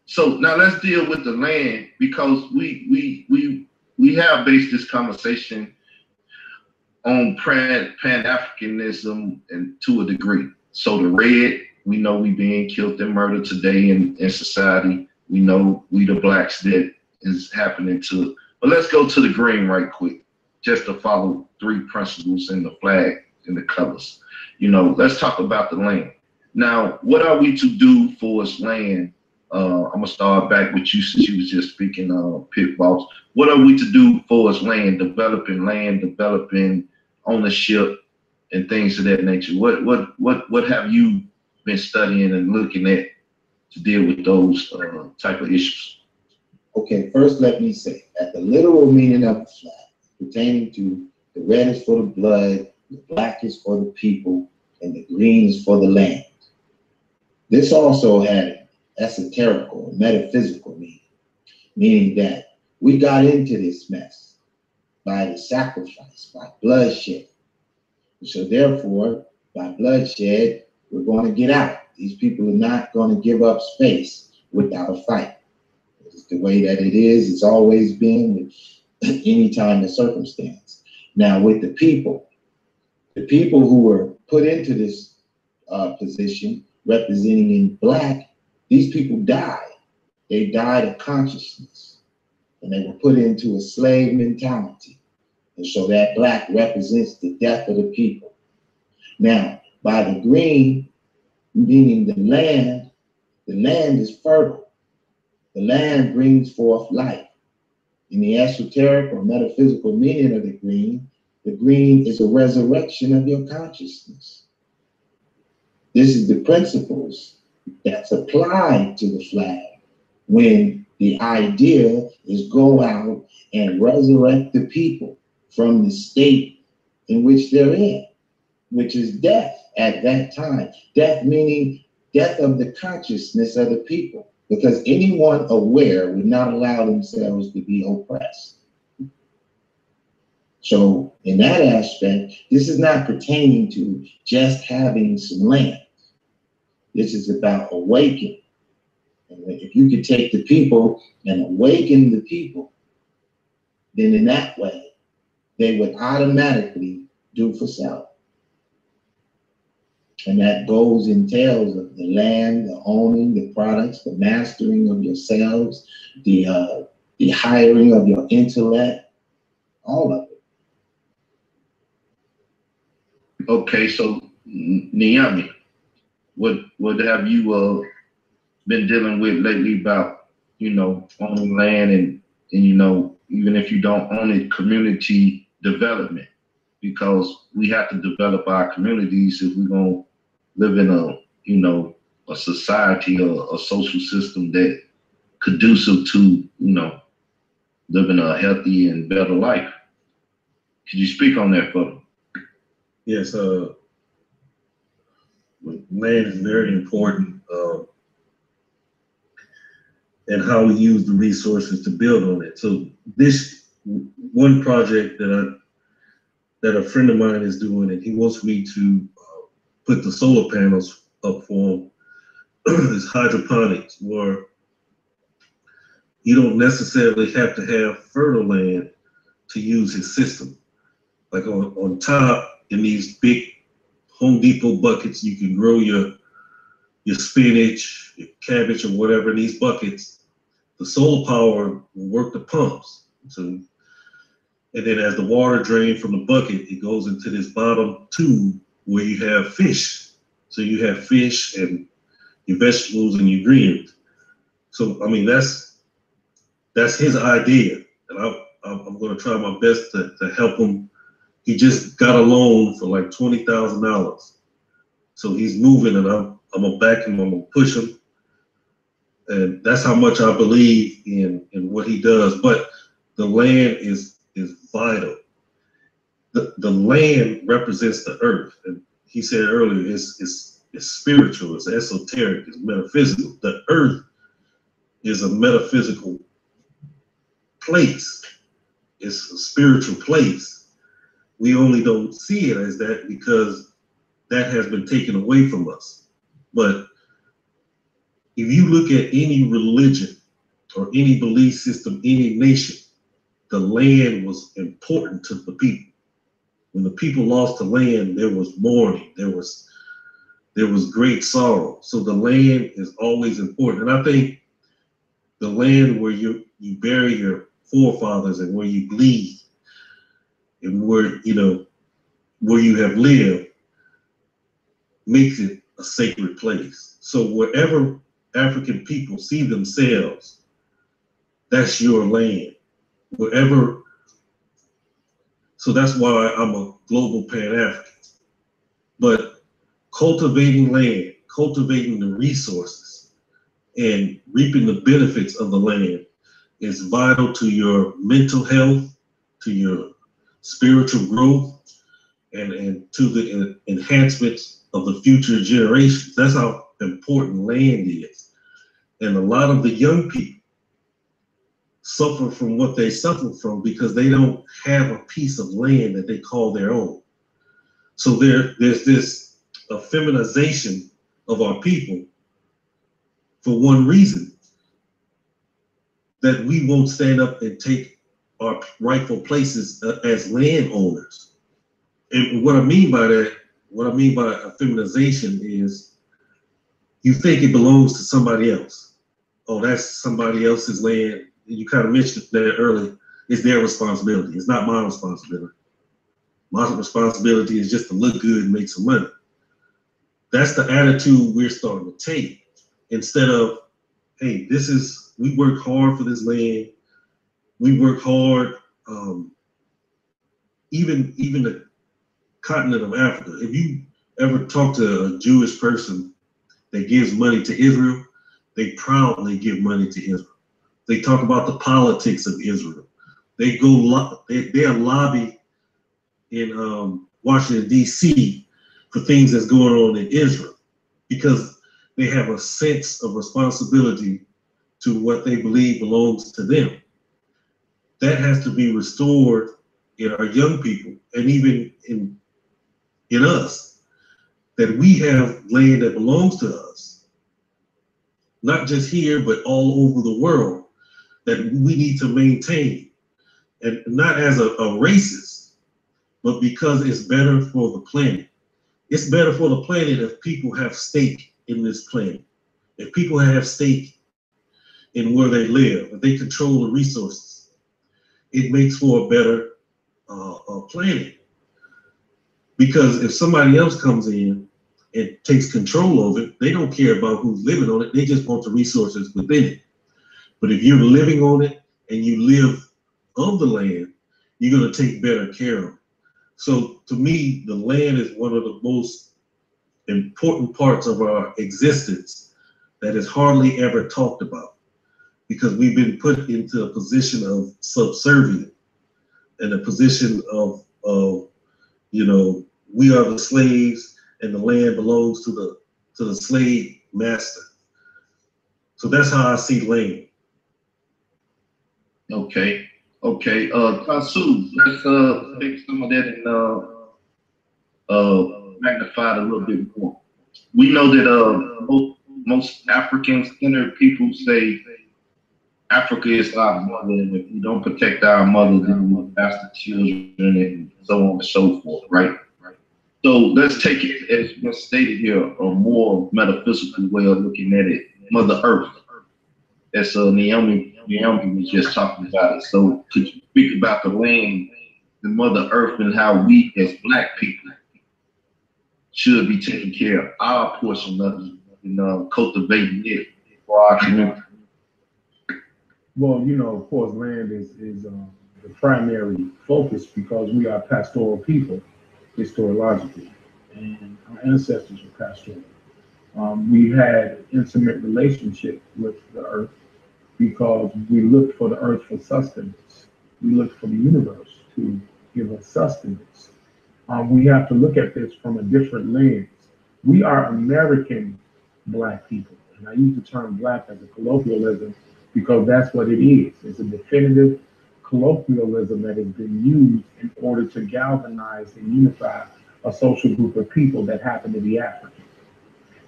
So now let's deal with the land, because we have based this conversation on Pan-Africanism and to a degree. So the red, we know we being killed and murdered today in society. We know we the Blacks that is happening to. But let's go to the green right quick, just to follow 3 principles in the flag and the colors. You know, let's talk about the land. Now, what are we to do for us land? I'm gonna start back with you since you was just speaking, Pit Boss. What are we to do for us land, developing ownership and things of that nature? What have you been studying and looking at to deal with those type of issues? Okay, first let me say that the literal meaning of the flag pertaining to the red is for the blood, the black is for the people, and the green is for the land. This also had esoterical, metaphysical meaning, meaning that we got into this mess by the sacrifice, by bloodshed. So therefore, by bloodshed, we're going to get out. These people are not going to give up space without a fight. It's the way that it is. It's always been with any time and circumstance. Now with the people who were put into this position representing in black, these people died. They died of consciousness and they were put into a slave mentality. And so that black represents the death of the people. Now, by the green, meaning the land is fertile. The land brings forth life. In the esoteric or metaphysical meaning of the green is a resurrection of your consciousness. This is the principles that's applied to the flag when the idea is go out and resurrect the people from the state in which they're in, which is death at that time. Death meaning death of the consciousness of the people, because anyone aware would not allow themselves to be oppressed. So in that aspect, this is not pertaining to just having some land. This is about awakening. And if you could take the people and awaken the people, then in that way, they would automatically do for self. And that goes entails of the land, the owning, the products, the mastering of yourselves, the hiring of your intellect, all of it. Okay, so Niami, what have you been dealing with lately about, you know, owning land and you know, even if you don't own it, community development, because we have to develop our communities if we're gonna live in a, you know, a society or a social system that conducive to, you know, living a healthy and better life. Could you speak on that for me? Yes, land is very important, and how we use the resources to build on it. So this one project that a friend of mine is doing, and he wants me to put the solar panels up for him, is hydroponics, where you don't necessarily have to have fertile land to use his system. Like on top, in these big Home Depot buckets, you can grow your spinach, your cabbage, or whatever in these buckets. The solar power will work the pumps. So, and then as the water drains from the bucket, it goes into this bottom tube where you have fish. So you have fish and your vegetables and your greens. So, I mean, that's his idea. And I'm going to try my best to help him. He just got a loan for like $20,000. So he's moving, and I'm going to back him, I'm going to push him. And that's how much I believe in what he does. But the land is vital. The land represents the earth. And he said earlier, it's spiritual, it's esoteric, it's metaphysical. The earth is a metaphysical place. It's a spiritual place. We only don't see it as that because that has been taken away from us. But if you look at any religion or any belief system, any nation, the land was important to the people. When the people lost the land, there was mourning, there was great sorrow. So the land is always important. And I think the land where you bury your forefathers and where you bleed and where you have lived makes it a sacred place. So wherever African people see themselves, that's your land. Wherever, so that's why I'm a global Pan-African. But cultivating land, cultivating the resources, and reaping the benefits of the land is vital to your mental health, to your spiritual growth, and to the enhancements of the future generations. That's how important land is. And a lot of the young people suffer from what they suffer from because they don't have a piece of land that they call their own. So there's this feminization of our people for one reason, that we won't stand up and take our rightful places as landowners. And what I mean by that, what I mean by a feminization is you think it belongs to somebody else. Oh, that's somebody else's land. You kind of mentioned that earlier. It's their responsibility. It's not my responsibility. My responsibility is just to look good and make some money. That's the attitude we're starting to take. Instead of, hey, we work hard for this land. We work hard, even the continent of Africa. If you ever talk to a Jewish person that gives money to Israel, they proudly give money to Israel. They talk about the politics of Israel. They are lobby in Washington, D.C. for things that's going on in Israel because they have a sense of responsibility to what they believe belongs to them. That has to be restored in our young people and even in us, that we have land that belongs to us, not just here, but all over the world, that we need to maintain. And not as a racist, but because it's better for the planet. It's better for the planet if people have stake in this planet. If people have stake in where they live, if they control the resources, it makes for a better planet. Because if somebody else comes in and takes control of it, they don't care about who's living on it. They just want the resources within it. But if you're living on it and you live of the land, you're going to take better care of it. So to me, the land is one of the most important parts of our existence that is hardly ever talked about, because we've been put into a position of subservient and a position of of, you know, we are the slaves and the land belongs to the slave master. So that's how I see land. Okay. Okay. Tasu, let's take some of that and magnify it a little bit more. We know that most African-centered people say Africa is our mother, and if we don't protect our mother, then we bastard children and so on and so forth, right? So let's take it, as was stated here, a more metaphysical way of looking at it. Mother Earth, as Naomi was just talking about it. So could you speak about the land, the Mother Earth, and how we as Black people should be taking care of our portion of it and cultivating it for our community? Well, you know, of course, land is the primary focus because we are pastoral people, historiologically, and our ancestors were pastoral. We had intimate relationship with the earth because we looked for the earth for sustenance. We looked for the universe to give us sustenance. We have to look at this from a different lens. We are American Black people, and I use the term Black as a colloquialism because that's what it is. It's a definitive colloquialism that has been used in order to galvanize and unify a social group of people that happen to be African.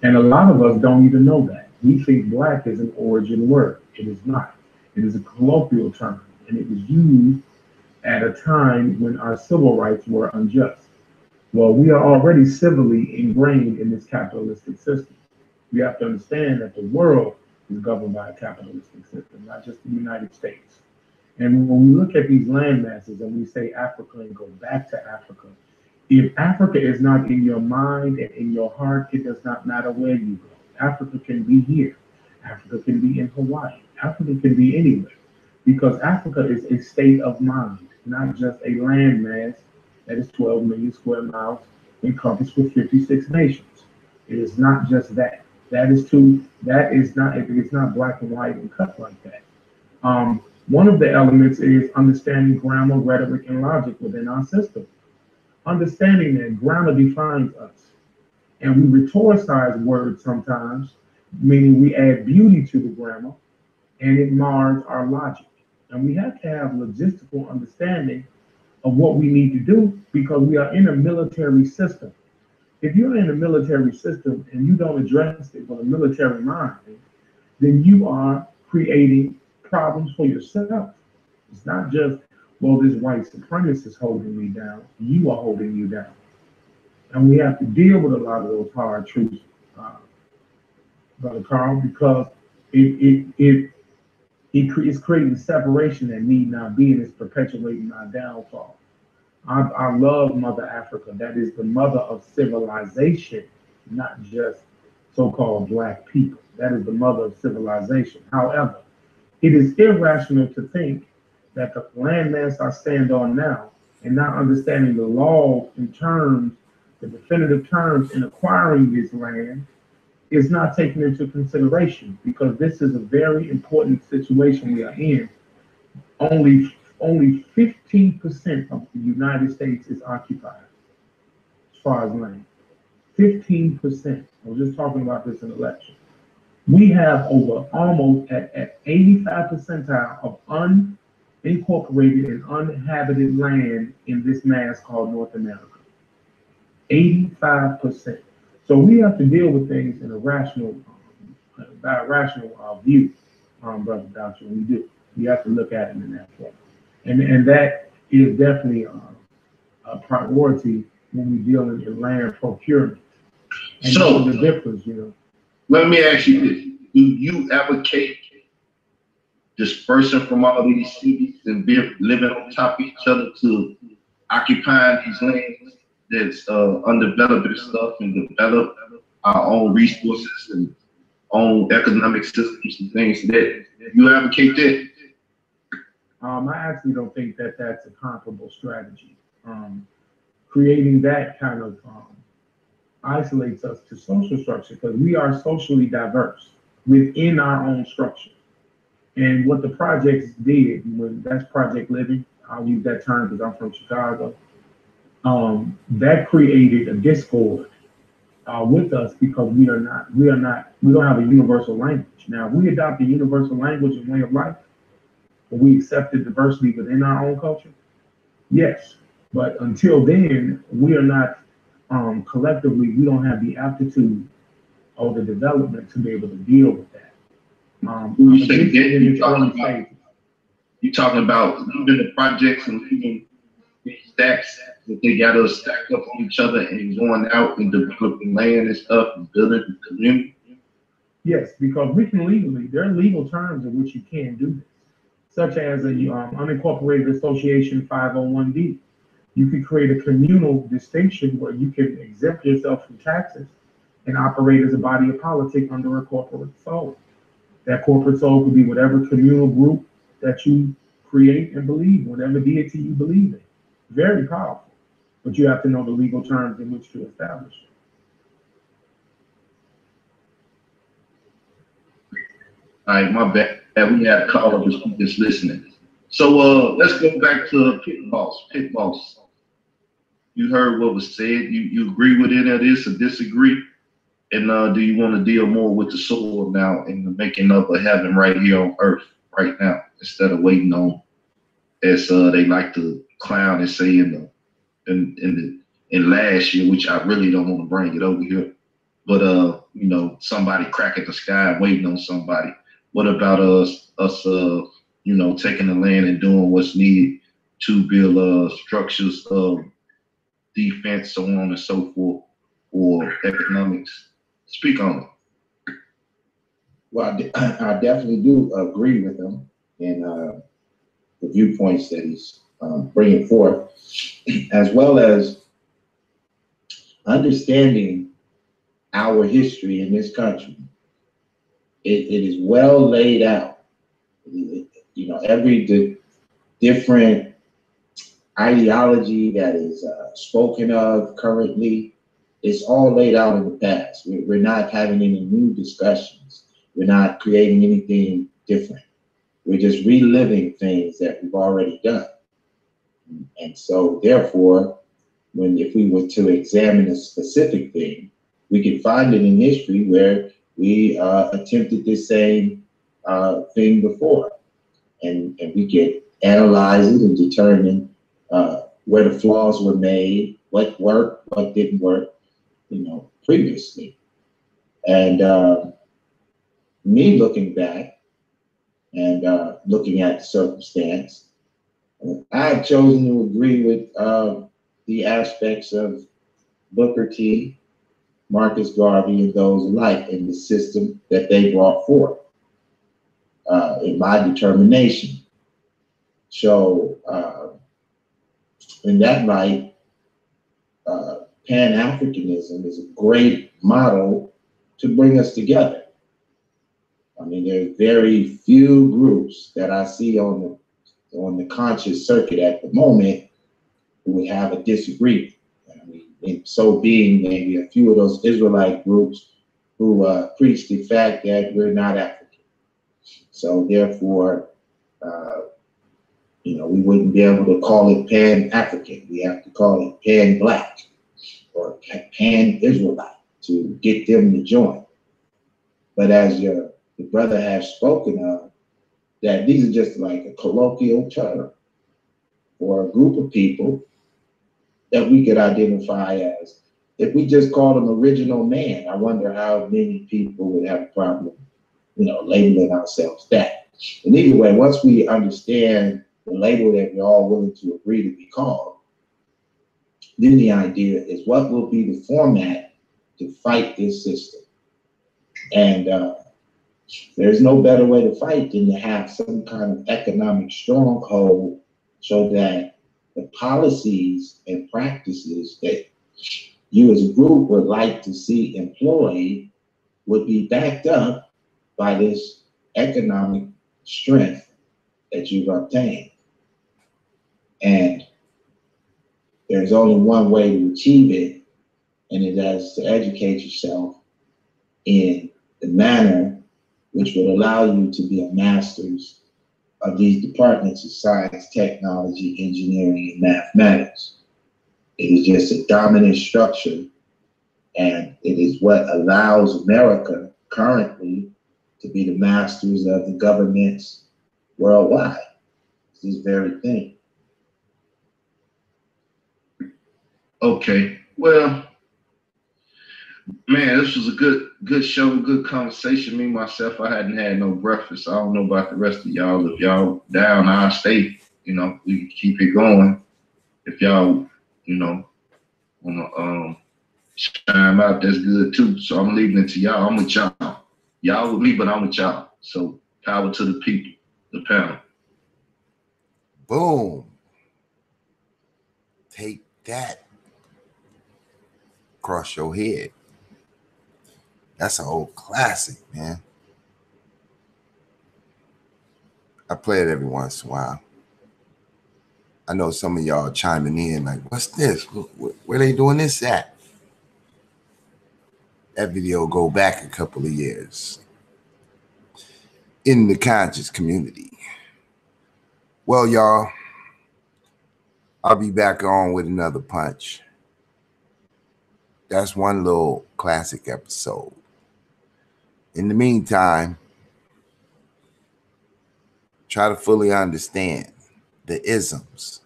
And a lot of us don't even know that. We think Black is an origin word. It is not. It is a colloquial term, and it was used at a time when our civil rights were unjust. Well, we are already civilly ingrained in this capitalistic system. We have to understand that the world is governed by a capitalistic system, not just the United States. And when we look at these land masses and we say Africa and go back to Africa, if Africa is not in your mind and in your heart, it does not matter where you go. Africa can be here. Africa can be in Hawaii. Africa can be anywhere because Africa is a state of mind, not just a land mass that is 12 million square miles encompassed with 56 nations. It is not just that. It's not black and white and cut like that. One of the elements is understanding grammar, rhetoric, and logic within our system. Understanding that grammar defines us. And we rhetoricize words sometimes, meaning we add beauty to the grammar, and it mars our logic. And we have to have logistical understanding of what we need to do because we are in a military system. If you're in a military system and you don't address it with a military mind, then you are creating problems for yourself. It's not just, well, this white supremacist is holding me down. You are holding you down. And we have to deal with a lot of those hard truths, Brother Carl, because it's creating separation that need not be, and it's perpetuating our downfall. I love Mother Africa. That is the mother of civilization, not just so-called Black people. That is the mother of civilization. However, it is irrational to think that the landmass I stand on now, and not understanding the laws and terms, the definitive terms in acquiring this land, is not taken into consideration because this is a very important situation we are in. Only 15% of the United States is occupied as far as land. 15%. I was just talking about this in election. We have over almost at 85 percentile of unincorporated and uninhabited land in this mass called North America. 85%. So we have to deal with things in a rational view, Brother Doctor. We do. We have to look at it in that way. And that is definitely a priority when we deal in land procurement. And so the difference, you know. Let me ask you this. Do you advocate dispersing from all these cities and living on top of each other to occupying these lands that's undeveloped and stuff and develop our own resources and own economic systems and things that you advocate that? I actually don't think that that's a comparable strategy. Creating that kind of isolates us to social structure because we are socially diverse within our own structure. And what the projects did, when that's Project Living, I'll use that term because I'm from Chicago. that created a discord with us because we don't have a universal language. Now, if we adopt a universal language and way of life, but we accepted diversity within our own culture, yes. But until then, we are not collectively, we don't have the aptitude or the development to be able to deal with that. You say that you're talking about leaving the projects and leaving the stacks that they got us stacked up on each other and going out and developing land and stuff and building the community. Yes, because we can legally, there are legal terms in which you can do this, such as a unincorporated association 501D. You could create a communal distinction where you can exempt yourself from taxes and operate as a body of politic under a corporate soul. That corporate soul could be whatever communal group that you create and believe, whatever deity you believe in. Very powerful, but you have to know the legal terms in which to establish it. All right, my bad. We had a caller just listening. So let's go back to Pit Boss. Pit Boss, you heard what was said. You agree with any of this or disagree? And do you want to deal more with the soul now and the making of a heaven right here on earth right now, instead of waiting on, as they like to clown and say in last year, which I really don't want to bring it over here, but you know, somebody cracking the sky waiting on somebody. What about us you know, taking the land and doing what's needed to build structures of defense, so on and so forth, or economics? Speak on it. Well, I definitely do agree with him in the viewpoints that he's bringing forth, as well as understanding our history in this country. It is well laid out. You know, every different ideology that is spoken of currently, it's all laid out in the past. We're not having any new discussions. We're not creating anything different. We're just reliving things that we've already done. And so therefore, if we were to examine a specific thing, we could find it in history where we attempted the same thing before. And we could analyze it and determine where the flaws were made, what worked, what didn't work, you know, previously. And me looking back and looking at the circumstance, I've chosen to agree with the aspects of Booker T, Marcus Garvey, and those alike in the system that they brought forth in my determination. So in that light, Pan-Africanism is a great model to bring us together. I mean, there's very few groups that I see on the conscious circuit at the moment who would have a disagreement. I mean, and so being maybe a few of those Israelite groups who preach the fact that we're not African. So therefore, you know, we wouldn't be able to call it Pan-African. We have to call it Pan-Black or Pan-Israelite to get them to join. But as the brother has spoken of, that these are just like a colloquial term for a group of people that we could identify as, if we just called them original man, I wonder how many people would have a problem, you know, labeling ourselves that. And either way, once we understand the label that we're all willing to agree to be called, then the idea is what will be the format to fight this system. And there's no better way to fight than to have some kind of economic stronghold so that the policies and practices that you as a group would like to see employed would be backed up by this economic strength that you've obtained. And there's only one way to achieve it, and it is to educate yourself in the manner which would allow you to be a masters of these departments of science, technology, engineering, and mathematics. It is just a dominant structure, and it is what allows America currently to be the masters of the governments worldwide. It's this very thing. Okay. Well, man, this was a good show, good conversation. Me, myself, I hadn't had no breakfast. I don't know about the rest of y'all. If y'all down, I'll stay. You know, we can keep it going. If y'all, wanna chime out, that's good too. So I'm leaving it to y'all. I'm with y'all. Y'all with me, but I'm with y'all. So power to the people, the panel. Boom. Take that. Across your head. That's an old classic, man. I play it every once in a while. I know some of y'all chiming in like, what's this? Where they doing this at? That video go back a couple of years in the conscious community. Well, y'all, I'll be back on with another punch. That's one little classic episode. In the meantime, try to fully understand the isms: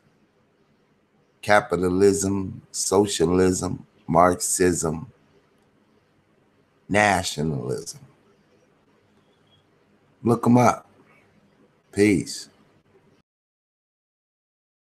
capitalism, socialism, Marxism, nationalism. Look them up. Peace.